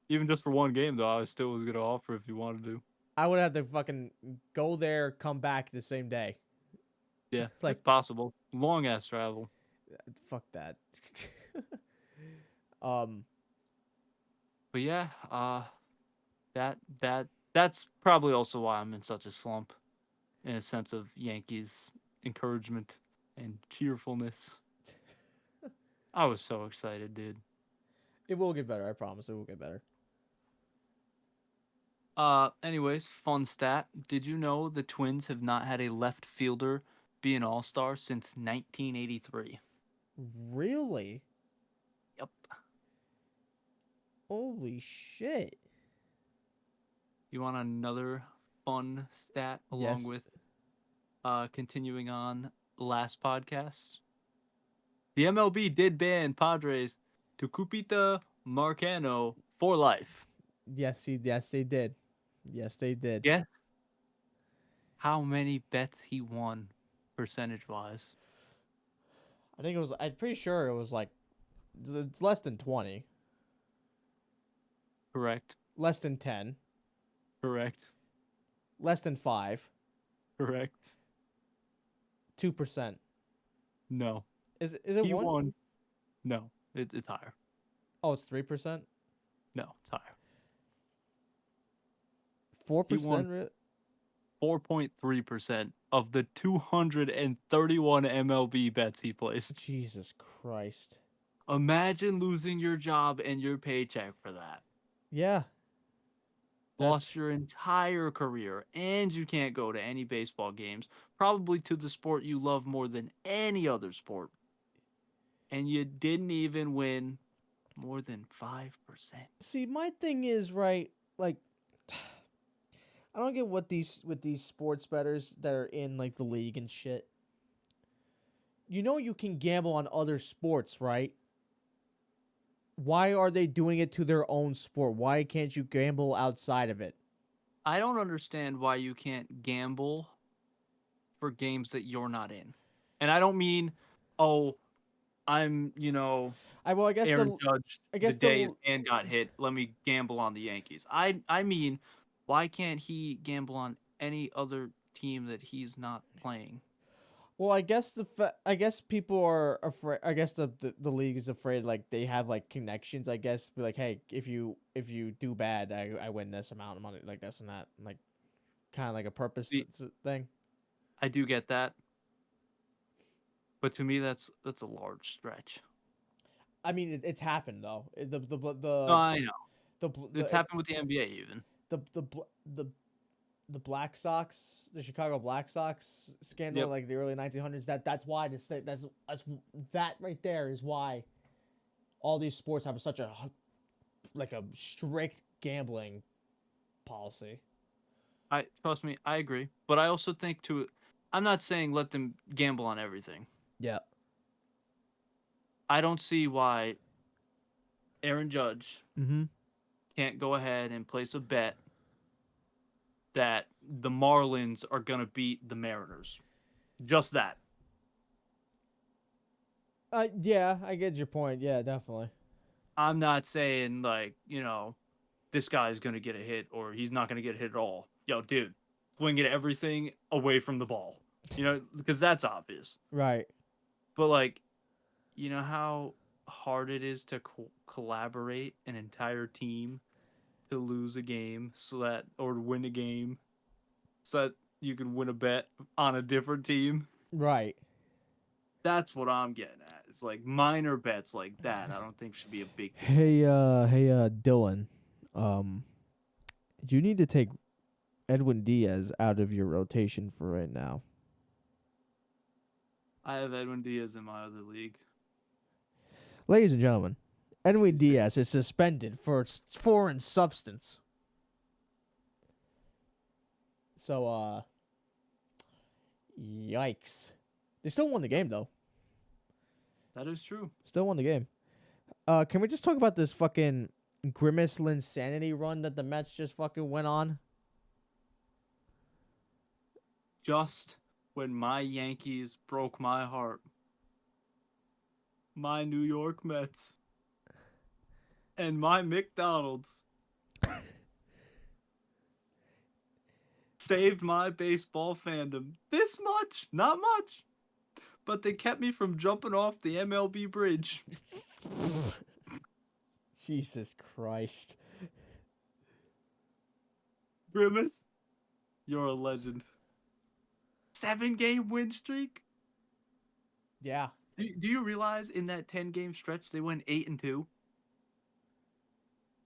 Even just for 1 game, though, I still was gonna offer if you wanted to. I would have to fucking go there, come back the same day. Yeah, Like it's possible. Long ass travel. fuck that. But yeah, that's probably also why I'm in such a slump, in a sense of Yankees encouragement and cheerfulness. I was so excited, dude. It will get better. I promise. It will get better. Anyways, fun stat. Did you know the Twins have not had a left fielder be an all-star since 1983? Really? Yep. Holy shit. You want another fun stat along Yes. with continuing on last podcast? The MLB did ban Padres to Cupita Marcano for life. Yes, they did. Yes, they did. Guess how many bets he won percentage-wise? I think it was. I'm pretty sure it was like it's less than 20, Correct. less than 10, Correct. less than 5, Correct. 2%. No. Is it He one? won. No, it's higher. Oh, it's 3%. No, it's higher. 4%. 4.3% of the 231 MLB bets he placed. Jesus Christ. Imagine losing your job and your paycheck for that. Yeah. Lost your entire career, and you can't go to any baseball games, probably to the sport you love more than any other sport. And you didn't even win more than 5%. See, my thing is right. Like, I don't get what these sports bettors that are in like the league and shit. You know you can gamble on other sports, right? Why are they doing it to their own sport? Why can't you gamble outside of it? I don't understand why you can't gamble for games that you're not in. And I don't mean, oh, I'm, I guess Aaron Judge I the guess day his hand got hit. Let me gamble on the Yankees. I mean, why can't he gamble on any other team that he's not playing? well, I guess I guess people are afraid. I guess the league is afraid. Like they have like connections. I guess be like, hey, if you do bad, I win this amount of money, like this and that, like kind of like a purpose See, thing. I do get that. But to me, that's a large stretch. I mean, it's happened though. No, I know. The It's happened with the NBA even. the the bl- the the Black Sox, the Chicago Black Sox scandal, in Yep. like the early 1900s. That's why that's that right there is why all these sports have such a like a strict gambling policy. I trust me, I agree. But I also think to I'm not saying let them gamble on everything. Yeah. I don't see why Aaron Judge Mm-hmm. can't go ahead and place a bet that the Marlins are going to beat the Mariners. Just that. Yeah, I get your point. Yeah, definitely. I'm not saying like, this guy's going to get a hit or he's not going to get a hit at all. Yo, dude, swing at everything away from the ball. Because that's obvious. Right. But like, you know how hard it is to collaborate an entire team to lose a game or to win a game so that you can win a bet on a different team. Right. That's what I'm getting at. It's like minor bets like that. I don't think should be a big deal. Dylan. Um, you need to take Edwin Diaz out of your rotation for right now. I have Edwin Diaz in my other league. Ladies and gentlemen, Edwin He's Diaz is suspended for foreign substance. So, yikes. They still won the game, though. That is true. Still won the game. Can we just talk about this fucking Grimace Linsanity run that the Mets just fucking went on? Just when my Yankees broke my heart, my New York Mets, and my McDonald's saved my baseball fandom. This much, not much, but they kept me from jumping off the MLB bridge. Jesus Christ. Grimace, you're a legend. 7-game win streak. Yeah. Do you realize in that 10-game stretch they went 8-2?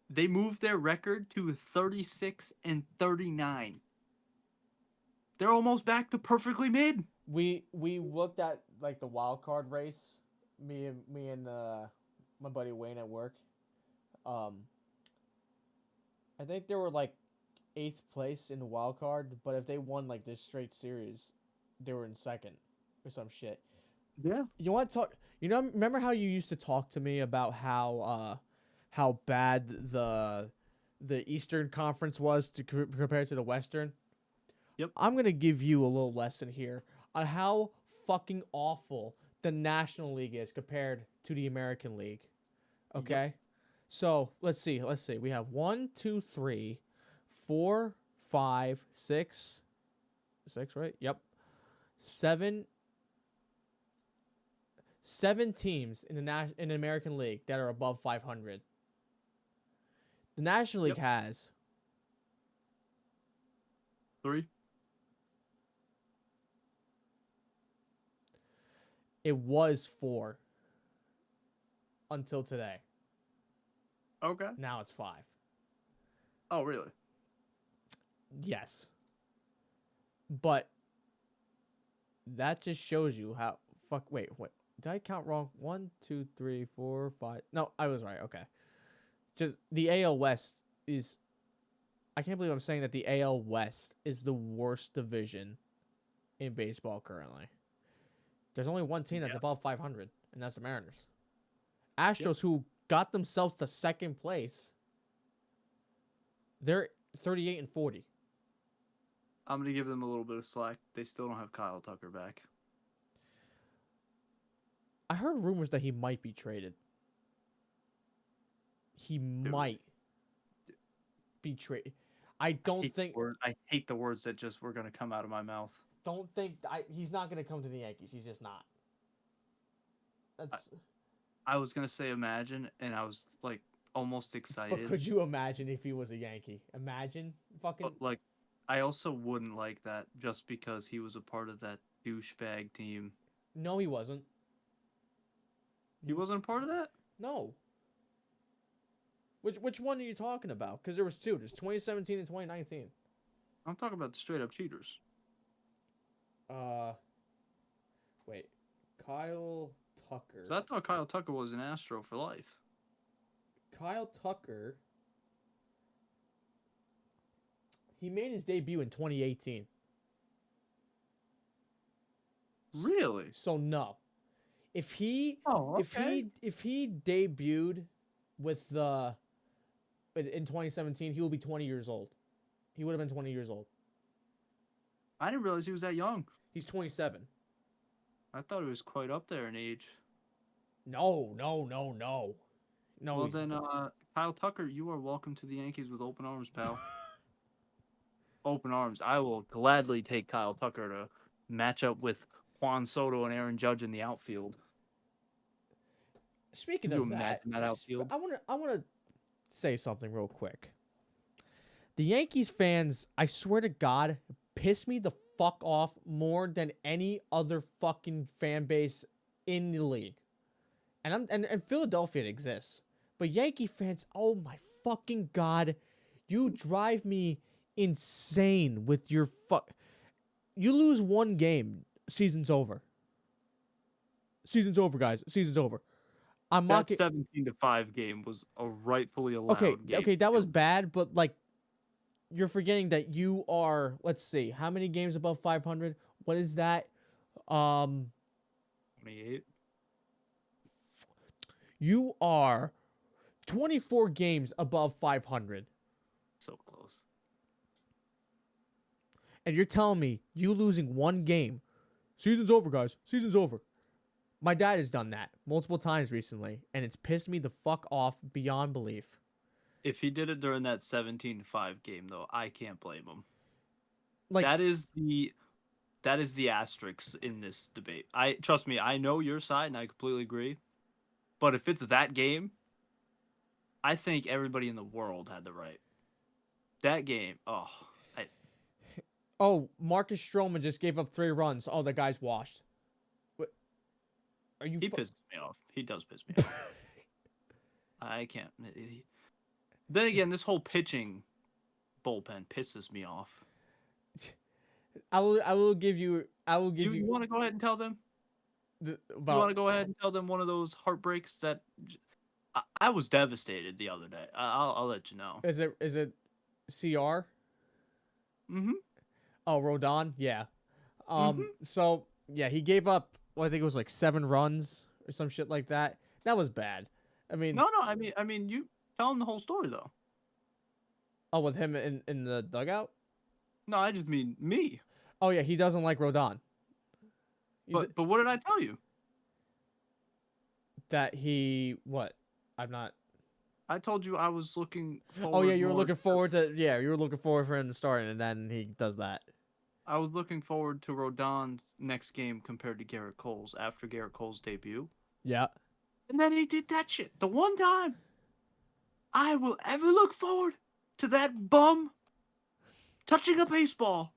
They moved their record to 36-39. They're almost back to perfectly mid. We looked at like the wild card race. Me and my buddy Wayne at work. I think they were like 8th place in the wild card, but if they won like this straight series, they were in second or some shit. Yeah. You want to talk? Remember how you used to talk to me about how bad the Eastern Conference was compared to the Western? Yep. I'm gonna give you a little lesson here on how fucking awful the National League is compared to the American League. Okay, Yep. so let's see. We have 1, 2, 3, 4, 5, 6, 6, right? Yep. Seven teams in the American League that are above 500. The National League has 3. it was 4 until today. Okay. Now it's 5. Oh, really? Yes. But that just shows you how wait. Did I count wrong? 1, 2, 3, 4, 5. No, I was right. Okay. Just the AL West is I can't believe I'm saying that the AL West is the worst division in baseball currently. There's only one team that's above 500, and that's the Mariners. Astros, who got themselves to second place, they're 38-40. I'm going to give them a little bit of slack. They still don't have Kyle Tucker back. I heard rumors that he might be traded. He might be traded. I hate the words that just were going to come out of my mouth. Don't think he's not going to come to the Yankees. He's just not. I was going to say imagine, and I was like almost excited. But could you imagine if he was a Yankee? Imagine fucking. But, like, I also wouldn't like that just because he was a part of that douchebag team. No, he wasn't. He wasn't a part of that? No. Which one are you talking about? Because there was two. There's 2017 and 2019. I'm talking about the straight up cheaters. Uh, wait. Kyle Tucker. So I thought Kyle Tucker was an Astro for life. Kyle Tucker. He made his debut in 2018. Really? So no. If he Oh, okay. if he debuted with the in 2017, he will be 20 years old. He would have been 20 years old. I didn't realize he was that young. He's 27. I thought he was quite up there in age. No, no, no, no. No. Well then, Kyle Tucker, you are welcome to the Yankees with open arms, pal. Open arms. I will gladly take Kyle Tucker to match up with Juan Soto and Aaron Judge in the outfield. Speaking Can you of that, imagine that outfield? I want to say something real quick. The Yankees fans, I swear to God, piss me the fuck off more than any other fucking fan base in the league. And Philadelphia exists. But Yankee fans, oh my fucking God, you drive me insane with your fuck. You lose one game, season's over. Season's over, guys. Season's over. I'm That not 17-5 game was a rightfully allowed game. Okay, that was bad, but like you're forgetting that you are, let's see, how many games above 500? What is that? 28. You are 24 games above 500. So close. And you're telling me you losing one game. Season's over, guys. Season's over. My dad has done that multiple times recently, and it's pissed me the fuck off beyond belief. If he did it during that 17-5 game, though, I can't blame him. Like that is the asterisk in this debate. Trust me, I know your side, and I completely agree. But if it's that game, I think everybody in the world had the right. That game, Marcus Stroman just gave up 3 runs. Oh, the guy's washed. What? Are you? He pisses me off. He does piss me off. I can't. Then again, this whole pitching bullpen pisses me off. I will give you. You want to go ahead and tell them? You want to go ahead and tell them one of those heartbreaks that I was devastated the other day. I'll let you know. Is it CR? Mm-hmm. Oh, Rodon? Yeah. So yeah, he gave up, well, I think it was like 7 runs or some shit like that. That was bad. I mean, No. I mean, you tell him the whole story though. Oh, with him in the dugout? No, I just mean me. Oh yeah, he doesn't like Rodon. But what did I tell you? That he what? I'm not. I told you I was looking forward. Oh yeah, you were looking forward to for him to start, and then he does that. I was looking forward to Rodon's next game compared to Garrett Cole's after Garrett Cole's debut. Yeah. And then he did that shit. The one time I will ever look forward to that bum touching a baseball.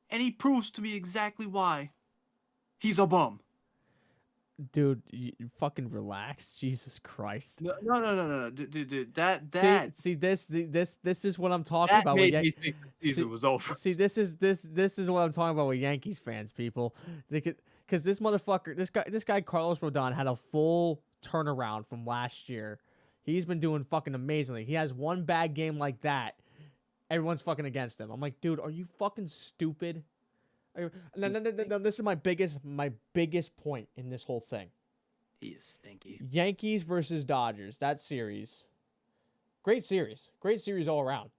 And he proves to me exactly why he's a bum. Dude, you fucking relax. Jesus Christ. No. Dude, that See this is what I'm talking about. Made me think the season was over. See, this is what I'm talking about with Yankees fans, people. Because this motherfucker, this guy Carlos Rodon had a full turnaround from last year. He's been doing fucking amazingly. He has one bad game like that. Everyone's fucking against him. I'm like, dude, are you fucking stupid? And then this is my biggest point in this whole thing. He is stinky. Yankees versus Dodgers. That series. Great series all around.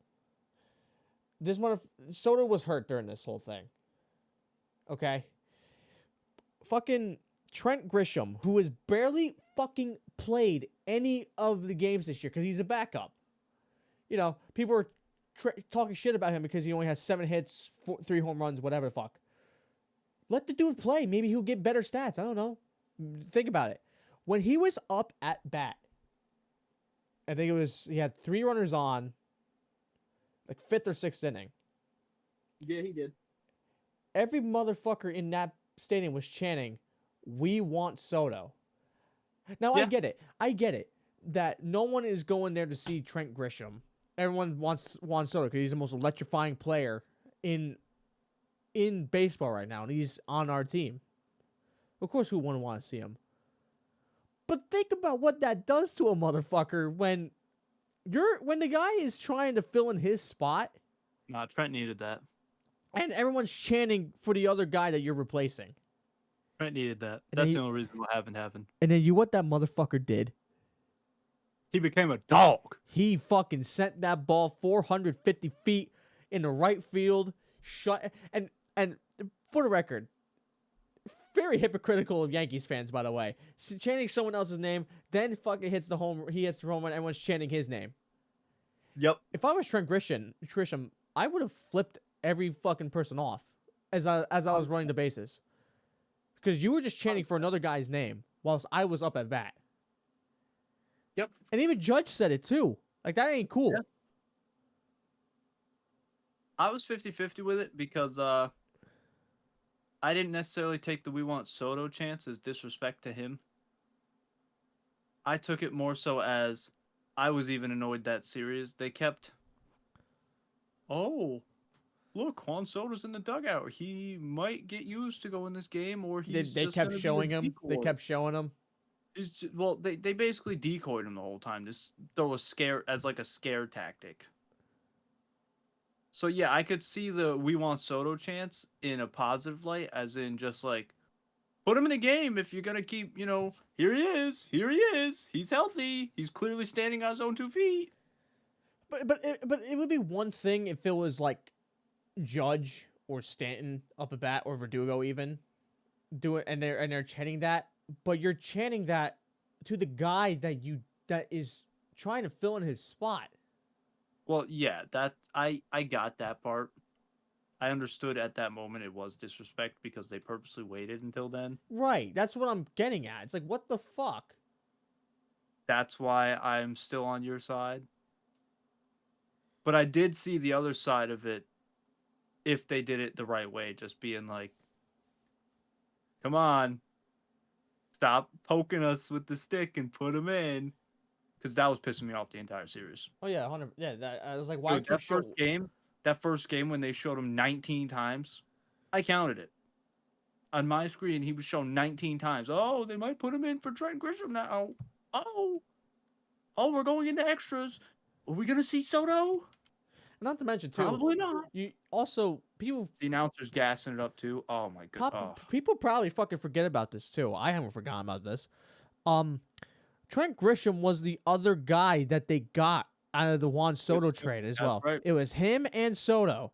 Soto was hurt during this whole thing. Okay? Fucking Trent Grisham, who has barely fucking played any of the games this year because he's a backup. You know, people are talking shit about him because he only has 7 hits, 3 home runs, whatever the fuck. Let the dude play. Maybe he'll get better stats. I don't know. Think about it. When he was up at bat, I think he had 3 runners on, like 5th or 6th inning. Yeah, he did. Every motherfucker in that stadium was chanting, "We want Soto." Now Yeah. I get it that no one is going there to see Trent Grisham. Everyone wants Juan Soto because he's the most electrifying player in baseball right now, and he's on our team. Of course, who wouldn't want to see him? But think about what that does to a motherfucker when the guy is trying to fill in his spot, Nah, Trent needed that. and everyone's chanting for the other guy that you're replacing. Trent needed that. And That's then the only reason what happened. and then you what that motherfucker did? He became a dog. He fucking sent that ball 450 feet in the right field. Shut and for the record, very hypocritical of Yankees fans, by the way. Chanting someone else's name, then fucking hits the home. He hits the home run. Everyone's chanting his name. Yep. If I was Trent Grisham, I would have flipped every fucking person off as I was running the bases, because you were just chanting for another guy's name whilst I was up at bat. Yep. And even Judge said it too. Like, that ain't cool. Yeah. I was 50-50 with it because I didn't necessarily take the "We Want Soto" chance as disrespect to him. I took it more so as I was even annoyed that series. They kept, oh, look, Juan Soto's in the dugout. He might get used to go in this game, or he's They just kept gonna showing be a him. They decoy. kept showing him. He's just, well, they basically decoyed him the whole time. Just throw a scare as like a scare tactic. So yeah, I could see the "We Want Soto" chance in a positive light, as in just like, put him in the game if you're gonna keep, here he is, he's healthy, he's clearly standing on his own 2 feet. But it would be one thing if it was like Judge or Stanton up a bat, or Verdugo even do it, and they're chanting that. But you're chanting that to the guy that is trying to fill in his spot. Well, yeah, that I got that part. I understood at that moment it was disrespect because they purposely waited until then. Right. That's what I'm getting at. It's like, what the fuck? That's why I'm still on your side. But I did see the other side of it if they did it the right way, just being like, come on, stop poking us with the stick and put him in. Because that was pissing me off the entire series. Oh yeah, 100. Yeah, I was like, why Dude, keep showing? that first game when they showed him 19 times, I counted it. On my screen, he was shown 19 times. Oh, they might put him in for Trent Grisham now. Oh, we're going into extras. Are we gonna see Soto? Not to mention too, Probably not. you also people The announcers gassing it up too. Oh my god. Oh. people probably fucking forget about this too. I haven't forgotten about this. Trent Grisham was the other guy that they got out of the Juan Soto trade as well. Right. It was him and Soto.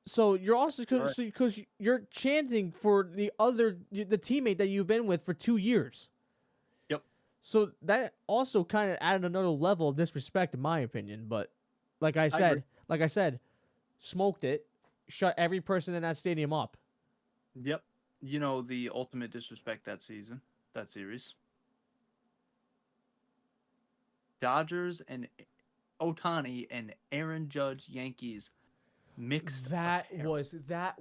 So you're also because you're chanting for the teammate that you've been with for 2 years. Yep. So that also kind of added another level of disrespect, in my opinion. But like I said, smoked it, shut every person in that stadium up. Yep. The ultimate disrespect that series. Dodgers and Ohtani and Aaron Judge Yankees mixed. That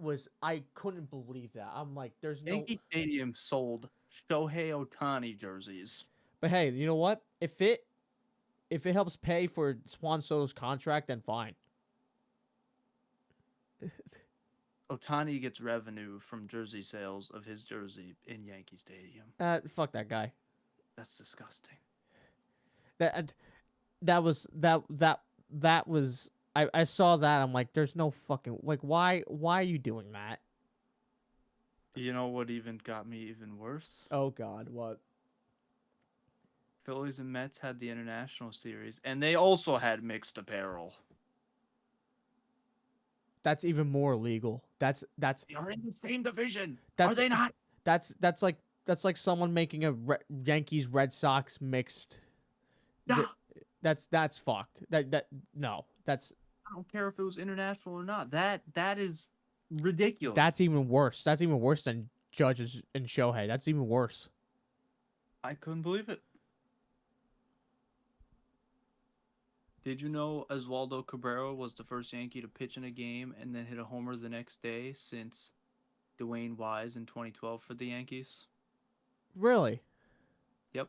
was I couldn't believe that. I'm like, there's no Yankee Stadium sold Shohei Ohtani jerseys. But hey, you know what? If it helps pay for Juan Soto's contract, then fine. Ohtani gets revenue from jersey sales of his jersey in Yankee Stadium. Fuck that guy. That's disgusting. That was I saw that. I'm like, there's no fucking, like, why are you doing that? You know what even got me even worse? Oh God, what? Phillies and Mets had the international series, and they also had mixed apparel. That's even more illegal. That's They are in the same division. Are they not? That's like someone making a Yankees Red Sox mixed. Yeah. That's fucked. No. That's. I don't care if it was international or not. That is ridiculous. That's even worse. That's even worse than Judge and Shohei. That's even worse. I couldn't believe it. Did you know Oswaldo Cabrera was the first Yankee to pitch in a game and then hit a homer the next day since Dwayne Wise in 2012 for the Yankees. Really? Yep.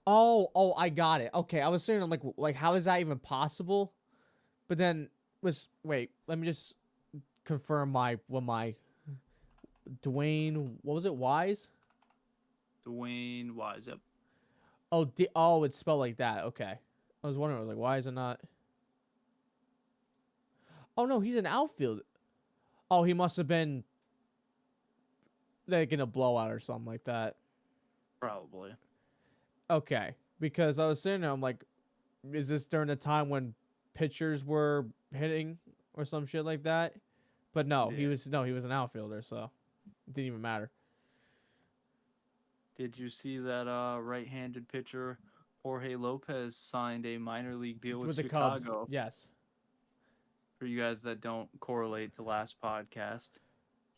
Oh, I got it. Okay, I was saying, I'm like, how is that even possible? But then wait, let me just confirm my Dwayne, what was it? Wise? Dwayne Wise. Yep. Oh, it's spelled like that. Okay, I was wondering. I was like, why is it not? Oh no, he's an outfield. Oh, he must have been like in a blowout or something like that. Probably. Okay, because I was sitting there, I'm like, is this during the time when pitchers were hitting or some shit like that? But no, Yeah. he was an outfielder, so it didn't even matter. Did you see that right-handed pitcher Jorge Lopez signed a minor league deal with With the Cubs, Chicago? yes. For you guys that don't correlate to last podcast,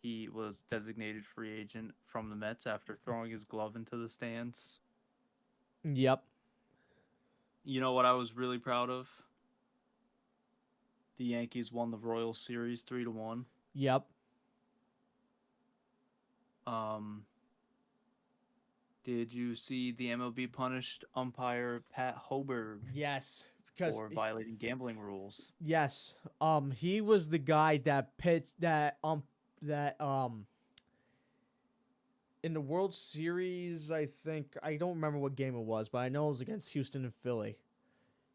he was designated free agent from the Mets after throwing his glove into the stands. Yep. You know what I was really proud of? The Yankees won the Royals series 3-1. Yep. Um, did you see the MLB punished umpire Pat Hoberg Yes. Because for violating gambling rules? yes, he was the guy that pitched that in the World Series. I think I don't remember what game it was, but I know it was against Houston and Philly.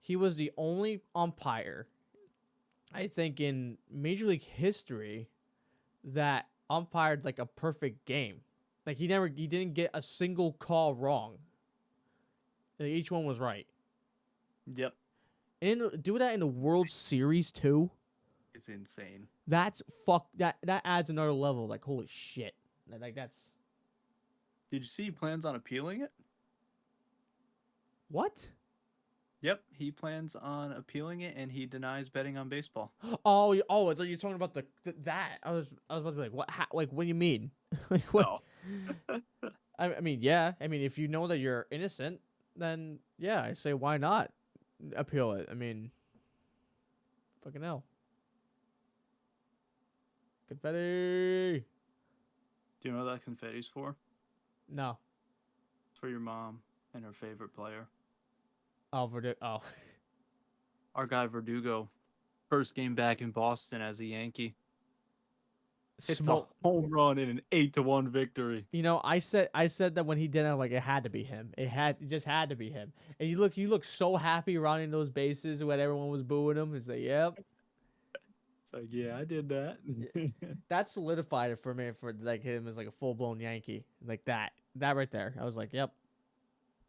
He was the only umpire, I think, in Major League history that umpired like a perfect game. Like he didn't get a single call wrong. Like, each one was right. Yep, And do that in the World Series too. it's insane. That's that adds another level. Like holy shit. Like that's Did you see he plans on appealing it? what? Yep, he plans on appealing it, and he denies betting on baseball. Oh, I thought you were talking about that. I was about to be like, what? Like, what do you mean? Like, what? No. I mean, yeah. I mean, if you know that you're innocent, then yeah, I say why not appeal it. I mean, fucking hell. Confetti. Do you know what that confetti's for? No. It's for your mom and her favorite player. Oh, oh. Our guy Verdugo, first game back in Boston as a Yankee. It's a Smoke. home run in an 8-1 victory. You know, I said that when he did it, like it had to be him. It just had to be him. And you look so happy running those bases when everyone was booing him. It's like, yep. It's like, yeah, I did that. That solidified it for me for like him as like a full blown Yankee. Like that. That right there. I was like, yep.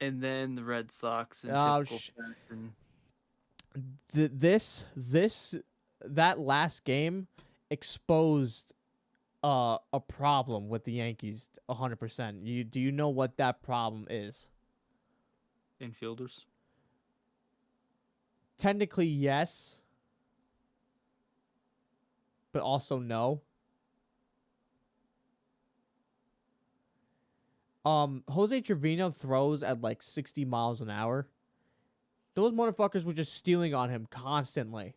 And then the Red Sox in Oh typical fashion. this that last game exposed a problem with the Yankees 100%. Do you know what that problem is? Infielders. Technically yes, but also no. Jose Trevino throws at like 60 miles an hour. Those motherfuckers were just stealing on him constantly.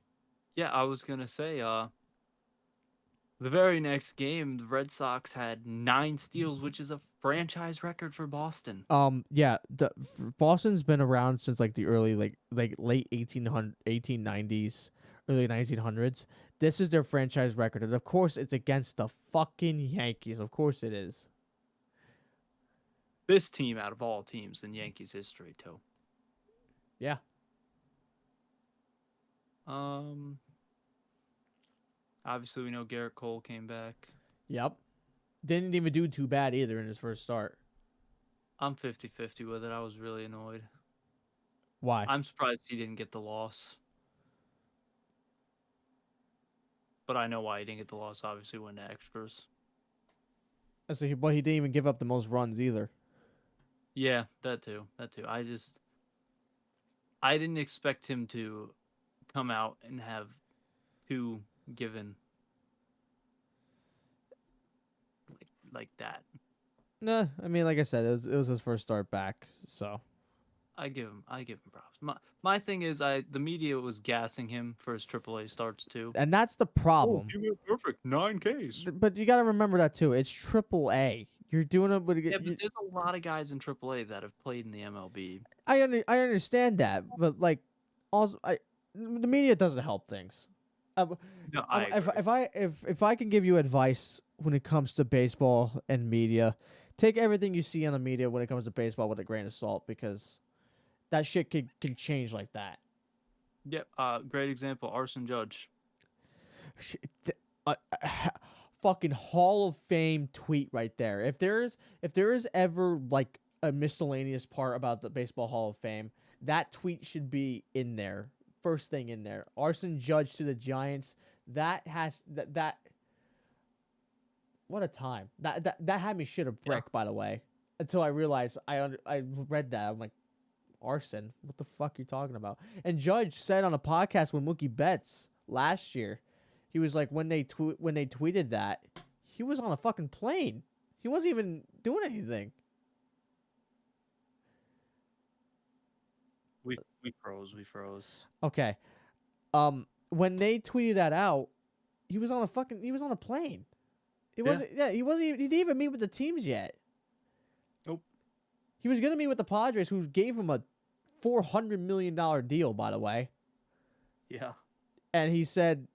Yeah, I was gonna say, the very next game, the Red Sox had 9 steals, which is a franchise record for Boston. Yeah, Boston's been around since like the early like late 1890s, early 1900s. This is their franchise record, and of course it's against the fucking Yankees. Of course it is. This team out of all teams in Yankees history, too. Yeah. Obviously we know Garrett Cole came back. Yep. Didn't even do too bad either in his first start. I'm 50-50 with it. I was really annoyed. Why? I'm surprised he didn't get the loss. But I know why he didn't get the loss. Obviously went to extras. So but he didn't even give up the most runs either. Yeah, that too. I didn't expect him to come out and have 2 given like that. Nah, I mean, like I said, it was his first start back, so I give him props. My thing is the media was gassing him for his AAA starts too. And that's the Oh, problem. he went perfect 9Ks. But you got to remember that too. It's triple A. You're doing it with Yeah, but there's a lot of guys in AAA that have played in the MLB. I understand that, but like also the media doesn't help things. No, I agree. If I can give you advice when it comes to baseball and media, take everything you see on the media when it comes to baseball with a grain of salt, because that shit can change like that. Yep. Great example, Arson Judge. Uh, fucking Hall of Fame tweet right there. If there is ever like a miscellaneous part about the Baseball Hall of Fame, that tweet should be in there. First thing in there. Arson Judge to the Giants. That what a time. That had me shit a brick, by the way. Until I realized I read that. I'm like, Arson, what the fuck are you talking about? And Judge said on a podcast with Mookie Betts last year, he was like, when they tweeted that, he was on a fucking plane. He wasn't even doing anything. We froze. Okay. When they tweeted that out, he was on a plane. He wasn't he didn't even meet with the teams yet. Nope. He was gonna meet with the Padres, who gave him a $400 million deal, by the way. Yeah. And he said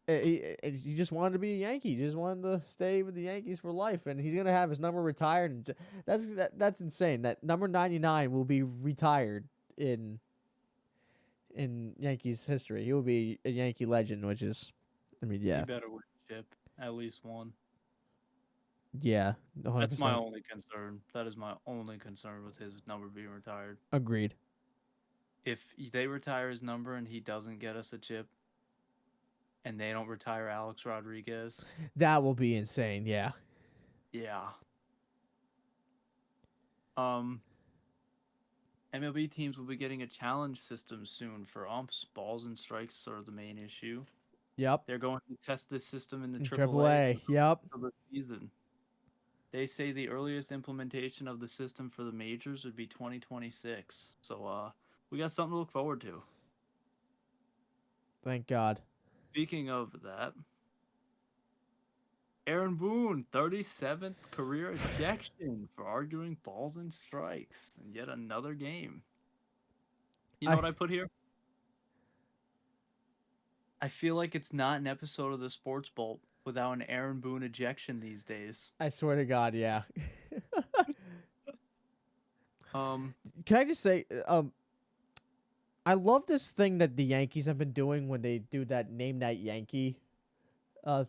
he just wanted to be a Yankee. He just wanted to stay with the Yankees for life, and he's gonna have his number retired. And that's insane. That number 99 will be retired in Yankees history. He will be a Yankee legend, which is, I mean, yeah, He better win the chip, at least one. yeah, 100%. That's my only concern. That is my only concern with his number being retired. Agreed. If they retire his number and he doesn't get us a chip, and they don't retire Alex Rodriguez, That will be insane. Yeah. yeah. MLB teams will be getting a challenge system soon for umps. Balls and strikes are the main issue. Yep. They're going to test this system in the In AAA. Yep. For the season. They say the earliest implementation of the system for the majors would be 2026. So we got something to look forward to. Thank God. Speaking of that, Aaron Boone, 37th career ejection for arguing balls and strikes in yet another game. You know what I put here? I feel like it's not an episode of the Sports Bolt without an Aaron Boone ejection these days. I swear to God, yeah. Can I just say, I love this thing that the Yankees have been doing when they do that name that Yankee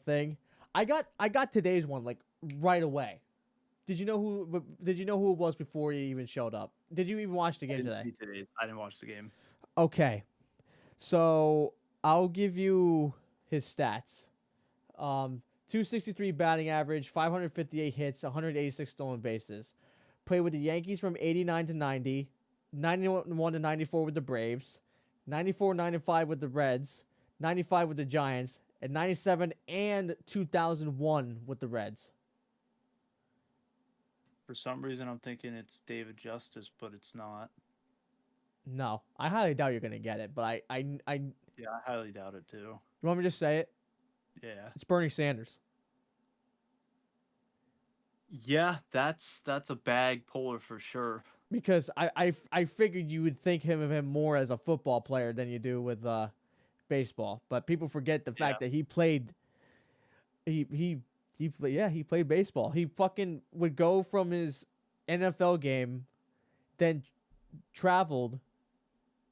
thing. I got today's one like right away. Did you know who it was before he even showed up? Did you even watch the game today? I didn't watch the game. Okay. So, I'll give you his stats. 263 batting average, 558 hits, 186 stolen bases. Played with the Yankees from 89 to 90, 91 to 94 with the Braves, 94-95 with the Reds, 95 with the Giants, and 97 and 2001 with the Reds. For some reason, I'm thinking it's David Justice, but it's not. No, I highly doubt you're gonna get it, but I Yeah, I highly doubt it too. you want me to just say it? Yeah. It's Bernie Sanders. Yeah, that's a bag puller for sure. Because I figured you would think of him more as a football player than you do with baseball, but people forget the fact that he played. He played baseball. He fucking would go from his NFL game, then traveled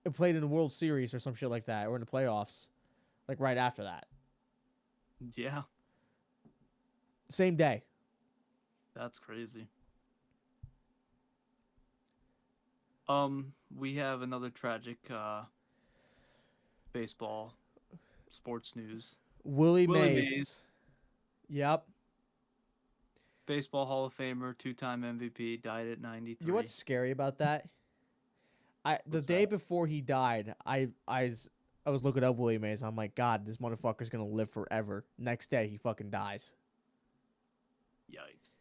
and played in the World Series or some shit like that, or in the playoffs, like right after that. Yeah, Same day. that's crazy. We have another tragic baseball sports news. Willie Willie Mays. Yep. Baseball Hall of Famer, 2-time MVP, died at 93. You know what's scary about that? The day before he died, I was looking up Willie Mays. I'm like, God, this motherfucker's gonna live forever. Next day, he fucking dies. Yikes.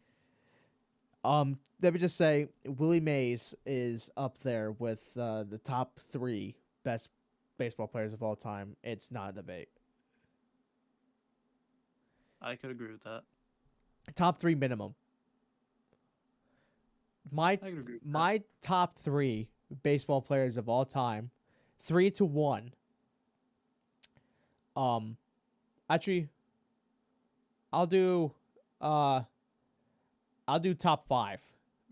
Let me just say, Willie Mays is up there with the top 3 best baseball players of all time. It's not a debate. I could agree with that. Top 3 minimum. My I could agree with that. my top 3 baseball players of all time, 3 to 1. Actually, I'll do uh I'll do top 5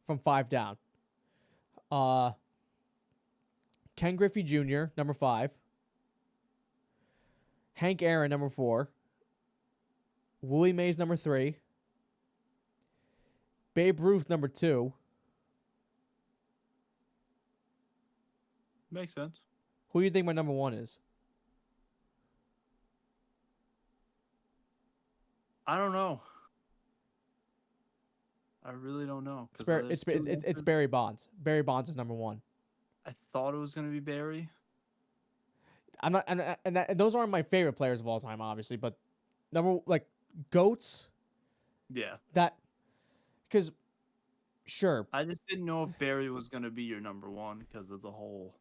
from 5 down. Uh Ken Griffey Jr. number 5, Hank Aaron number 4, Willie Mays number 3, Babe Ruth number 2. Makes sense. Who do you think my number 1 is? I don't know. I really don't know. It's Barry Bonds. Barry Bonds is number 1. I thought it was gonna be Barry. I'm not, and those aren't my favorite players of all time, obviously, but goats Yeah. that, because sure, I just didn't know if Barry was gonna be your number 1 because of the whole.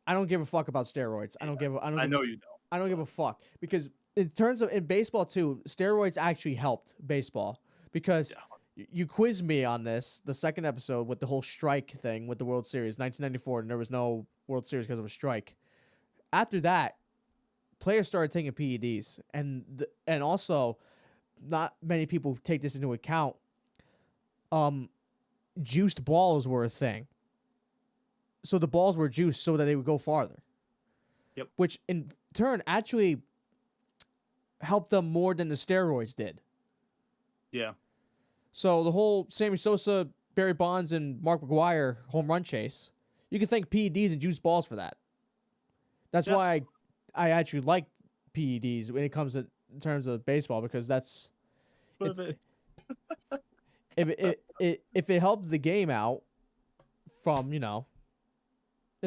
I don't give a fuck about steroids. I don't know you don't. I don't give a fuck, because in terms of in baseball too, steroids actually helped baseball, because you quizzed me on this the second episode with the whole strike thing with the World Series 1994, and there was no World Series because of a strike. After that, players started taking PEDs, and also not many people take this into account. Juiced balls were a thing, so the balls were juiced so that they would go farther. Yep. Which in turn actually helped them more than the steroids did. Yeah. So the whole Sammy Sosa, Barry Bonds, and Mark McGwire home run chase, you can thank PEDs and juiced balls for that. That's why I actually like PEDs when it comes to in terms of baseball, because that's if it helped the game out from, then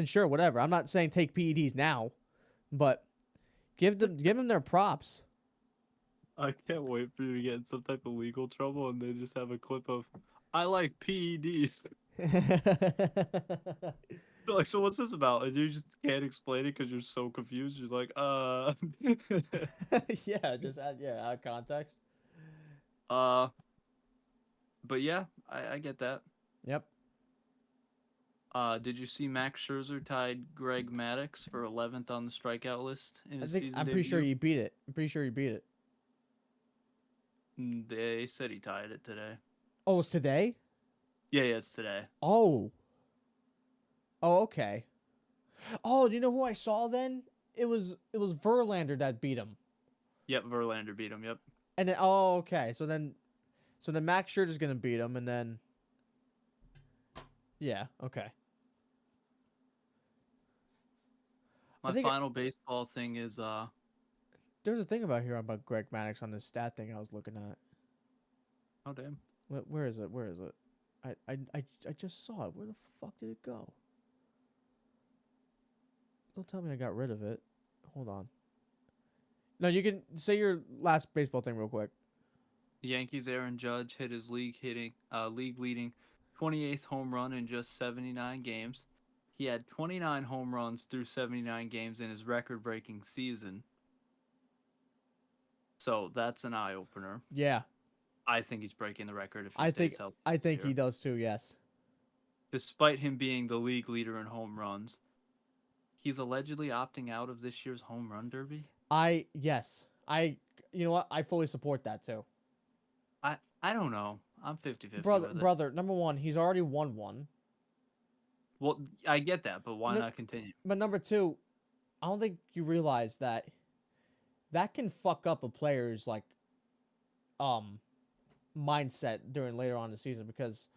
sure, whatever. I'm not saying take PEDs now, but give them their props. I can't wait for you to get in some type of legal trouble and they just have a clip of, I like PEDs. They're like, so what's this about? And you just can't explain it because you're so confused. You're like, Yeah, just out of context. But yeah, I get that. Yep. Did you see Max Scherzer tied Greg Maddux for 11th on the strikeout list in his season I'm debut? pretty sure he beat it. They said he tied it today. Oh, it's today? Yeah, it's today. Oh, okay. Oh, do you know who I saw then? It was Verlander that beat him. Yep, Verlander beat him. Yep. And then okay. So then Max Scherzer's gonna beat him, and then yeah, okay. My final baseball thing is There's a thing about Greg Maddux on this stat thing I was looking at. Oh damn. Where is it? I just saw it. Where the fuck did it go? Don't tell me I got rid of it. Hold on. No, you can say your last baseball thing real quick. The Yankees' Aaron Judge hit his league leading 28th home run in just 79 games. He had 29 home runs through 79 games in his record-breaking season. So that's an eye-opener. Yeah. I think he's breaking the record if he stays healthy. I think he does too, yes. Despite him being the league leader in home runs, he's allegedly opting out of this year's home run derby. Yes. You know what? I fully support that too. I don't know. I'm 50-50 Brother, number one, he's already won one. Well, I get that, but why not continue? But number two, I don't think you realize that can fuck up a player's mindset during later on in the season, because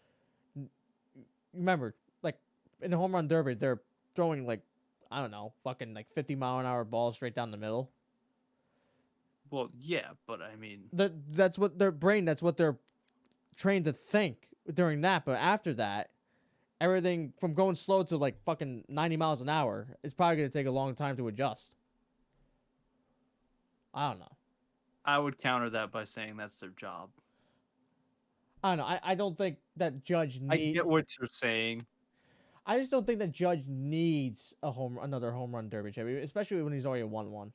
remember, like in the home run derby, they're throwing I don't know, fucking 50-mile-an-hour balls straight down the middle. Well, yeah, but I mean, that's what their brain, that's what they're trained to think during that. But after that, everything from going slow to fucking 90 miles an hour is probably going to take a long time to adjust. I don't know. I would counter that by saying that's their job. I don't know. I don't think that Judge I get need. what you're saying. I just don't think that Judge needs another home run derby champion, especially when he's already won one.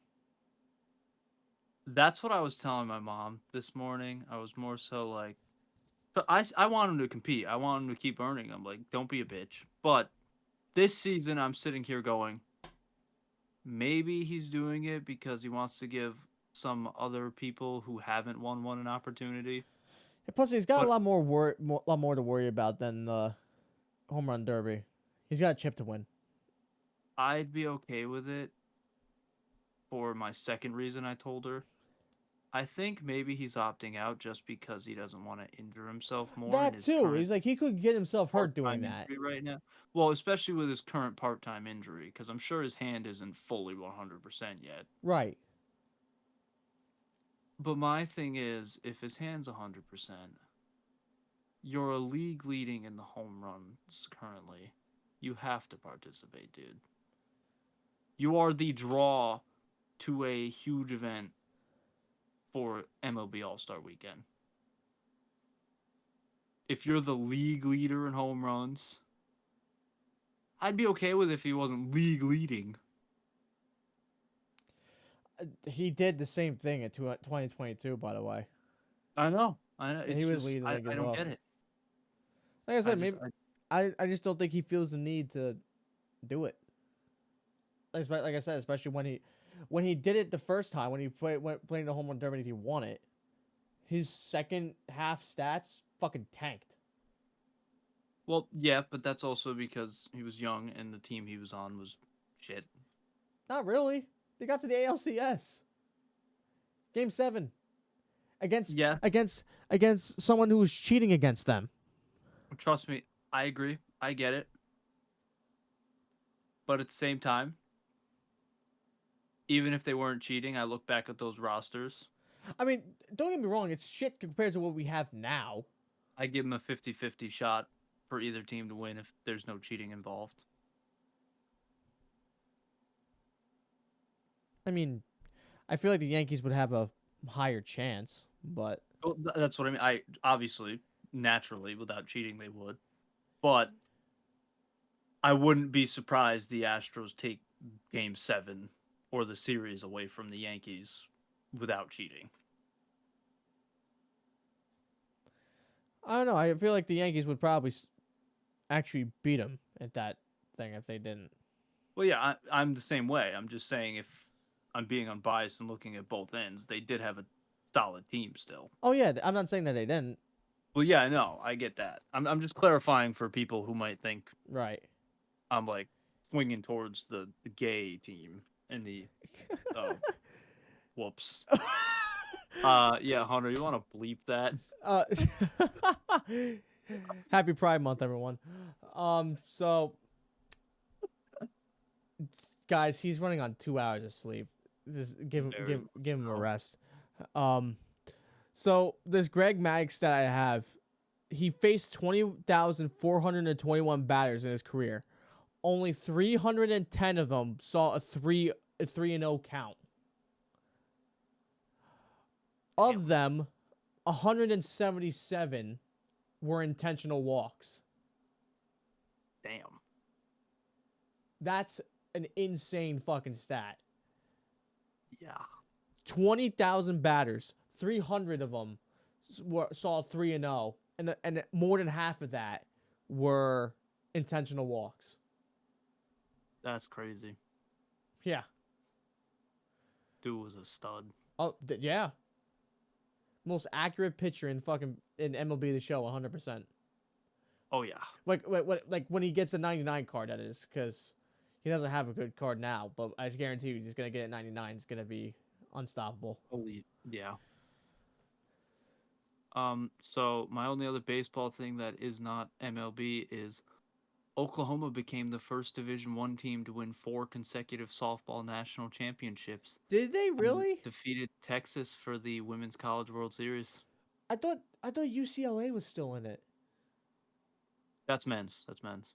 That's what I was telling my mom this morning. I was more so like, but I want him to compete. I want him to keep earning them. Like, don't be a bitch. But this season, I'm sitting here going, maybe he's doing it because he wants to give some other people who haven't won one an opportunity. And plus, he's got a But lot more to worry about than the home run derby. He's got a chip to win. I'd be okay with it for my second reason I told her. I think maybe he's opting out just because he doesn't want to injure himself more in That his too. current He's like he could get himself hurt doing part-time that. injury right now. Well, especially with his current part-time injury, because I'm sure his hand isn't fully 100% yet. Right. But my thing is, if his hand's 100%, you're a league leading in the home runs currently. You have to participate, dude. You are the draw to a huge event for MLB All-Star Weekend. If you're the league leader in home runs, I'd be okay with if he wasn't league leading. He did the same thing in 2022, by the way. I know. I know. And he It's was just leading the league I as don't well. get it. Like I I said, just maybe I just don't think he feels the need to do it. Like I said, especially when he did it the first time when he playing the home run derby, he won it. His second half stats fucking tanked. well, yeah, but that's also because he was young and the team he was on was shit. Not really. They got to the ALCS game 7 against Yeah, against against someone who was cheating against them. trust me, I agree. I get it. But at the same time, even if they weren't cheating, I look back at those rosters. I mean, don't get me wrong, it's shit compared to what we have now. I give them a 50-50 shot for either team to win if there's no cheating involved. I mean, I feel like the Yankees would have a higher chance, but Well, that's what I mean. I obviously, naturally, without cheating, they would. But I wouldn't be surprised the Astros take Game 7 or the series away from the Yankees without cheating. I don't know. I feel like the Yankees would probably actually beat them at that thing if they didn't. Well, yeah, I'm the same way. I'm just saying if I'm being unbiased and looking at both ends, they did have a solid team still. Oh yeah, I'm not saying that they didn't. Well, yeah, I know. I get that. I'm just clarifying for people who might think Right. I'm like swinging towards the gay team and the uh, whoops. Yeah, Hunter, you want to bleep that? uh, Happy Pride Month, everyone. So guys, he's running on 2 hours of sleep. Just give him a rest. Um, so this Greg Maddox that I have, he faced 20,421 batters in his career. Only 310 of them saw a 3-0 count. Of them, 177 were intentional walks. Damn. That's an insane fucking stat. Yeah. 20,000 batters, 300 of them saw 3-0, and more than half of that were intentional walks. That's crazy. Yeah. Dude was a stud. Oh, yeah. Most accurate pitcher in MLB The Show, 100%. Oh yeah. Like when he gets a 99 card, that is, because he doesn't have a good card now. But I guarantee you, he's gonna get a 99. It's gonna be unstoppable. Holy yeah. So my only other baseball thing that is not MLB is Oklahoma became the first Division I team to win 4 consecutive softball national championships. Did they And really? defeated Texas for the Women's College World Series. I thought UCLA was still in it. That's men's. That's men's.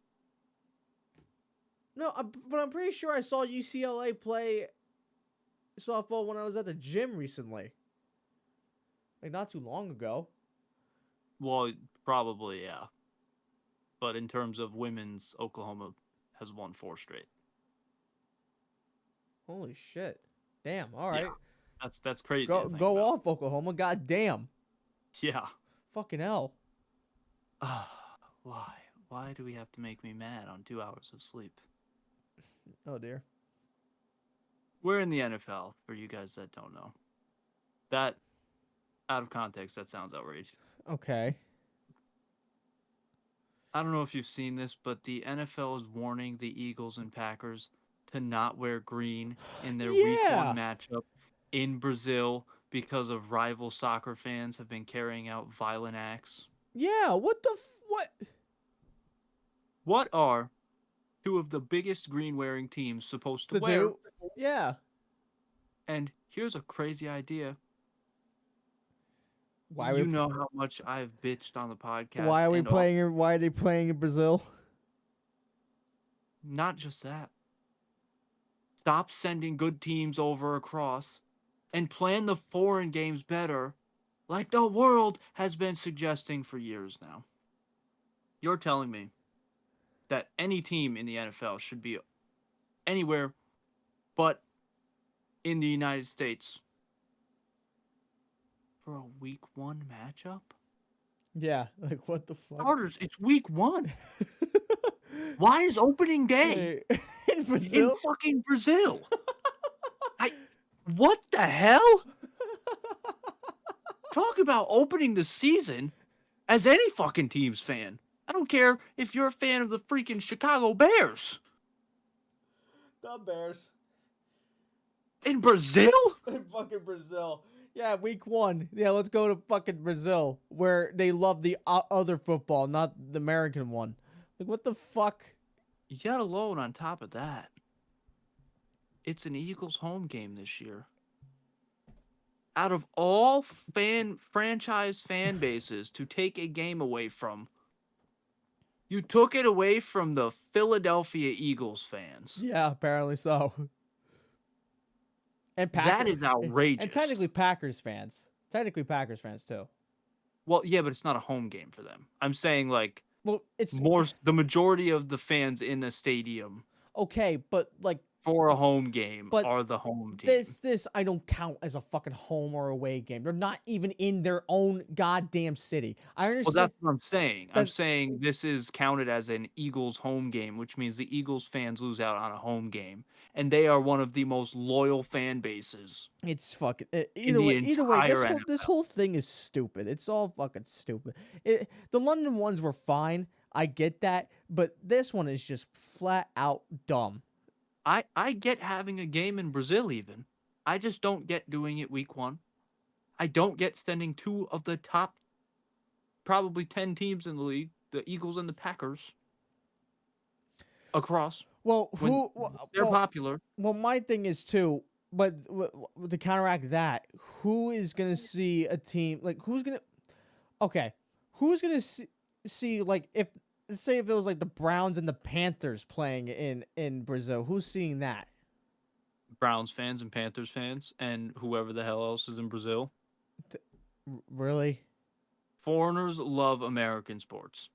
No, but I'm pretty sure I saw UCLA play softball when I was at the gym recently. Like not too long ago. Well, probably yeah. But in terms of women's, Oklahoma has won 4 straight. Holy shit. Damn. All Yeah, right. that's crazy to think Go about. off, Oklahoma. God damn. Yeah. Fucking hell. Why? Why do we have to make me mad on 2 hours of sleep? Oh dear. We're in the NFL, for you guys that don't know. That, out of context, that sounds outrageous. Okay. I don't know if you've seen this, but the NFL is warning the Eagles and Packers to not wear green in their week 1 Yeah. matchup in Brazil because of rival soccer fans have been carrying out violent acts. Yeah. What? What are two of the biggest green wearing teams supposed to To wear? do? Yeah. And here's a crazy idea. Why are we? You know how much I've bitched on the podcast Why are we and off. playing? Why are they playing in Brazil? Not just that. Stop sending good teams over across and plan the foreign games better, like the world has been suggesting for years now. You're telling me that any team in the NFL should be anywhere but in the United States for a week 1 matchup? Yeah. Like what the fuck? Starters, it's week 1. Why is opening day Hey, in in Brazil? fucking Brazil? I What the hell? Talk about opening the season as any fucking team's fan. I don't care if you're a fan of the freaking Chicago Bears. The Bears. In Brazil? In fucking Brazil. Yeah, week 1. Yeah, let's go to fucking Brazil, where they love the other football, not the American one. Like, what the fuck? Yet alone on top of that, it's an Eagles home game this year. Out of all franchise fan bases to take a game away from, you took it away from the Philadelphia Eagles fans. Yeah, apparently so. And That is and outrageous. technically Packers fans too. Well, yeah, but it's not a home game for them. I'm saying like Well, it's the majority of the fans in the stadium okay, but like, for a home game but are the home team. this I don't count as a fucking home or away game. They're not even in their own goddamn city. I Well, understand that's what I'm saying. I'm that saying this is counted as an Eagles home game, which means the Eagles fans lose out on a home game, and they are one of the most loyal fan bases it's fucking in the either way. entire This NFL. whole thing is stupid. It's all fucking stupid. The London ones were fine. I get that, but this one is just flat out dumb. I get having a game in Brazil even. I just don't get doing it week 1. I don't get sending 2 of the top probably 10 teams in the league, the Eagles and the Packers, across Well, when they're well, popular. my thing is too. But to counteract that, who is gonna see a team like who's gonna? Okay, who's gonna see like if let's say if it was like the Browns and the Panthers playing in Brazil, who's seeing that? Browns fans and Panthers fans and whoever the hell else is in Brazil. Really? Foreigners love American sports.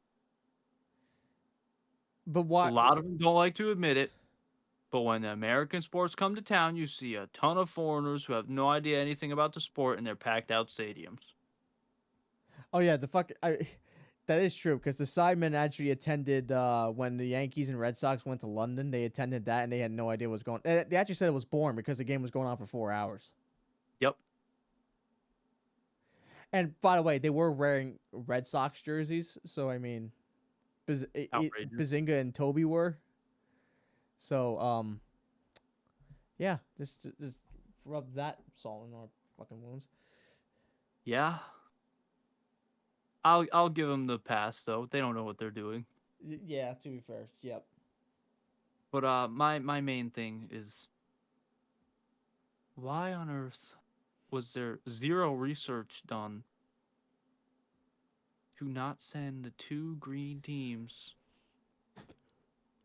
But A why? lot of them don't like to admit it, but when the American sports come to town, you see a ton of foreigners who have no idea anything about the sport in their packed out stadiums. Oh yeah, that is true because the Sidemen actually attended when the Yankees and Red Sox went to London. They attended that and they had no idea what was going. They actually said it was boring because the game was going on for 4 hours. Yep. And by the way, they were wearing Red Sox jerseys, so I mean, Outrageous. Bazinga and Toby were. So yeah, just rub that salt in our fucking wounds. Yeah. I'll give them the pass though. They don't know what they're doing. Yeah, to be fair, yep. But my main thing is why on earth was there zero research done to not send the 2 green teams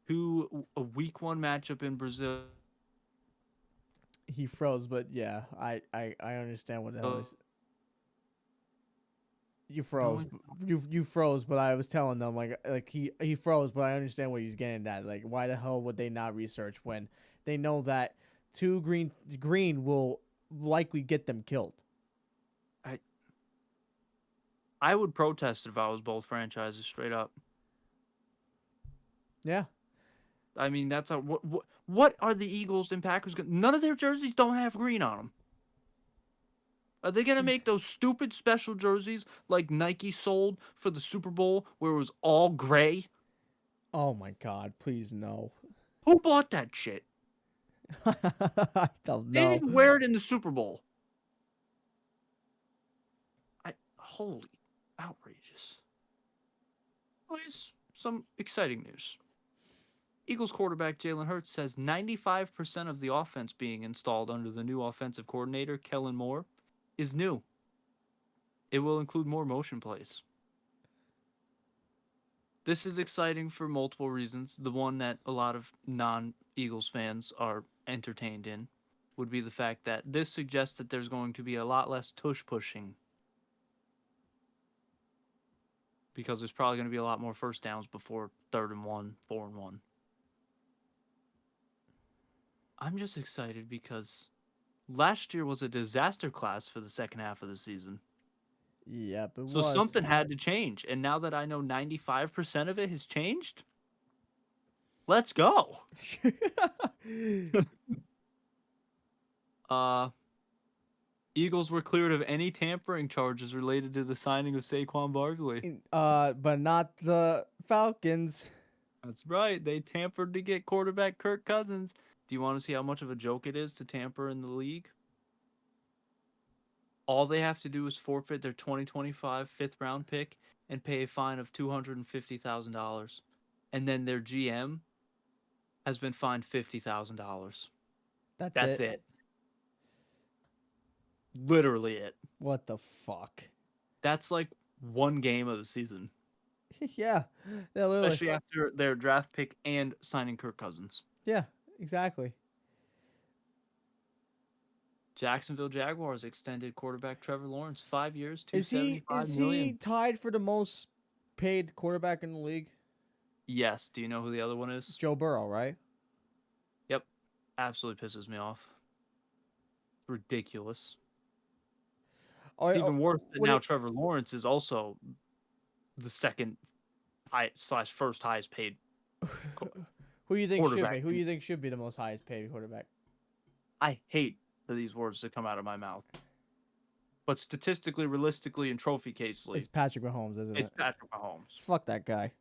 to a week 1 matchup in Brazil? He froze, but yeah, I understand what the hell is. You No, froze. You froze, but I was telling them like he froze, but I understand what he's getting at. Like, why the hell would they not research when they know that two green will likely get them killed? I I would protest if I was both franchises straight up. Yeah. I mean, that's a what are the Eagles and Packers going? None of their jerseys don't have green on them. Are they gonna make those stupid special jerseys like Nike sold for the Super Bowl, where it was all gray? Oh my God! Please no. Who bought that shit? I don't They didn't know. even wear it in the Super Bowl. Holy outrageous. Anyways, some exciting news. Eagles quarterback Jalen Hurts says 95% of the offense being installed under the new offensive coordinator, Kellen Moore, is new. It will include more motion plays. This is exciting for multiple reasons. The one that a lot of non-Eagles fans are entertained in would be the fact that this suggests that there's going to be a lot less tush pushing, because there's probably going to be a lot more first downs before 3rd and 1, 4 and 1. I'm just excited because last year was a disaster class for the second half of the season. Yep, it So was. something had to change. And now that I know 95% of it has changed, let's go. Eagles were cleared of any tampering charges related to the signing of Saquon Barkley. But not the Falcons. That's right. They tampered to get quarterback Kirk Cousins. Do you want to see how much of a joke it is to tamper in the league? All they have to do is forfeit their 2025 fifth round pick and pay a fine of $250,000. And then their GM has been fined $50,000. That's That's it. it. Literally it. What the fuck? That's like one game of the season. Yeah, literally. Especially after their draft pick and signing Kirk Cousins. Yeah, exactly. Jacksonville Jaguars extended quarterback Trevor Lawrence 5 years, Is he $275 million. tied for the most paid quarterback in the league? Yes. Do you know who the other one is? Joe Burrow, right? Yep. Absolutely pisses me off. Ridiculous. It's even worse that now Trevor Lawrence is also the second / first highest paid who you think should be? quarterback. Who you think should be the most highest paid quarterback? I hate for these words to come out of my mouth. But statistically, realistically, and trophy casely, It's Patrick Mahomes, isn't it? it's Patrick Mahomes. Fuck that guy.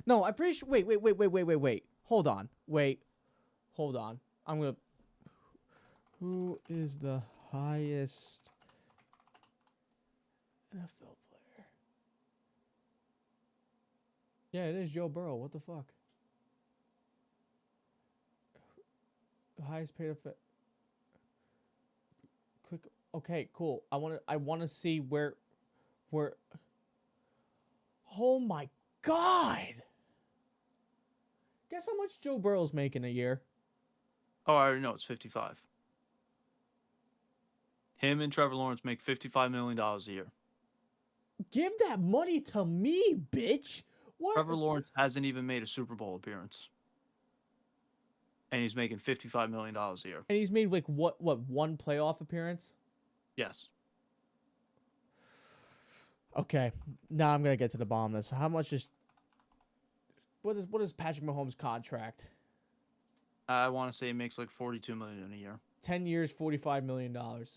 No, I'm pretty sure. Wait. Hold on. I'm gonna. Who is the highest NFL player? Yeah, it is Joe Burrow. What the fuck? Highest paid effect. Click. Okay, cool. I wanna see where. Oh my God! Guess how much Joe Burrow's making a year? Oh, I already know. It's 55. Him and Trevor Lawrence make $55 million a year. Give that money to me, bitch. What? Trevor Lawrence hasn't even made a Super Bowl appearance. And he's making $55 million a year. And he's made like what one playoff appearance? Yes. Okay. Now I'm gonna get to the bottom of this. How much is what is Patrick Mahomes' contract? I want to say he makes like $42 million a year. 10 years, $45 million. That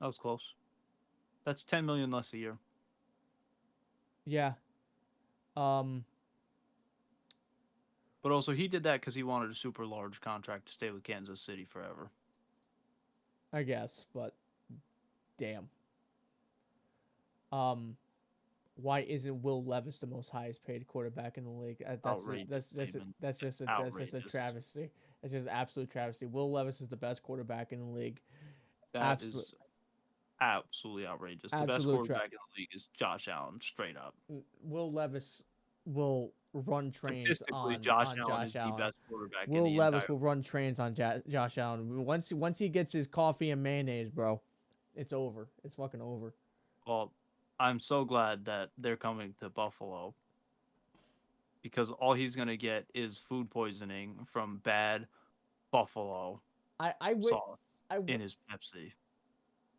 was close. That's $10 million less a year. Yeah. But also, he did that because he wanted a super large contract to stay with Kansas City forever. I guess, but damn. Why isn't Will Levis the most highest paid quarterback in the league? That's just a travesty. That's just absolute travesty. Will Levis is the best quarterback in the league. That is absolutely outrageous. The best quarterback in the league is Josh Allen, straight up. Will Levis will run trains Statistically, on Josh Allen. Allen is the best quarterback in Will the Levis entire will run trains on Josh Allen. Once he gets his coffee and mayonnaise, bro, it's over. It's fucking over. Well, I'm so glad that they're coming to Buffalo because all he's gonna get is food poisoning from bad buffalo I would sauce I w- in his Pepsi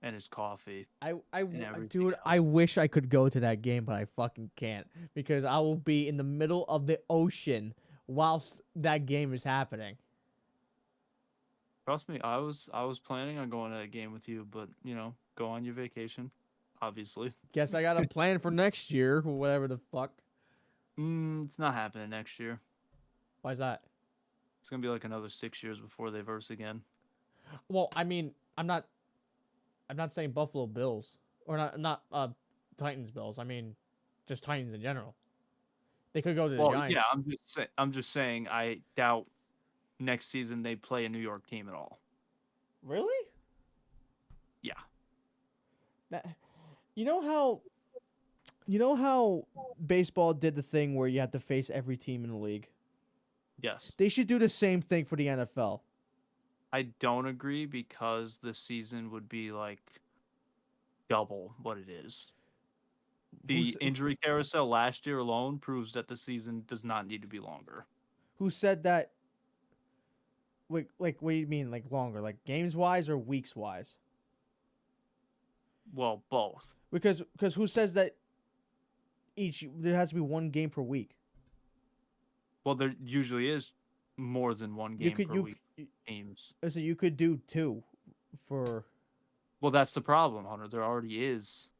and his coffee and everything dude, I else. wish I could go to that game, but I fucking can't because I will be in the middle of the ocean whilst that game is happening. Trust me, I was planning on going to that game with you, but go on your vacation, obviously. Guess I got a plan for next year, or whatever the fuck. It's not happening next year. Why is that? It's gonna be like another 6 years before they verse again. Well, I mean, I'm not saying Buffalo Bills or not Titans Bills. I mean, just Titans in general. They could go to the Well, yeah, Giants. I'm just saying I doubt next season they play a New York team at all. Really? Yeah. That you know how baseball did the thing where you have to face every team in the league. Yes. They should do the same thing for the NFL. I don't agree because the season would be like double what it is. The Who's injury carousel last year alone proves that the season does not need to be longer. who said that? Wait, like what do you mean, like longer, like games wise or weeks wise? Well, both. Because who says that each there has to be one game per week? Well, there usually is more than one You game could per week teams. so you could do two for Well, that's the problem, Hunter. There already is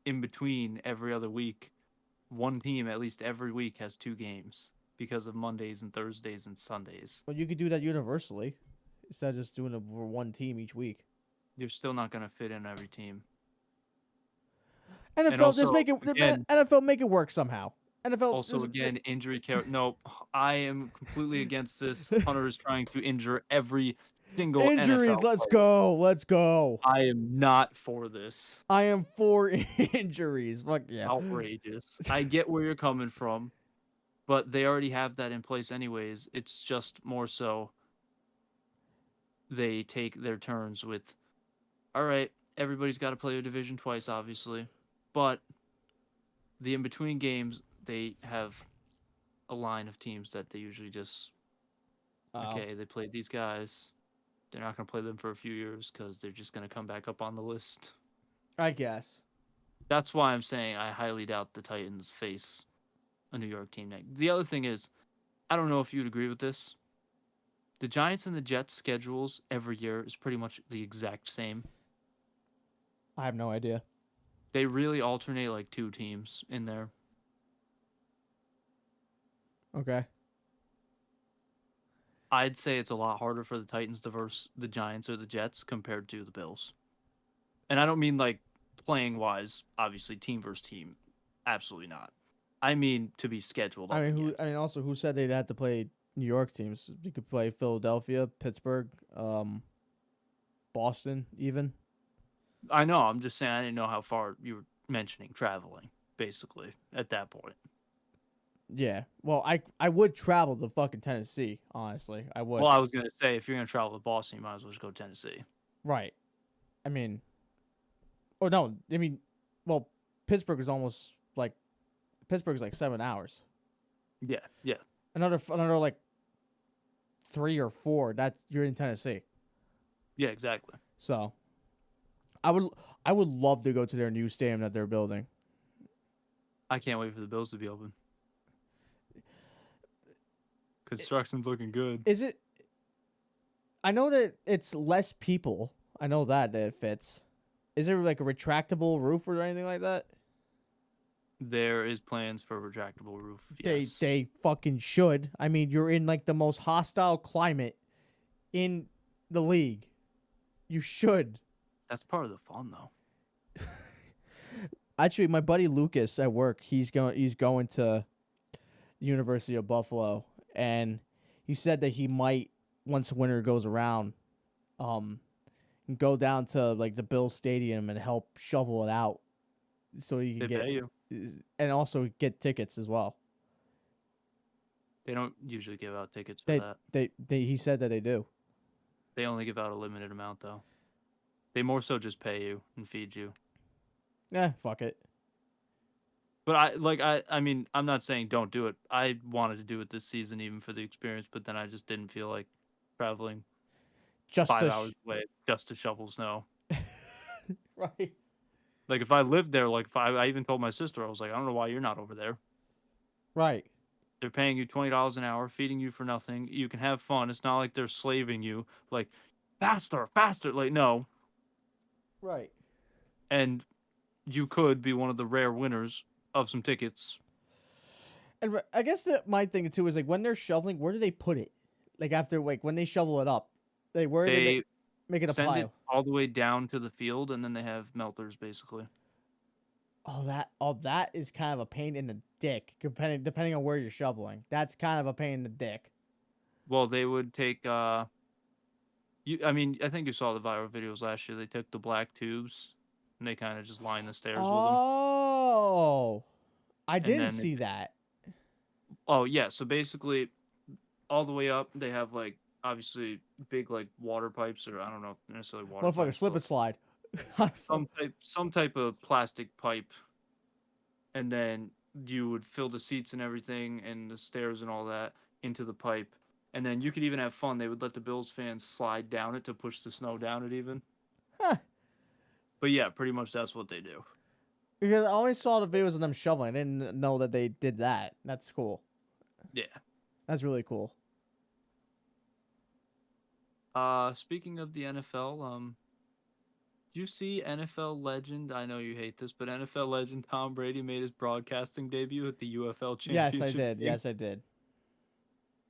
in between every other week. One team at least every week has two games because of Mondays and Thursdays and Sundays. well, you could do that universally instead of just doing it for one team each week. You're still not going to fit in every team. And NFL just also, make it again, NFL make it work somehow. NFL also just, again, injury care. No, I am completely against this. Hunter is trying to injure every single injuries. NFL Let's player. go. Let's go. I am not for this. I am for injuries. Fuck yeah. Outrageous. I get where you're coming from, but they already have that in place anyways. It's just more so they take their turns with, all right, everybody's got to play a division twice, obviously, but the in between games, they have a line of teams that they usually just, Oh, okay, they played these guys. They're not going to play them for a few years because they're just going to come back up on the list. I guess. That's why I'm saying I highly doubt the Titans face a New York team next. The other thing is, I don't know if you'd agree with this. The Giants and the Jets schedules every year is pretty much the exact same. I have no idea. They really alternate like two teams in there. Okay. I'd say it's a lot harder for the Titans to verse the Giants or the Jets compared to the Bills. And I don't mean like playing wise, obviously team versus team. Absolutely not. I mean to be scheduled up against. Also who said they'd have to play New York teams? You could play Philadelphia, Pittsburgh, Boston, even. I know, I'm just saying I didn't know how far you were mentioning traveling, basically, at that point. Yeah. Well, I would travel to fucking Tennessee. Honestly, I would. Well, I was gonna say if you're gonna travel to Boston, you might as well just go to Tennessee. Right. I mean, oh no. I mean, well, Pittsburgh is almost like Pittsburgh's like 7 hours. Yeah, yeah. Another like 3 or 4. That's you're in Tennessee. Yeah, exactly. So, I would love to go to their new stadium that they're building. I can't wait for the Bills to be open. Construction's looking good. Is it? I know that it's less people. I know that it fits. Is there like a retractable roof or anything like that? There is plans for a retractable roof. Yes. They fucking should. I mean, you're in like the most hostile climate in the league. You should. That's part of the fun, though. Actually, my buddy Lucas at work, he's going to the University of Buffalo, and he said that he might, once winter goes around, go down to like the Bills Stadium and help shovel it out, so he can They pay you. and also get tickets as well. They don't usually give out tickets for that. He said that they do. They only give out a limited amount, though. They more so just pay you and feed you. Fuck it. But I mean, I'm not saying don't do it. I wanted to do it this season even for the experience, but then I just didn't feel like traveling Just 5 hours away just to shovel snow. right. Like if I lived there, like if I even told my sister, I was like, I don't know why you're not over there. Right. They're paying you $20 an hour, feeding you for nothing. You can have fun. It's not like they're slaving you. Like faster, faster. Like no, Right. and you could be one of the rare winners of some tickets. And I guess my thing too is like when they're shoveling, where do they put it? Like after like when they shovel it up, like where do they They make it a send it pile? all the way down to the field, and then they have melters basically. That is kind of a pain in the dick, depending on where you're shoveling. That's kind of a pain in the dick. Well, they would take I mean, I think you saw the viral videos last year. They took the black tubes and they kind of just lined the stairs with them. Oh, I And didn't then see that. oh yeah, so basically all the way up they have like obviously big like water pipes, or I don't know if necessarily water Motherfucker, pipes, slip but and slide. some type of plastic pipe, and then you would fill the seats and everything and the stairs and all that into the pipe. And then you could even have fun. They would let the Bills fans slide down it to push the snow down it even. Huh. But yeah, pretty much that's what they do. Because I always saw the videos of them shoveling. I didn't know that they did that. That's cool. Yeah. That's really cool. Speaking of the NFL, did you see NFL legend? I know you hate this, but NFL legend Tom Brady made his broadcasting debut at the UFL Yes, I Championship did. game. Yes, I did.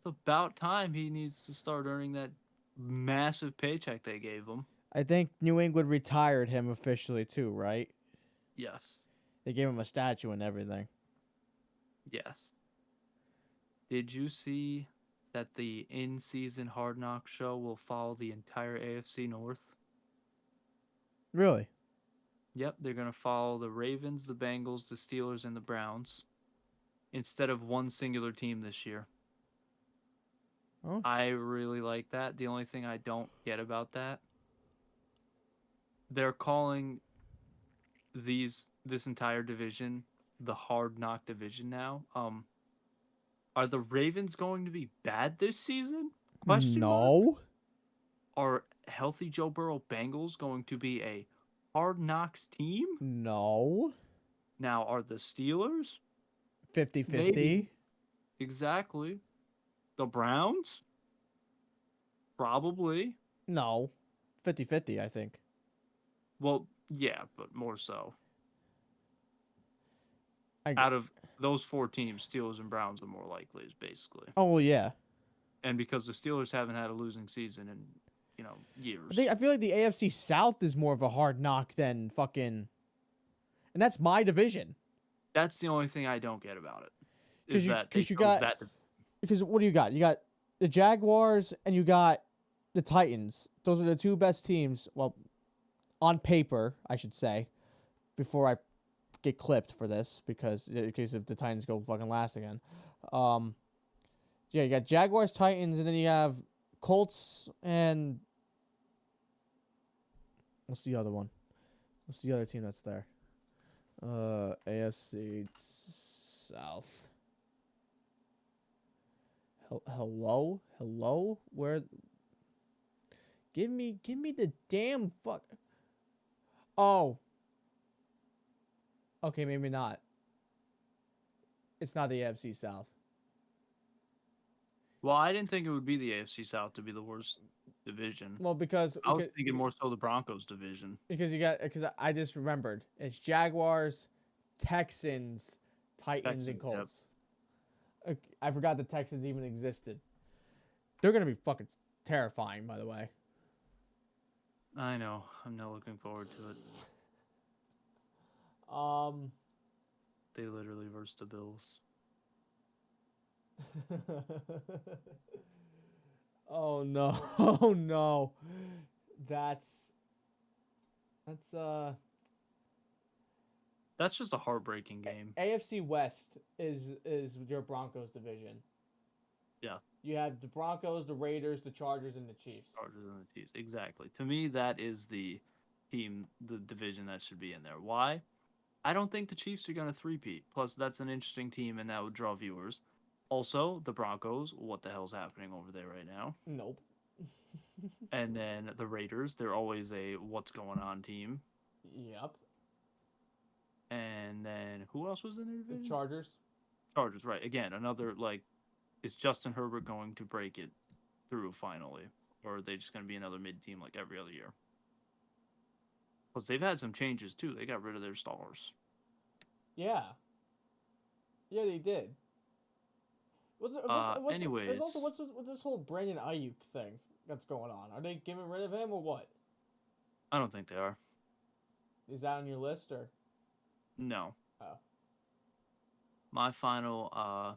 It's about time he needs to start earning that massive paycheck they gave him. I think New England retired him officially too, right? Yes. They gave him a statue and everything. Yes. Did you see that the in-season Hard Knock show will follow the entire AFC North? Really? Yep, they're going to follow the Ravens, the Bengals, the Steelers, and the Browns instead of one singular team this year. Oh, I really like that. The only thing I don't get about that, they're calling this entire division the Hard Knock division now. Are the Ravens going to be bad this season? Question mark. no. Are healthy Joe Burrow Bengals going to be a Hard Knocks team? No. Now, are the Steelers? 50-50. Maybe. Exactly. The Browns? Probably. No. 50-50, I think. Well, yeah, but more so. I Out of those four teams, Steelers and Browns are more likely, is basically. Oh, yeah. And because the Steelers haven't had a losing season in, years. I feel like the AFC South is more of a hard knock than fucking... And that's my division. That's the only thing I don't get about it. Is that Because you got... that. Because what do you got? You got the Jaguars and you got the Titans. Those are the two best teams. Well, on paper, I should say, before I get clipped for this, because in case if the Titans go fucking last again. Yeah, you got Jaguars, Titans, and then you have Colts and what's the other one? What's the other team that's there? AFC South. Hello? Where? Give me the damn fuck. Oh. Okay, maybe not. It's not the AFC South. Well, I didn't think it would be the AFC South to be the worst division. Well, because I was thinking more so the Broncos division. Because I just remembered it's Jaguars, Texans, Titans, and Colts. Yep. I forgot the Texans even existed. They're gonna be fucking terrifying, by the way. I know. I'm not looking forward to it. They literally versed the Bills. Oh no! Oh no! That's just a heartbreaking game. AFC West is your Broncos division. Yeah. You have the Broncos, the Raiders, the Chargers, and the Chiefs. Chargers and the Chiefs, exactly. To me, that is the division that should be in there. Why? I don't think the Chiefs are going to three-peat. Plus, that's an interesting team, and that would draw viewers. Also, the Broncos, what the hell's happening over there right now? Nope. And then the Raiders, they're always a what's going on team. Yep. And then who else was in their The division? Chargers. Chargers, right. Again, another, like, is Justin Herbert going to break it through finally? Or are they just going to be another mid-team like every other year? Plus, they've had some changes, too. They got rid of their stars. Yeah. Yeah, they did. Anyways, What's this whole Brandon Ayuk thing that's going on? Are they getting rid of him or what? I don't think they are. Is that on your list or? No. Oh. My final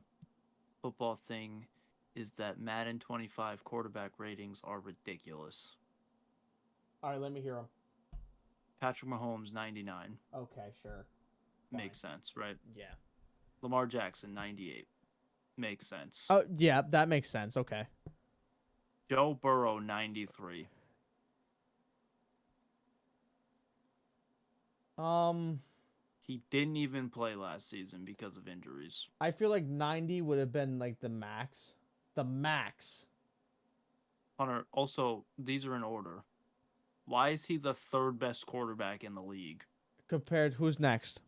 football thing is that Madden 25 quarterback ratings are ridiculous. All right, let me hear them. Patrick Mahomes, 99. Okay, sure. Fine. Makes sense, right? Yeah. Lamar Jackson, 98. Makes sense. Oh, yeah, that makes sense. Okay. Joe Burrow, 93. He didn't even play last season because of injuries. I feel like 90 would have been like the max. The max. Hunter, also, these are in order. Why is he the third best quarterback in the league? Compared, who's next?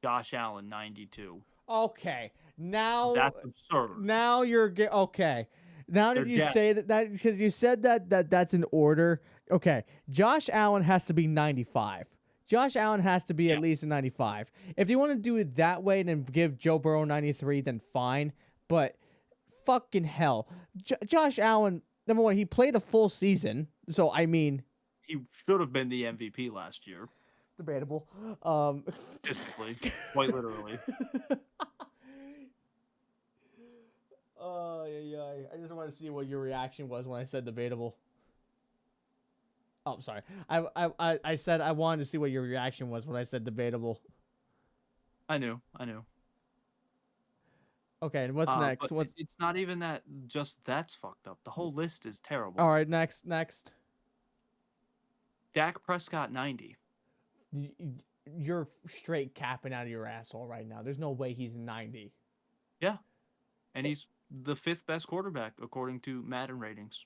Josh Allen, 92. Okay. Now That's absurd. Now you're okay. Now that They're you dead. say that because you said that's in order. Okay. Josh Allen has to be 95. Josh Allen has to be at least a 95. If you want to do it that way, then give Joe Burrow 93, then fine. But fucking hell. Josh Allen, number one, he played a full season. So, I mean. He should have been the MVP last year. Debatable. Statistically. Quite literally. Oh, yeah. I just want to see what your reaction was when I said debatable. Oh, sorry. I said I wanted to see what your reaction was when I said debatable. I knew. Okay, and what's next? It's not even that. Just that's fucked up. The whole list is terrible. All right, next. Dak Prescott, 90. You're straight capping out of your asshole right now. There's no way he's 90. Yeah, and he's the fifth best quarterback according to Madden ratings.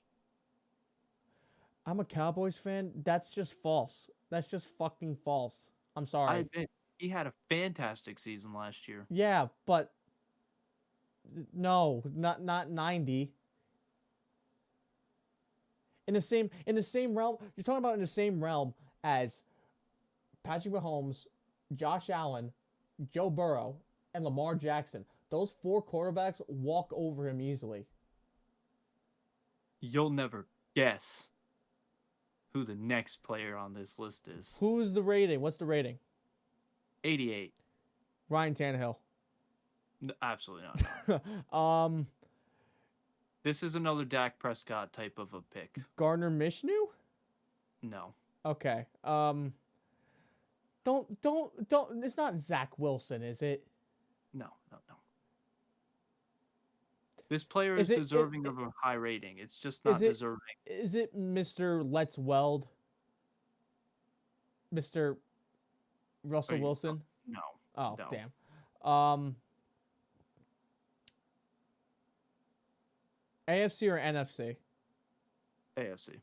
I'm a Cowboys fan. That's just false. That's just fucking false. I'm sorry. I admit he had a fantastic season last year. Yeah, but no, not 90. In the same realm, you're talking about in the same realm as Patrick Mahomes, Josh Allen, Joe Burrow, and Lamar Jackson. Those four quarterbacks walk over him easily. You'll never guess who the next player on this list is. Who's the rating? What's the rating? 88. Ryan Tannehill. No, absolutely not. No. This is another Dak Prescott type of a pick. Gardner Minshew? No. Okay. Don't. It's not Zach Wilson, is it? No. This player is deserving of a high rating. It's just not deserving. Is it Mr. Let's Weld? Mr. Russell Wilson? No. Oh, no. Damn. AFC or NFC? AFC.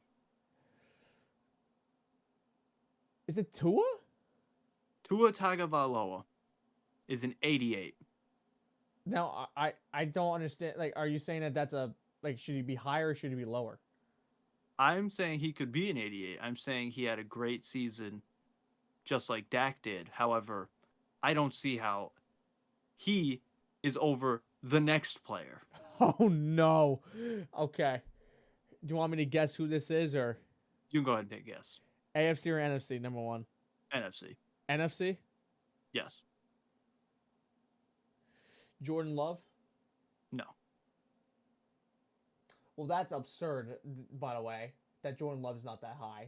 Is it Tua? Tua Tagovailoa is an 88. Now, I don't understand. Like, are you saying that that's a like? Should he be higher or should he be lower? I'm saying he could be an 88. I'm saying he had a great season, just like Dak did. However, I don't see how he is over the next player. Oh no. Okay. Do you want me to guess who this is or? You can go ahead and take a guess. AFC or NFC? Number one. NFC. NFC. Yes. Jordan Love? No. Well, that's absurd, by the way, that Jordan Love's not that high.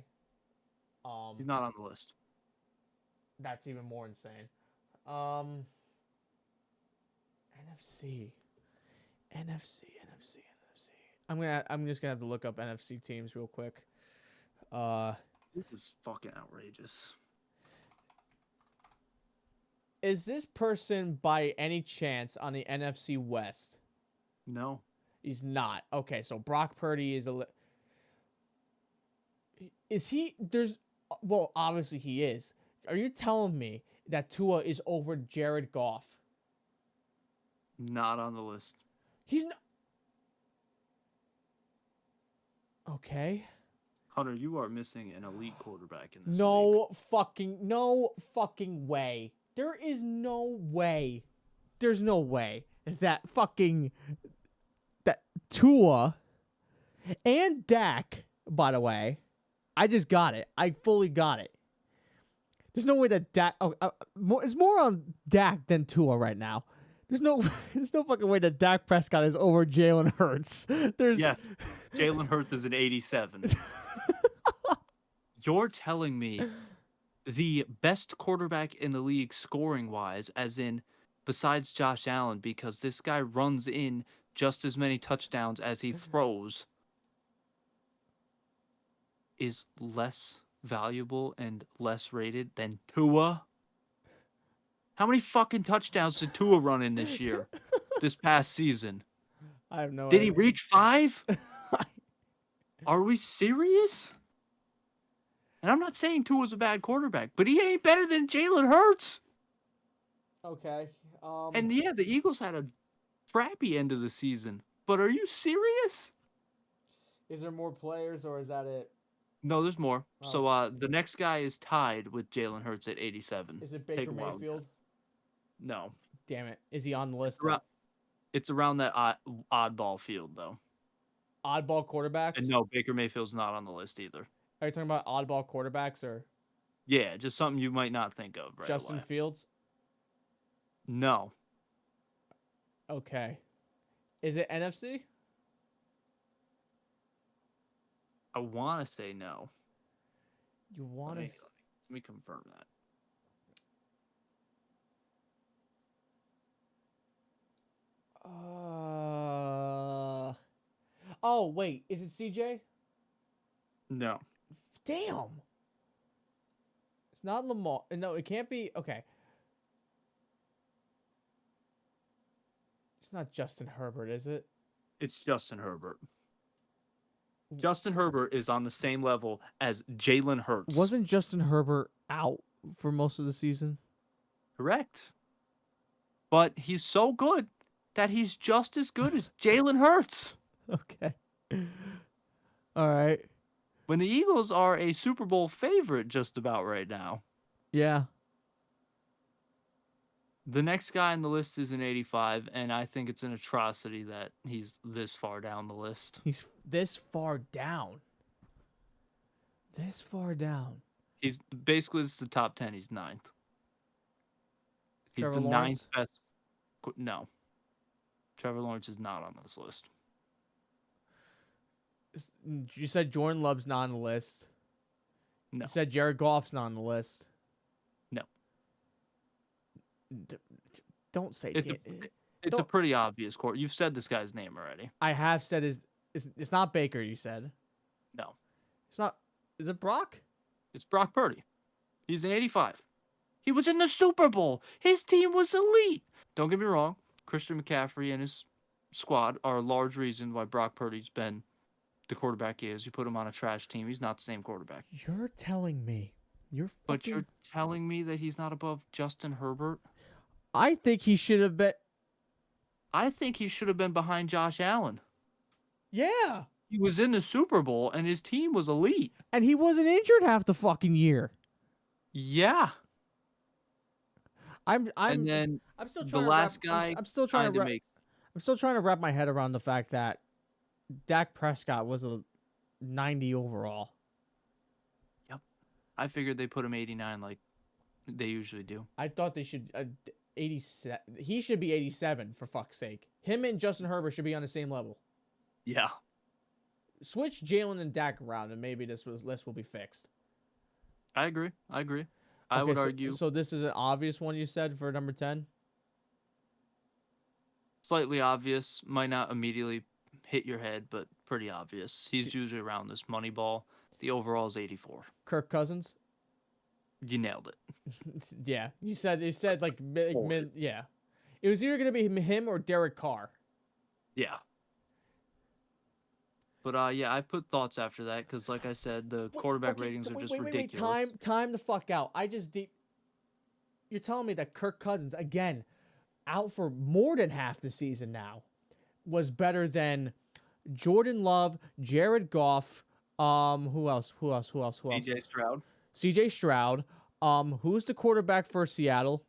He's not on the list. That's even more insane. NFC. I'm just gonna have to look up NFC teams real quick. This is fucking outrageous. Is this person by any chance on the NFC West? No. He's not. Okay, so Brock Purdy is is he there's well, obviously he is. Are you telling me that Tua is over Jared Goff? Not on the list. He's not. Okay. Hunter, you are missing an elite quarterback in this league. No fucking way. There is no way. There's no way that Tua and Dak, by the way, I just got it. I fully got it. There's no way that Dak. It's more on Dak than Tua right now. There's no fucking way that Dak Prescott is over Jalen Hurts. Yes, Jalen Hurts is an 87. You're telling me the best quarterback in the league scoring wise, as in besides Josh Allen, because this guy runs in just as many touchdowns as he throws, is less valuable and less rated than Tua? How many fucking touchdowns did Tua run in this year? This past season? I have no Did idea. he reach 5? Are we serious? And I'm not saying Tua's a bad quarterback, but he ain't better than Jalen Hurts. Okay. And yeah, the Eagles had a crappy end of the season. But are you serious? Is there more players or is that it? No, there's more. Oh. So the next guy is tied with Jalen Hurts at 87. Is it Take Baker a wild Mayfield? guess. No. Damn it. Is he on the list? It's around that oddball field, though. Oddball quarterbacks? And no, Baker Mayfield's not on the list either. Are you talking about oddball quarterbacks or Yeah, just something you might not think of right Justin away. Fields? No. Okay. Is it NFC? I want to say no. You want to... Let me confirm that. Oh, wait. Is it CJ? No. Damn. It's not Lamar. No, it can't be. Okay. It's not Justin Herbert, is it? It's Justin Herbert. Justin Herbert is on the same level as Jalen Hurts. Wasn't Justin Herbert out for most of the season? Correct. But he's so good that he's just as good as Jalen Hurts. Okay. All right. When the Eagles are a Super Bowl favorite just about right now. Yeah. The next guy on the list is an 85, and I think it's an atrocity that he's this far down the list. He's this far down. This far down. He's basically it's the top 10. He's 9th. He's Trevor the Lawrence? 9th best. No. Trevor Lawrence is not on this list. You said Jordan Love's not on the list. No. You said Jared Goff's not on the list. No. Don't say It's a pretty obvious court. You've said this guy's name already. I have said it's not Baker, you said. No. It's not. Is it Brock? It's Brock Purdy. He's an 85. He was in the Super Bowl. His team was elite. Don't get me wrong. Christian McCaffrey and his squad are a large reason why Brock Purdy's been the quarterback he is. You put him on a trash team, he's not the same quarterback. You're telling me. But you're telling me that he's not above Justin Herbert? I think he should have been. I think he should have been behind Josh Allen. Yeah. He was in the Super Bowl and his team was elite. And he wasn't injured half the fucking year. Yeah. I'm still trying I'm still trying to wrap my head around the fact that Dak Prescott was a 90 overall. Yep. I figured they put him 89 like they usually do. I thought they should 87. He should be 87 for fuck's sake. Him and Justin Herbert should be on the same level. Yeah. Switch Jalen and Dak around, and maybe this list will be fixed. I agree. I would argue. So this is an obvious one you said for number 10? Slightly obvious. Might not immediately hit your head, but pretty obvious. He's usually around this money ball. The overall is 84. Kirk Cousins? You nailed it. Yeah, you said like Always. yeah. It was either gonna be him or Derek Carr. Yeah. But yeah, I put thoughts after that because, like I said, the Wait, quarterback okay, ratings are wait, just wait, wait, wait. ridiculous. Time the fuck out. You're telling me that Kirk Cousins again, out for more than half the season now, was better than Jordan Love, Jared Goff, who else? CJ Stroud. CJ Stroud. Who's the quarterback for Seattle?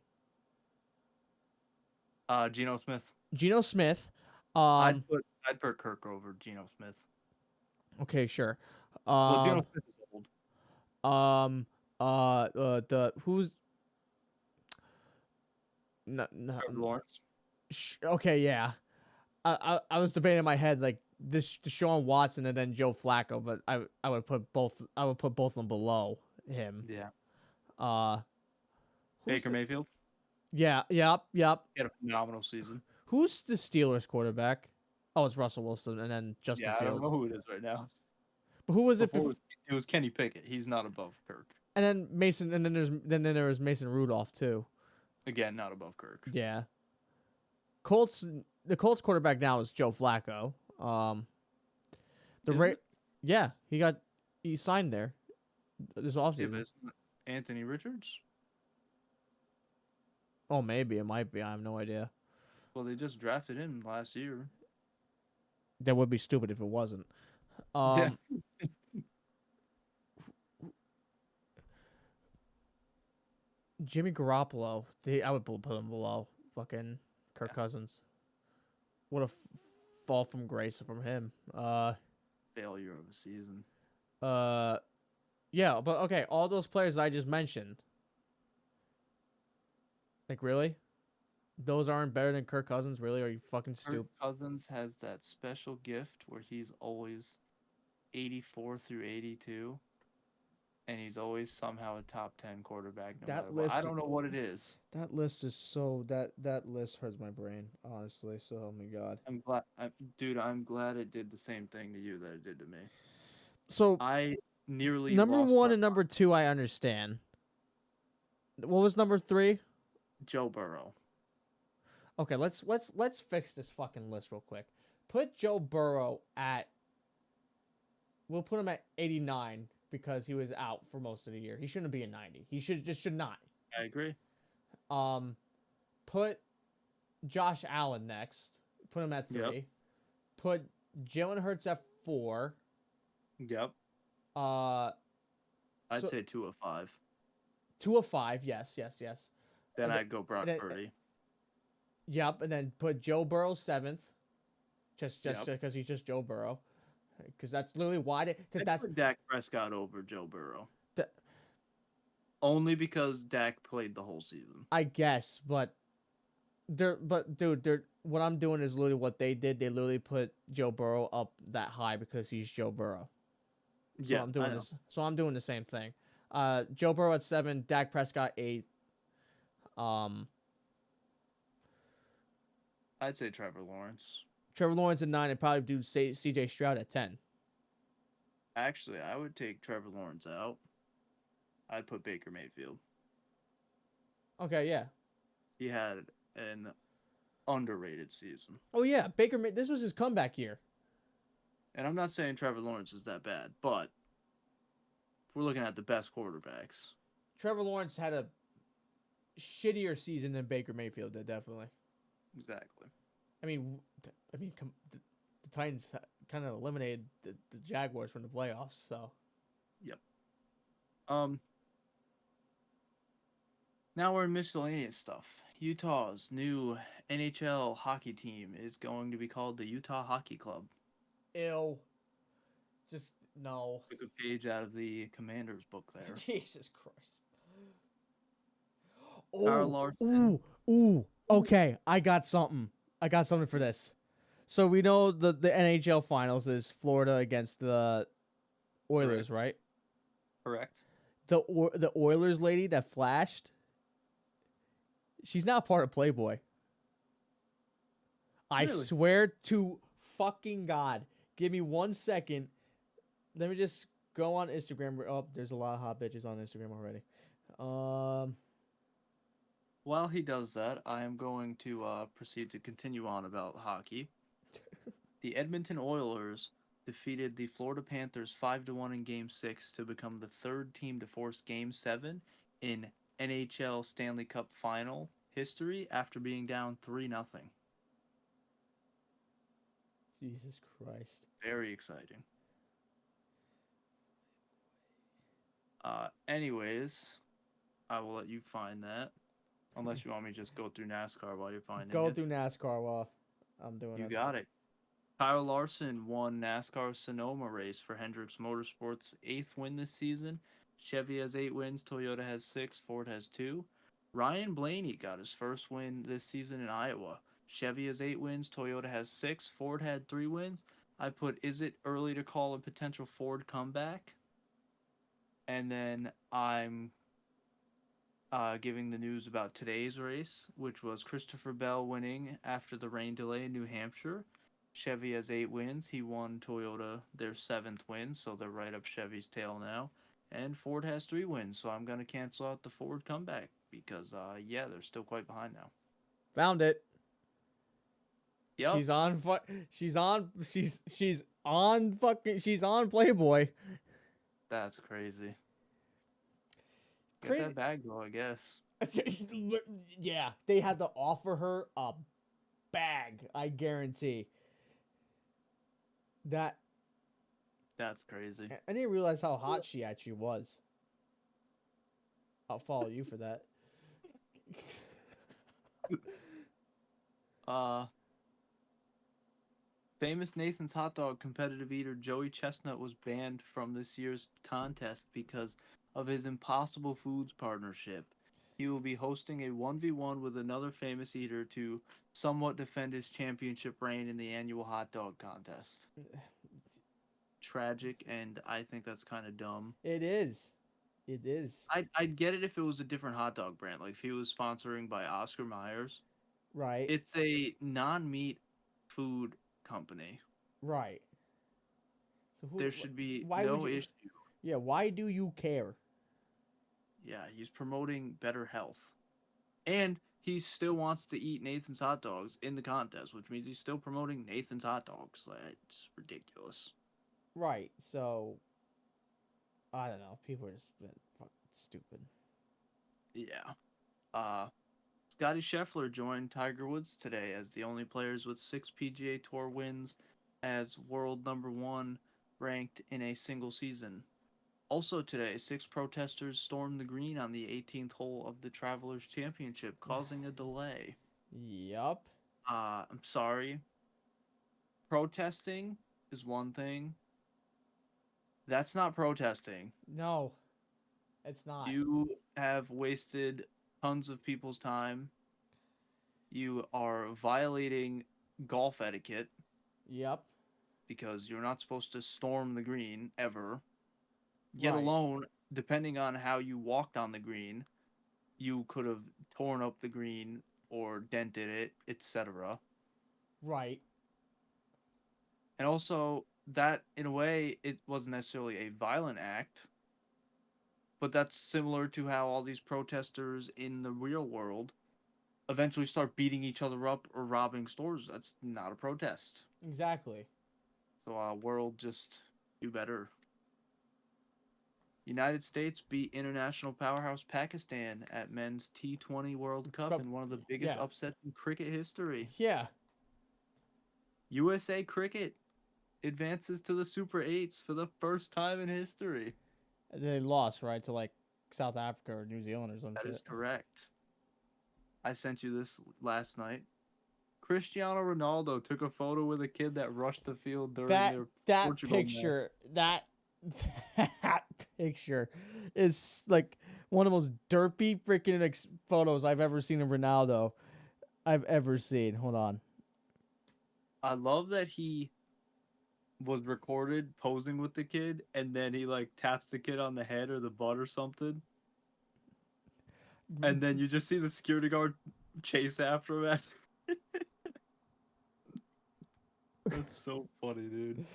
Geno Smith. Geno Smith. I'd Um, put Kirk over Geno Smith. okay, sure. Well, Um, Geno Smith is old. the who's not, Trevor Lawrence. okay, yeah. I was debating in my head like this Deshaun Watson and then Joe Flacco, but I would put both of them below him. Yeah. Uh, who's Baker Mayfield. yeah, yep. He had a phenomenal season. Who's the Steelers quarterback? Oh, it's Russell Wilson and then Justin Yeah, I don't know Fields. who it is right now. But who was it? Before it was Kenny Pickett. He's not above Kirk. And then Mason, and then there was Mason Rudolph too. Again, not above Kirk. Yeah. The Colts quarterback now is Joe Flacco. Yeah, he signed there this Yeah, offseason. but isn't it Anthony Richards? Oh, maybe it might be. I have no idea. Well, they just drafted him last year. That would be stupid if it wasn't. Yeah. Jimmy Garoppolo. I would put him below fucking Kirk Cousins. What a fall from grace from him. Failure of a season. Yeah, but okay, all those players I just mentioned. Like, really? Those aren't better than Kirk Cousins? Really? Are you fucking stupid? Kirk Cousins has that special gift where he's always 84 through 82, and he's always somehow a top 10 quarterback. No matter what. I don't know what it is. That list is so that list hurts my brain, honestly. So, oh my god. I'm glad it did the same thing to you that it did to me. So I nearly number lost one my and number two, I understand. What was number three? Joe Burrow. Okay, let's fix this fucking list real quick. Put Joe Burrow at. We'll put him at 89 because he was out for most of the year. He shouldn't be at 90. He should not. I agree. Put Josh Allen next. Put him at 3. Yep. Put Jalen Hurts at 4. Yep. I'd say 2 of 5. 2 of 5. Yes. Then I'd go Brock Purdy. Yep, and then put Joe Burrow 7th, just because he's just Joe Burrow, because that's literally why. Because that's put Dak Prescott over Joe Burrow. Only because Dak played the whole season. I guess, but dude, what I'm doing is literally what they did. They literally put Joe Burrow up that high because he's Joe Burrow. So yeah, I'm doing this. So I'm doing the same thing. Joe Burrow at 7, Dak Prescott 8. I'd say Trevor Lawrence. Trevor Lawrence at 9, and probably do CJ Stroud at 10. Actually, I would take Trevor Lawrence out. I'd put Baker Mayfield. Okay, yeah. He had an underrated season. Oh yeah, this was his comeback year. And I'm not saying Trevor Lawrence is that bad, but if we're looking at the best quarterbacks, Trevor Lawrence had a shittier season than Baker Mayfield did, definitely. Exactly. I mean, the Titans kind of eliminated the Jaguars from the playoffs, so. Yep. Now we're in miscellaneous stuff. Utah's new NHL hockey team is going to be called the Utah Hockey Club. Ew. Just no. Took a page out of the Commander's book there. Jesus Christ. Carl Larson. Ooh. Okay, I got something for this. So we know the NHL finals is Florida against the Oilers, right? Correct. The Oilers lady that flashed, she's now part of Playboy. I swear to fucking God. Give me 1 second. Let me just go on Instagram. Oh, there's a lot of hot bitches on Instagram already. Um, While he does that, I am going to proceed to continue on about hockey. The Edmonton Oilers defeated the Florida Panthers 5-1 in Game 6 to become the third team to force Game 7 in NHL Stanley Cup final history after being down 3-0. Jesus Christ. Very exciting. Anyways, I will let you find that. Unless you want me to just go through NASCAR while you're finding Go it. through NASCAR while I'm doing You this. got it. Kyle Larson won NASCAR's Sonoma race for Hendricks Motorsports' eighth win this season. Chevy has 8 wins, Toyota has 6, Ford has 2. Ryan Blaney got his first win this season in Iowa. Chevy has 8 wins, Toyota has 6, Ford had 3 wins. I put, is it early to call a potential Ford comeback? And then I'm giving the news about today's race, which was Christopher Bell winning after the rain delay in New Hampshire. Chevy has 8 wins. He won Toyota their 7th win, so they're right up Chevy's tail now. And Ford has 3 wins, so I'm going to cancel out the Ford comeback because, yeah, they're still quite behind now. Found it. Yep. She's on. She's on Playboy. That's crazy. Get Crazy. that bag, though, I guess. Yeah, they had to offer her a bag. I guarantee. That That's crazy. I didn't realize how hot she actually was. I'll follow you for that. Famous Nathan's hot dog competitive eater Joey Chestnut was banned from this year's contest because of his Impossible Foods partnership. He will be hosting a 1v1 with another famous eater to somewhat defend his championship reign in the annual hot dog contest. Tragic, and I think that's kind of dumb. It is. It is. I'd get it if it was a different hot dog brand, like if he was sponsoring by Oscar Myers. Right. It's a non-meat food company. Right. So There should be why would no you? issue. Yeah. Why do you care? Yeah, he's promoting better health. And he still wants to eat Nathan's hot dogs in the contest, which means he's still promoting Nathan's hot dogs. Like, it's ridiculous. Right. So I don't know. People are just fucking stupid. Yeah. Uh Scotty Scheffler joined Tiger Woods today as the only players with 6 PGA Tour wins as world number 1 ranked in a single season. Also today, 6 protesters stormed the green on the 18th hole of the Travelers Championship, causing a delay. Yup. I'm sorry. Protesting is one thing. That's not protesting. No, it's not. You have wasted tons of people's time. You are violating golf etiquette Yep. because you're not supposed to storm the green ever. Yet Right. alone, depending on how you walked on the green, you could have torn up the green or dented it, etc. Right. And also, that in a way, it wasn't necessarily a violent act, but that's similar to how all these protesters in the real world eventually start beating each other up or robbing stores. That's not a protest. Exactly. So, world, just do better. United States beat international powerhouse Pakistan at men's T20 World Cup in one of the biggest Yeah. upsets in cricket history. Yeah. USA Cricket advances to the Super 8s for the first time in history. They lost, right, to like South Africa or New Zealand or some That shit. is correct. I sent you this last night. Cristiano Ronaldo took a photo with a kid that rushed the field during their That Portugal picture that picture is like one of the most derpy freaking photos I've ever seen of Ronaldo. I've ever seen. Hold on. I love that he was recorded posing with the kid, and then he like taps the kid on the head or the butt or something, and then you just see the security guard chase after him. That's so funny, dude.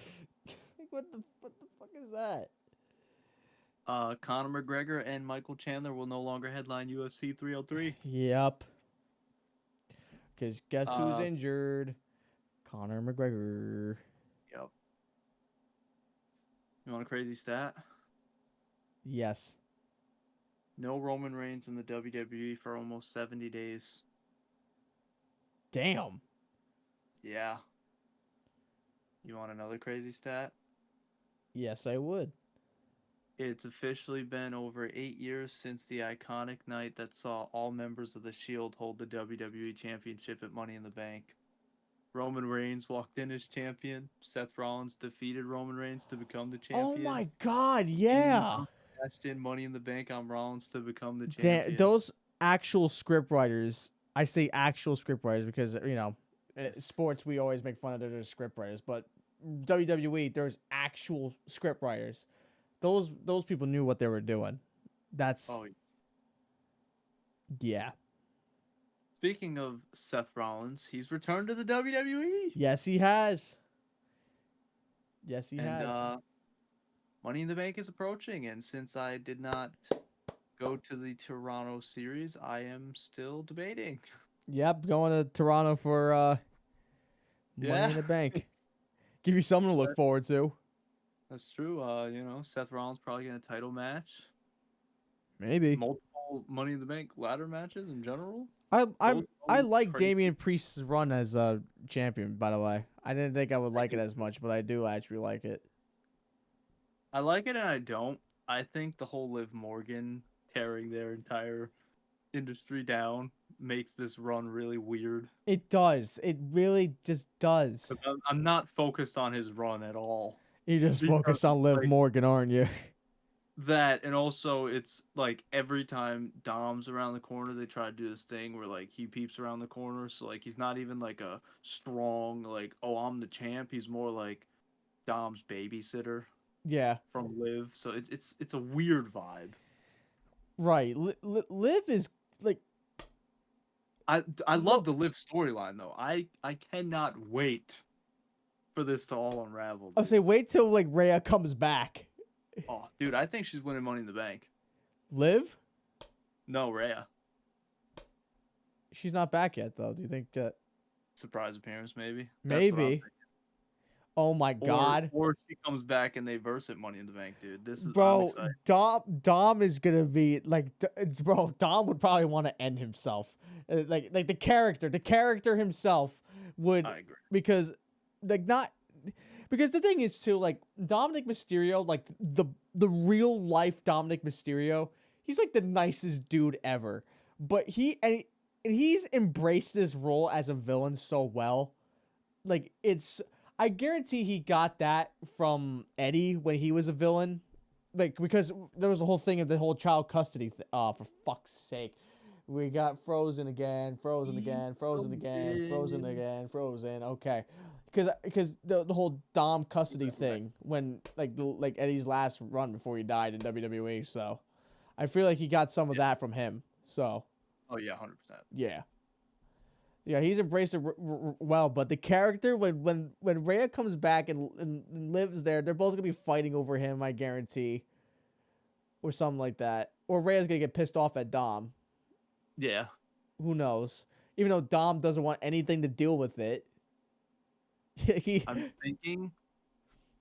What the fuck is that? Conor McGregor and Michael Chandler will no longer headline UFC 303. Yep. Because guess who's Uh, injured? Conor McGregor. yep. You want a crazy stat? Yes. No Roman Reigns in the WWE for almost 70 days. Damn. Yeah. You want another crazy stat? Yes, I would. It's officially been over 8 years since the iconic night that saw all members of the Shield hold the WWE Championship at Money in the Bank. Roman Reigns walked in as champion. Seth Rollins defeated Roman Reigns to become the Oh champion. my God, Dean yeah. Ambrose cashed in Money in the Bank on Rollins to become the champion. Those actual script writers, I say actual script writers because, sports, we always make fun of their script writers, but WWE, there's actual script writers. Those people knew what they were doing. That's, Oh, yeah. speaking of Seth Rollins, he's returned to the WWE. Yes, he has. Yes, he And has. Money in the Bank is approaching, and since I did not go to the Toronto series, I am still debating. Yep, going to Toronto for Money in the Bank. Give you something to look forward to. That's true. Seth Rollins probably getting a title match. Maybe. Multiple Money in the Bank ladder matches in general. I like crazy. Damian Priest's run as a champion, by the way. I didn't think I would like it as much, but I do actually like it. I like it and I don't. I think the whole Liv Morgan tearing their entire industry down makes this run really weird. It does. It really just does. I'm not focused on his run at all. You just Because, focus on Liv like, Morgan, aren't you? that, and also it's like every time Dom's around the corner, they try to do this thing where like he peeps around the corner, so like he's not even like a strong like, oh, I'm the champ. He's more like Dom's babysitter Yeah. from Liv. So it's a weird vibe. Right. Liv is like I love the Liv storyline though. I cannot wait for this to all unravel. I'll say wait till like Rhea comes back. Oh, dude, I think she's winning Money in the Bank. Liv? No, Rhea. She's not back yet though. Do you think Surprise appearance, maybe. maybe? Oh my God. Or she comes back and they verse at Money in the Bank, dude. This is I'm Bro, excited. Dom is gonna be like, bro. Dom would probably want to end himself, like the character himself would, I agree. because, like not, because the thing is too, like Dominic Mysterio, like the real life Dominic Mysterio, he's like the nicest dude ever, but he's embraced this role as a villain so well, like I guarantee he got that from Eddie when he was a villain. Like, because there was a whole thing of the whole child custody Oh, for fuck's sake. We got frozen again, frozen again, frozen again, frozen again, frozen. Okay. Because the whole Dom custody thing when, like Eddie's last run before he died in WWE. So I feel like he got some of that from him. So. Oh, yeah, 100%. Yeah. Yeah, he's embraced it well, but the character when Rhea comes back and lives there, they're both gonna be fighting over him, I guarantee, or something like that. Or Rhea's gonna get pissed off at Dom. Yeah. Who knows? Even though Dom doesn't want anything to deal with it. I'm thinking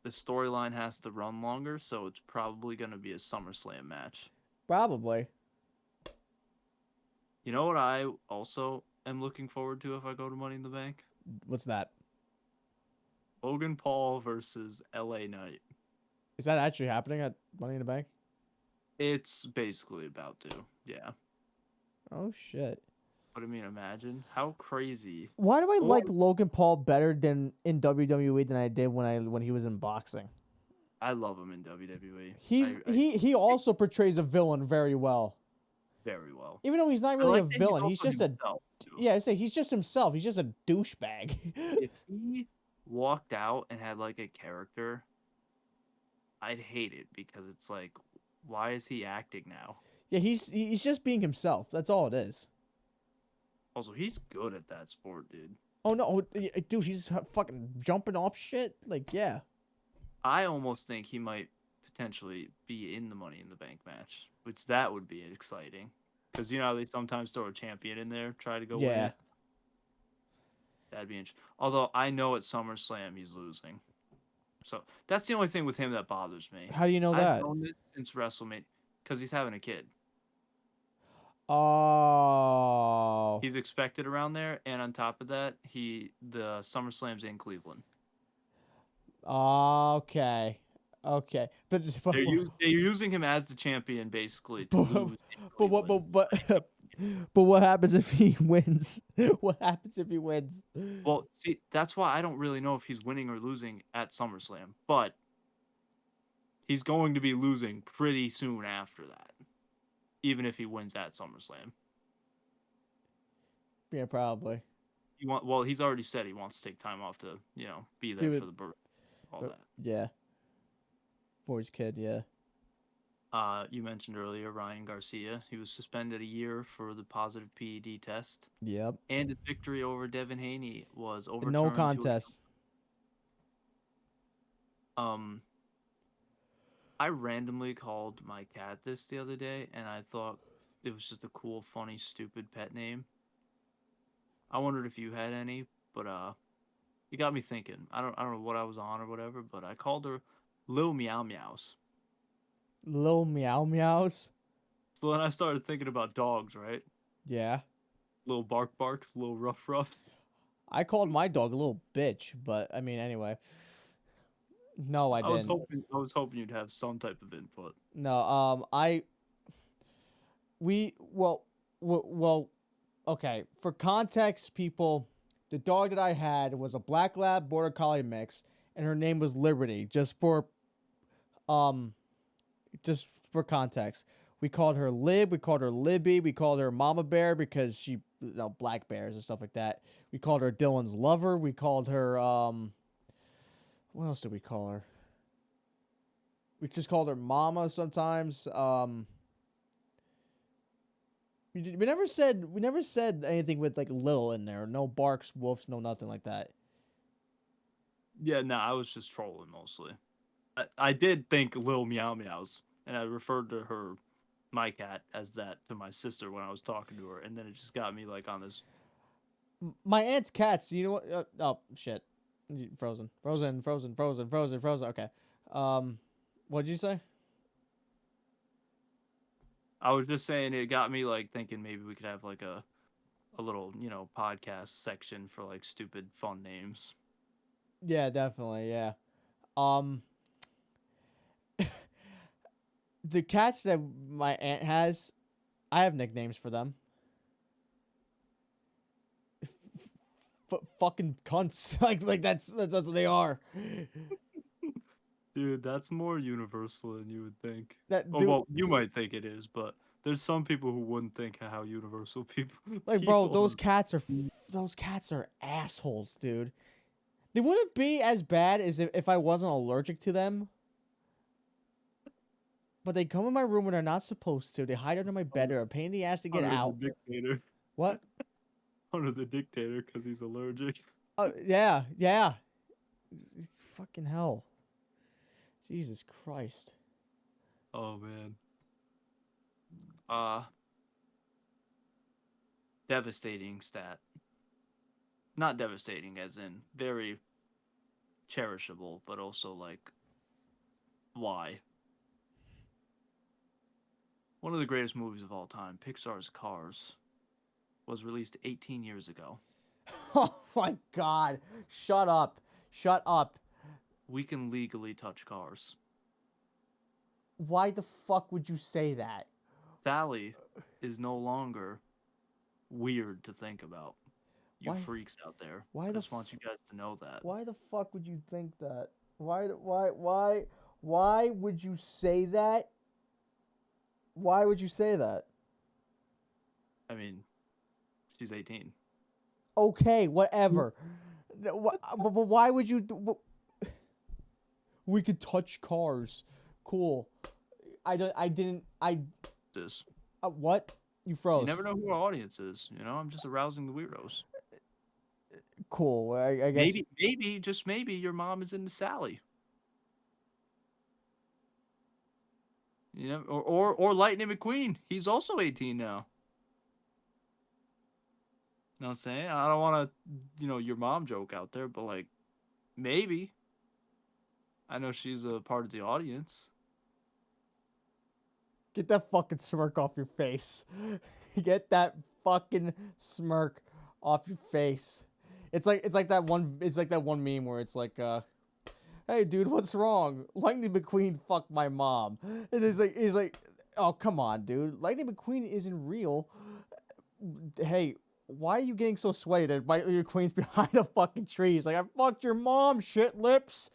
the storyline has to run longer, so it's probably gonna be a SummerSlam match. Probably. You know what I also am looking forward to if I go to Money in the Bank? What's that? Logan Paul versus LA Knight. Is that actually happening at Money in the Bank? It's basically about to. Yeah. Oh shit. But I mean, imagine how crazy. Why do I like Logan Paul better than in WWE than I did when he was in boxing? I love him in WWE. He also portrays a villain very well. Very well. Even though he's not really a villain, he's just I say he's just himself. He's just a douchebag. If he walked out and had like a character, I'd hate it because it's like, why is he acting now? Yeah, he's just being himself. That's all it is. Also, he's good at that sport, dude. Oh no, dude, he's fucking jumping off shit. Like, yeah. I almost think he might potentially be in the Money in the Bank match, which that would be exciting. Because you know how they sometimes throw a champion in there, try to go win Yeah. it. That'd be interesting. Although I know at SummerSlam he's losing, so that's the only thing with him that bothers me. How do you know I've that? known this since WrestleMania, because he's having a kid. Oh. He's expected around there, and on top of that, the SummerSlam's in Cleveland. Okay. Okay. They're using him as the champion basically to But, lose in but what Cleveland. but what happens if he wins? What happens if he wins? Well, see, that's why I don't really know if he's winning or losing at SummerSlam, but he's going to be losing pretty soon after that, even if he wins at SummerSlam. Yeah, probably. Well, he's already said he wants to take time off to, be there Do for it. the birth, all But, that. yeah. For his kid, yeah. You mentioned earlier Ryan Garcia. He was suspended a year for the positive PED test, Yep. and his victory over Devin Haney was No overturned contest. I randomly called my cat this the other day, and I thought it was just a cool, funny, stupid pet name. I wondered if you had any, but you got me thinking. I don't know what I was on or whatever, but I called her Lil Meow Meows. Little meow meows. So then I started thinking about dogs, right? Yeah. Little bark barks, little rough roughs. I called my dog a little bitch, but I mean, anyway. No, I didn't. I was hoping you'd have some type of input. No, we, well, okay. For context, people, the dog that I had was a black lab border collie mix, and her name was Liberty. Um, just for context, we called her Lib, we called her Libby, we called her Mama Bear because she, black bears and stuff like that. We called her Dylan's lover. We called her what else did we call her? We just called her Mama sometimes. We never said anything with like Lil in there. No barks, woofs, no nothing like that. Yeah, no, I was just trolling mostly. I did think Lil Meow Meows, and I referred to her, my cat, as that to my sister when I was talking to her, and then it just got me like on this. My aunt's cats. You know what? Oh shit! Frozen. Okay. What'd you say? I was just saying it got me like thinking maybe we could have like a little podcast section for like stupid fun names. Yeah, definitely. Yeah. Um, the cats that my aunt has, I have nicknames for them. Fucking cunts. like that's what they are. Dude, that's more universal than you would think. That Oh dude, well, you might think it is, but there's some people who wouldn't think how universal people like bro, people those are. cats are those cats are assholes, dude. They wouldn't be as bad as if I wasn't allergic to them. But they come in my room when they're not supposed to. They hide under my bed. They're a pain in the ass to get Under out. the dictator. What? Under the dictator because he's allergic. Yeah, yeah. Fucking hell. Jesus Christ. Oh man. Devastating stat. Not devastating as in very cherishable, but also like why? One of the greatest movies of all time, Pixar's Cars, was released 18 years ago. Oh my God. Shut up. Shut up. We can legally touch cars. Why the fuck would you say that? Sally is no longer weird to think about. You Why? freaks out there. Why I the just want you guys to know that. Why the fuck would you think that? Why would you say that? Why would you say that? I mean, she's 18. Okay, whatever. But why would you? We could touch cars. Cool. I didn't. This. What? You froze. You never know who our audience is. I'm just arousing the weirdos. Cool. I guess. Maybe, just maybe, your mom is into Sally. Or Lightning McQueen. He's also 18 now. You know what I'm saying? I don't want to, your mom joke out there, but like, maybe. I know she's a part of the audience. Get that fucking smirk off your face. Get that fucking smirk off your face. It's like that one meme where it's like hey dude, what's wrong? Lightning McQueen fucked my mom. And he's like, oh come on, dude. Lightning McQueen isn't real. Hey, why are you getting so sweaty that Lightning McQueen's behind a fucking tree? He's like, I fucked your mom, shit lips.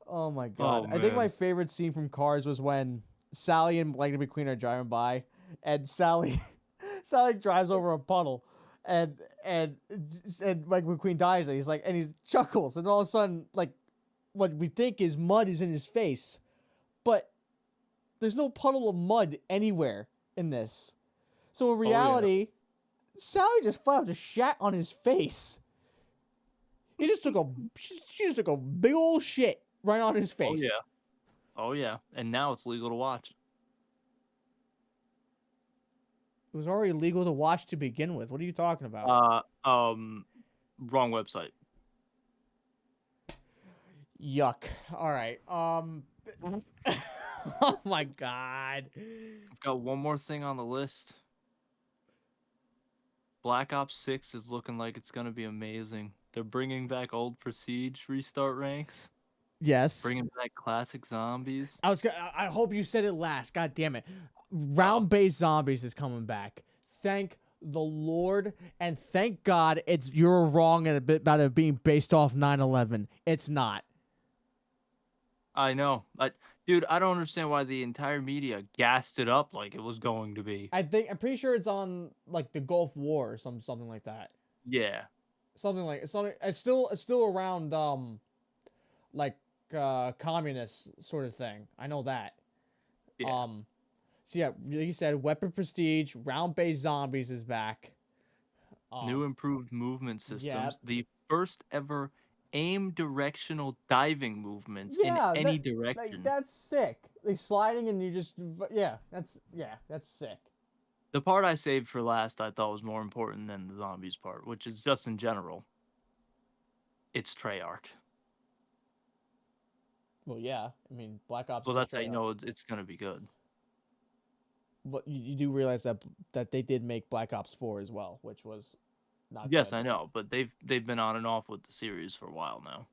Oh my god. Oh I think my man. favorite scene from Cars was when Sally and Lightning McQueen are driving by and Sally Sally drives over a puddle and Lightning McQueen dies and he's like and he chuckles and all of a sudden like what we think is mud is in his face. But there's no puddle of mud anywhere in this. So in reality, Sally just flat out just shat on his face. He just took she just took a big old shit right on his face. Oh yeah. Oh yeah. And now it's legal to watch. It was already legal to watch to begin with. What are you talking about? Wrong website. Yuck. All right. Oh my god. I've got one more thing on the list. Black Ops 6 is looking like it's going to be amazing. They're bringing back old Prestige restart ranks, Yes. bringing back classic zombies. I hope you said it last. God damn it. Round-based zombies is coming back. Thank the Lord and thank God you're wrong about it being based off 9/11. It's not. I know. Dude, I don't understand why the entire media gassed it up like it was going to be. I'm pretty sure it's on like the Gulf War or something like that. Yeah. Something. It's still around like communist sort of thing. I know that. Yeah. So yeah, like you said, weapon prestige, round-based zombies is back. New improved movement systems. Yeah. The first ever aim directional diving movements in Yeah, any direction. that's sick. Like sliding and you just that's sick. The part I saved for last I thought was more important than the zombies part, which is just in general. It's Treyarch. Well, yeah. I mean, Black Ops. Well, that's how you know it's gonna be good. But you do realize that they did make Black Ops 4 as well, which was not Yes, good. I know, but they've been on and off with the series for a while now.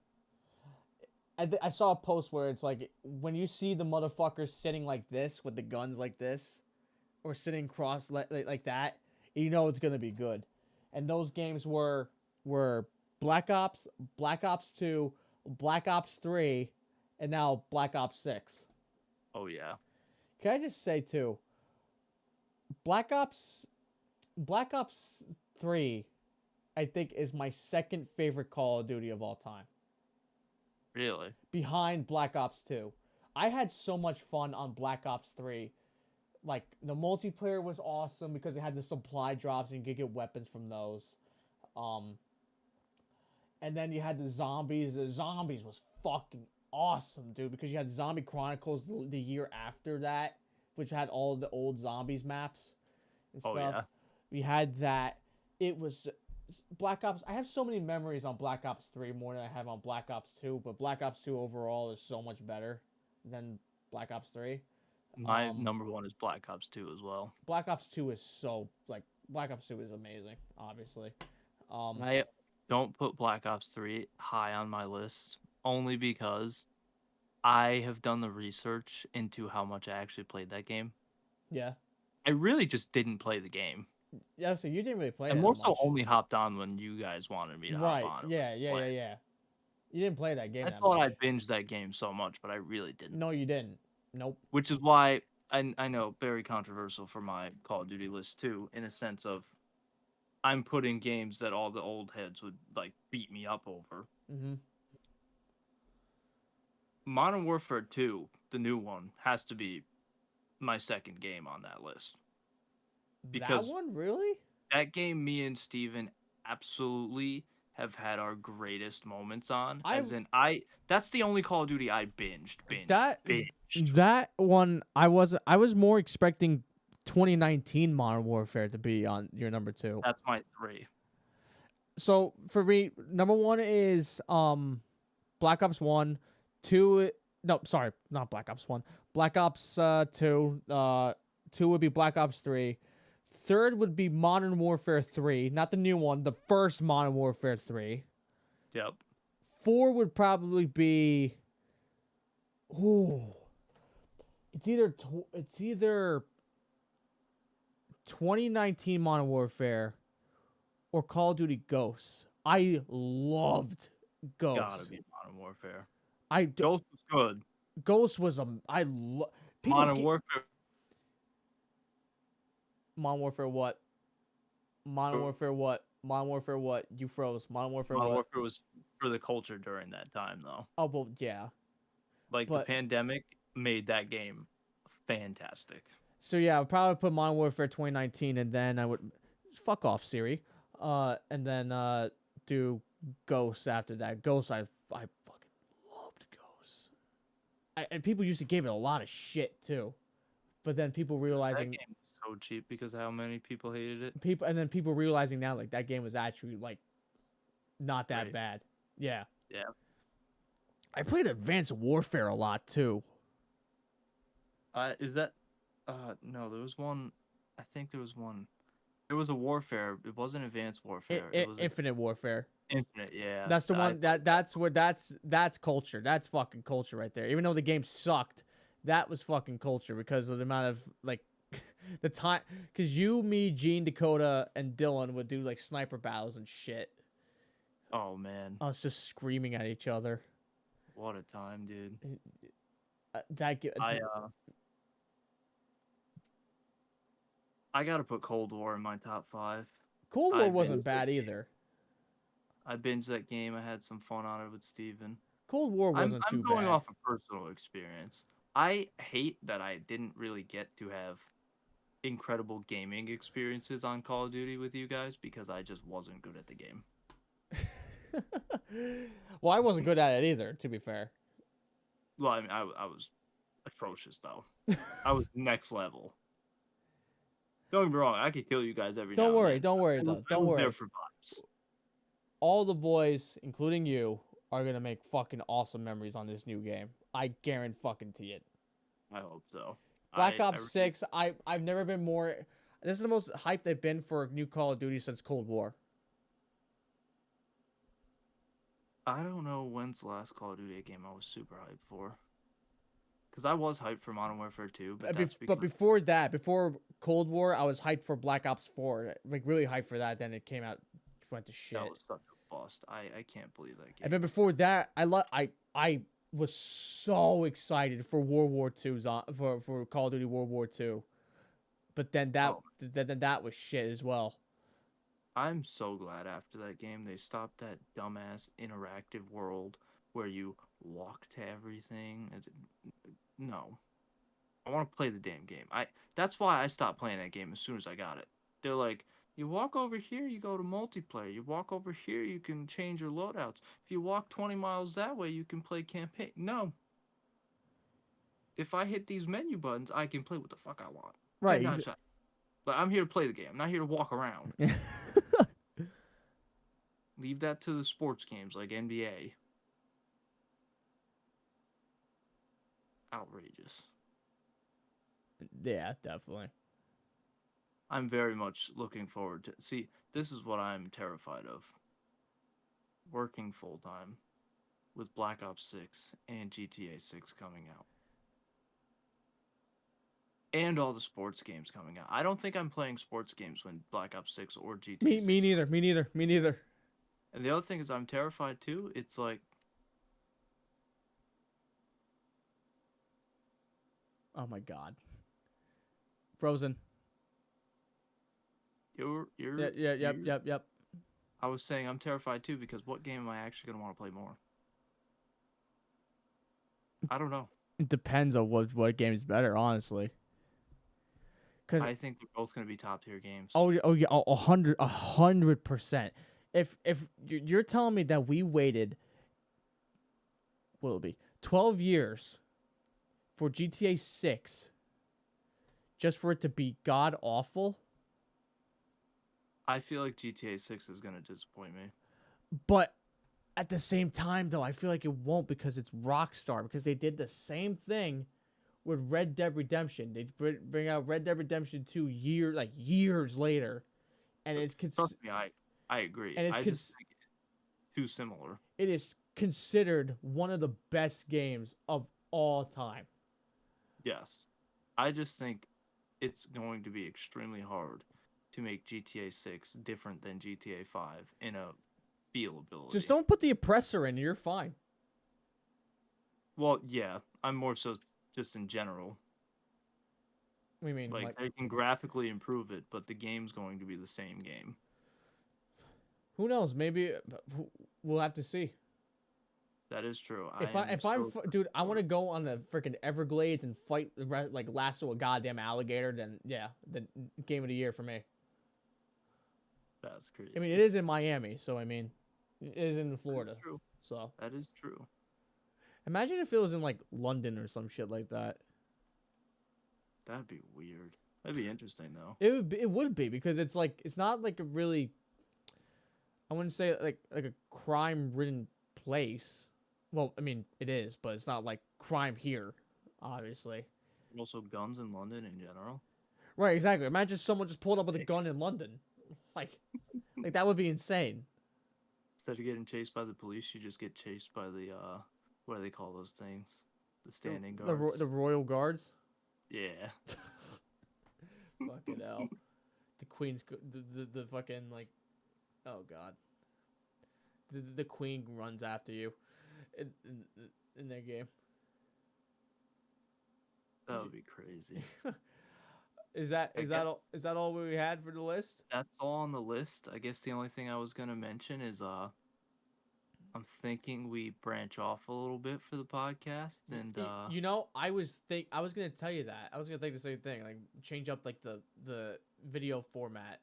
I saw a post where it's like when you see the motherfuckers sitting like this with the guns like this, or sitting cross like that, you know it's gonna be good. And those games were Black Ops, Black Ops 2, Black Ops 3, and now Black Ops 6. Oh yeah. Can I just say too? Black Ops 3, I think is my second favorite Call of Duty of all time. Really? Behind Black Ops 2. I had so much fun on Black Ops 3. Like, the multiplayer was awesome because it had the supply drops and you could get weapons from those. And then you had the zombies. The zombies was fucking awesome, dude, because you had Zombie Chronicles the year after that, which had all the old zombies maps and stuff. Oh yeah. We had that. It was Black Ops. I have so many memories on Black Ops 3 more than I have on Black Ops 2, but Black Ops 2 overall is so much better than Black Ops 3. My number one is Black Ops 2 as well. Black Ops 2 is so Black Ops 2 is amazing, obviously. I don't put Black Ops 3 high on my list only because I have done the research into how much I actually played that game. Yeah. I really just didn't play the game. Yeah, so you didn't really play I that more much. so only hopped on when you guys wanted me to hop on. Yeah. You didn't play that game I that thought much. I binged that game so much, but I really didn't. No, you didn't. Nope. Which is why I know very controversial for my Call of Duty list too, in a sense of I'm putting games that all the old heads would like beat me up over. Mm-hmm. Modern Warfare 2, the new one, has to be my second game on that list. Because that one, really? That game, me and Steven absolutely have had our greatest moments on. I As in, that's the only Call of Duty I binged. that Binged. that one I was more expecting 2019 Modern Warfare to be on your number 2. That's my 3. So for me, number 1 is Black Ops 1, 2 no, sorry, not Black Ops 1. Black Ops 2, 2 would be Black Ops 3. Third would be Modern Warfare 3, not the new one, the first Modern Warfare 3. Yep. 4 would probably be it's either 2019 Modern Warfare or Call of Duty Ghosts. I loved Gotta Ghosts. be Modern Warfare. Ghost Ghost was good. Ghost was Modern Warfare. Modern Warfare what? Modern Warfare what? Modern Warfare what? You froze. Modern Warfare Modern what? Warfare was for the culture during that time, though. Oh well, yeah. Like But- the pandemic made that game fantastic. So yeah, I would probably put Modern Warfare 2019, and then I would fuck off Siri, and then do Ghosts after that. Ghosts, I fucking loved Ghosts. And people used to give it a lot of shit too, but then people realizing That game was so cheap because of how many people hated it. people realizing now like that game was actually like not that Right. bad. Yeah. Yeah. I played Advanced Warfare a lot too. Is that? No, there was one. I think there was one. There was a Warfare. It wasn't Advanced Warfare. It was Infinite Warfare. Infinite. Yeah. That's the one that's culture. That's fucking culture right there. Even though the game sucked, that was fucking culture because of the amount of like the time. Because you, me, Gene, Dakota, and Dylan would do like sniper battles and shit. Oh man, Us just screaming at each other. what a time, dude. I gotta put Cold War in my top 5. Cold War I wasn't binged bad it. either. I binged that game. I had some fun on it with Steven. Cold War wasn't I'm too going bad. off of personal experience. I hate that I didn't really get to have incredible gaming experiences on Call of Duty with you guys because I just wasn't good at the game. Well, I wasn't good at it either, to be fair. Well, I mean, I was atrocious though. I was next level. Don't get me wrong, I could kill you guys every now Don't and worry, then. don't worry I though. was Don't worry. there for vibes. All the boys, including you, are gonna make fucking awesome memories on this new game. I guarantee it. I hope so. Black Ops 6, I've never been more. This is the most hyped they've been for a new Call of Duty since Cold War. I don't know when's the last Call of Duty game I was super hyped for. Because I was hyped for Modern Warfare 2, but that's because... But before that, before Cold War, I was hyped for Black Ops 4. Like really hyped for that. Then it came out, went to shit. That was such a bust. I can't believe that game. And then before that, I was so excited for World War II's for Call of Duty World War II, but then that was shit as well. I'm so glad after that game they stopped that dumbass interactive world where you walk to everything. No, I want to play the damn game. That's why I stopped playing that game as soon as I got it. They're like, you walk over here, you go to multiplayer. You walk over here, you can change your loadouts. If you walk 20 miles that way, you can play campaign. No. If I hit these menu buttons, I can play what the fuck I want. Right. But I'm here to play the game. I'm not here to walk around. Leave that to the sports games like NBA. Outrageous. Yeah, definitely. I'm very much looking forward to... See, this is what I'm terrified of. Working full-time with Black Ops 6 and GTA 6 coming out. And all the sports games coming out. I don't think I'm playing sports games when Black Ops 6 or GTA 6. Me neither. And the other thing is I'm terrified too. It's like... Oh my god. Frozen. Yep. I was saying I'm terrified too because what game am I actually going to want to play more? I don't know. It depends on what game is better, honestly. I think they're both going to be top tier games. Oh yeah, 100%. if you're telling me that we waited, what will it be 12 years for GTA 6 just for it to be god awful, I feel like GTA 6 is gonna disappoint me. but at the same time though, I feel like it won't because it's Rockstar because they did the same thing with Red Dead Redemption. They bring out Red Dead Redemption 2 years later, and Trust me, I agree. it's I just think it's too similar. it is considered one of the best games of all time. Yes. I just think it's going to be extremely hard to make GTA 6 different than GTA 5 in a feelability. Just don't put the oppressor in, you're fine. Well, yeah, I'm more so just in general. We mean Like they can graphically improve it, but the game's going to be the same game. who knows? Maybe we'll have to see. That is true. Dude, I want to go on the freaking Everglades and fight like lasso a goddamn alligator. Then yeah, the game of the year for me. That's crazy. I mean, it is in Miami, so I mean, it is in Florida. That's true. So That is true. imagine if it was in like London or some shit like that. That'd be weird. That'd be interesting though. It would be because it's like it's not like a really, I wouldn't say like a crime ridden place. Well, I mean it is, but it's not like crime here, obviously. Also, guns in London in general. Right, exactly. Imagine someone just pulled up with a gun in London, like that would be insane. Instead of getting chased by the police, you just get chased by the what do they call those things? The standing guards. The Royal Guards. Yeah. Fucking hell. The Queen's the fucking like, oh god. The Queen runs after you, in their game. That would be crazy. Is that all we had for the list? That's all on the list. I guess the only thing I was gonna mention is I'm thinking we branch off a little bit for the podcast and You know, I was gonna tell you that. I was gonna think the same thing. Like change up like the video format.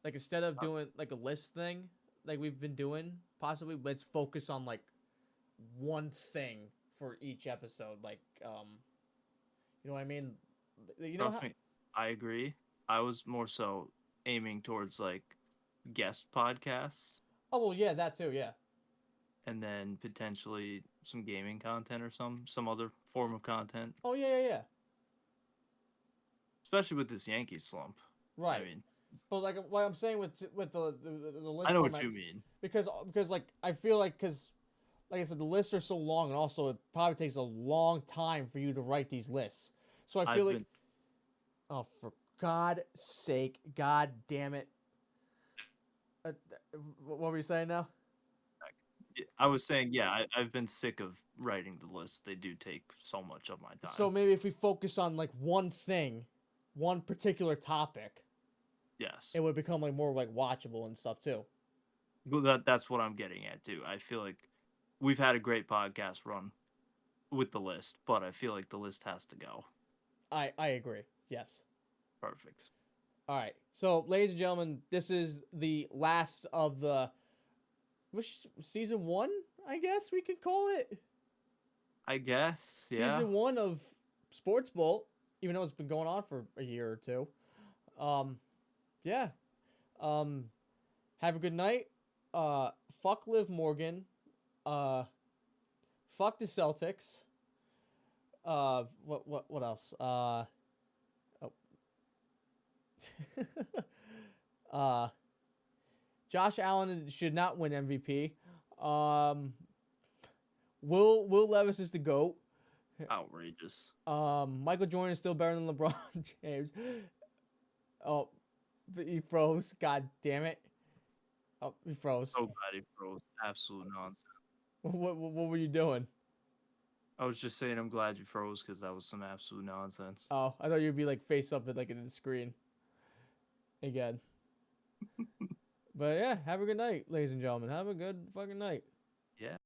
Like instead of doing like a list thing like we've been doing, possibly let's focus on like one thing for each episode. Like you know what I mean? You know trust me, I agree. I was more so aiming towards like guest podcasts Oh well, yeah, that too, yeah. and then potentially some gaming content or some other form of content, Oh yeah. especially with this Yankees slump. Right. I mean, But like what I'm saying with the list I know format, what you mean. because like I feel like because like I said the lists are so long and also it probably takes a long time for you to write these lists. So I feel oh for God's sake, God damn it! What were you saying now? I was saying, yeah, I've been sick of writing the lists. They do take so much of my time. So maybe if we focus on like one thing, one particular topic, yes, it would become like more like watchable and stuff too. well, that's what I'm getting at too. I feel like we've had a great podcast run with the list, but I feel like the list has to go. I agree. Yes. Perfect. All right. So, ladies and gentlemen, this is the last of the season 1, I guess we could call it. I guess, yeah. Season 1 of Sports Bolt, even though it's been going on for a year or two. Yeah. Have a good night. Fuck Liv Morgan. Fuck the Celtics. What else? Josh Allen should not win MVP. Will Levis is the GOAT. Outrageous. Michael Jordan is still better than LeBron James. Oh, he froze. God damn it. Oh, he froze. So glad he froze. Absolute nonsense. What were you doing? I was just saying I'm glad you froze because that was some absolute nonsense. Oh, I thought you'd be like face up like in the screen. Again. But yeah, have a good night, ladies and gentlemen. Have a good fucking night. Yeah.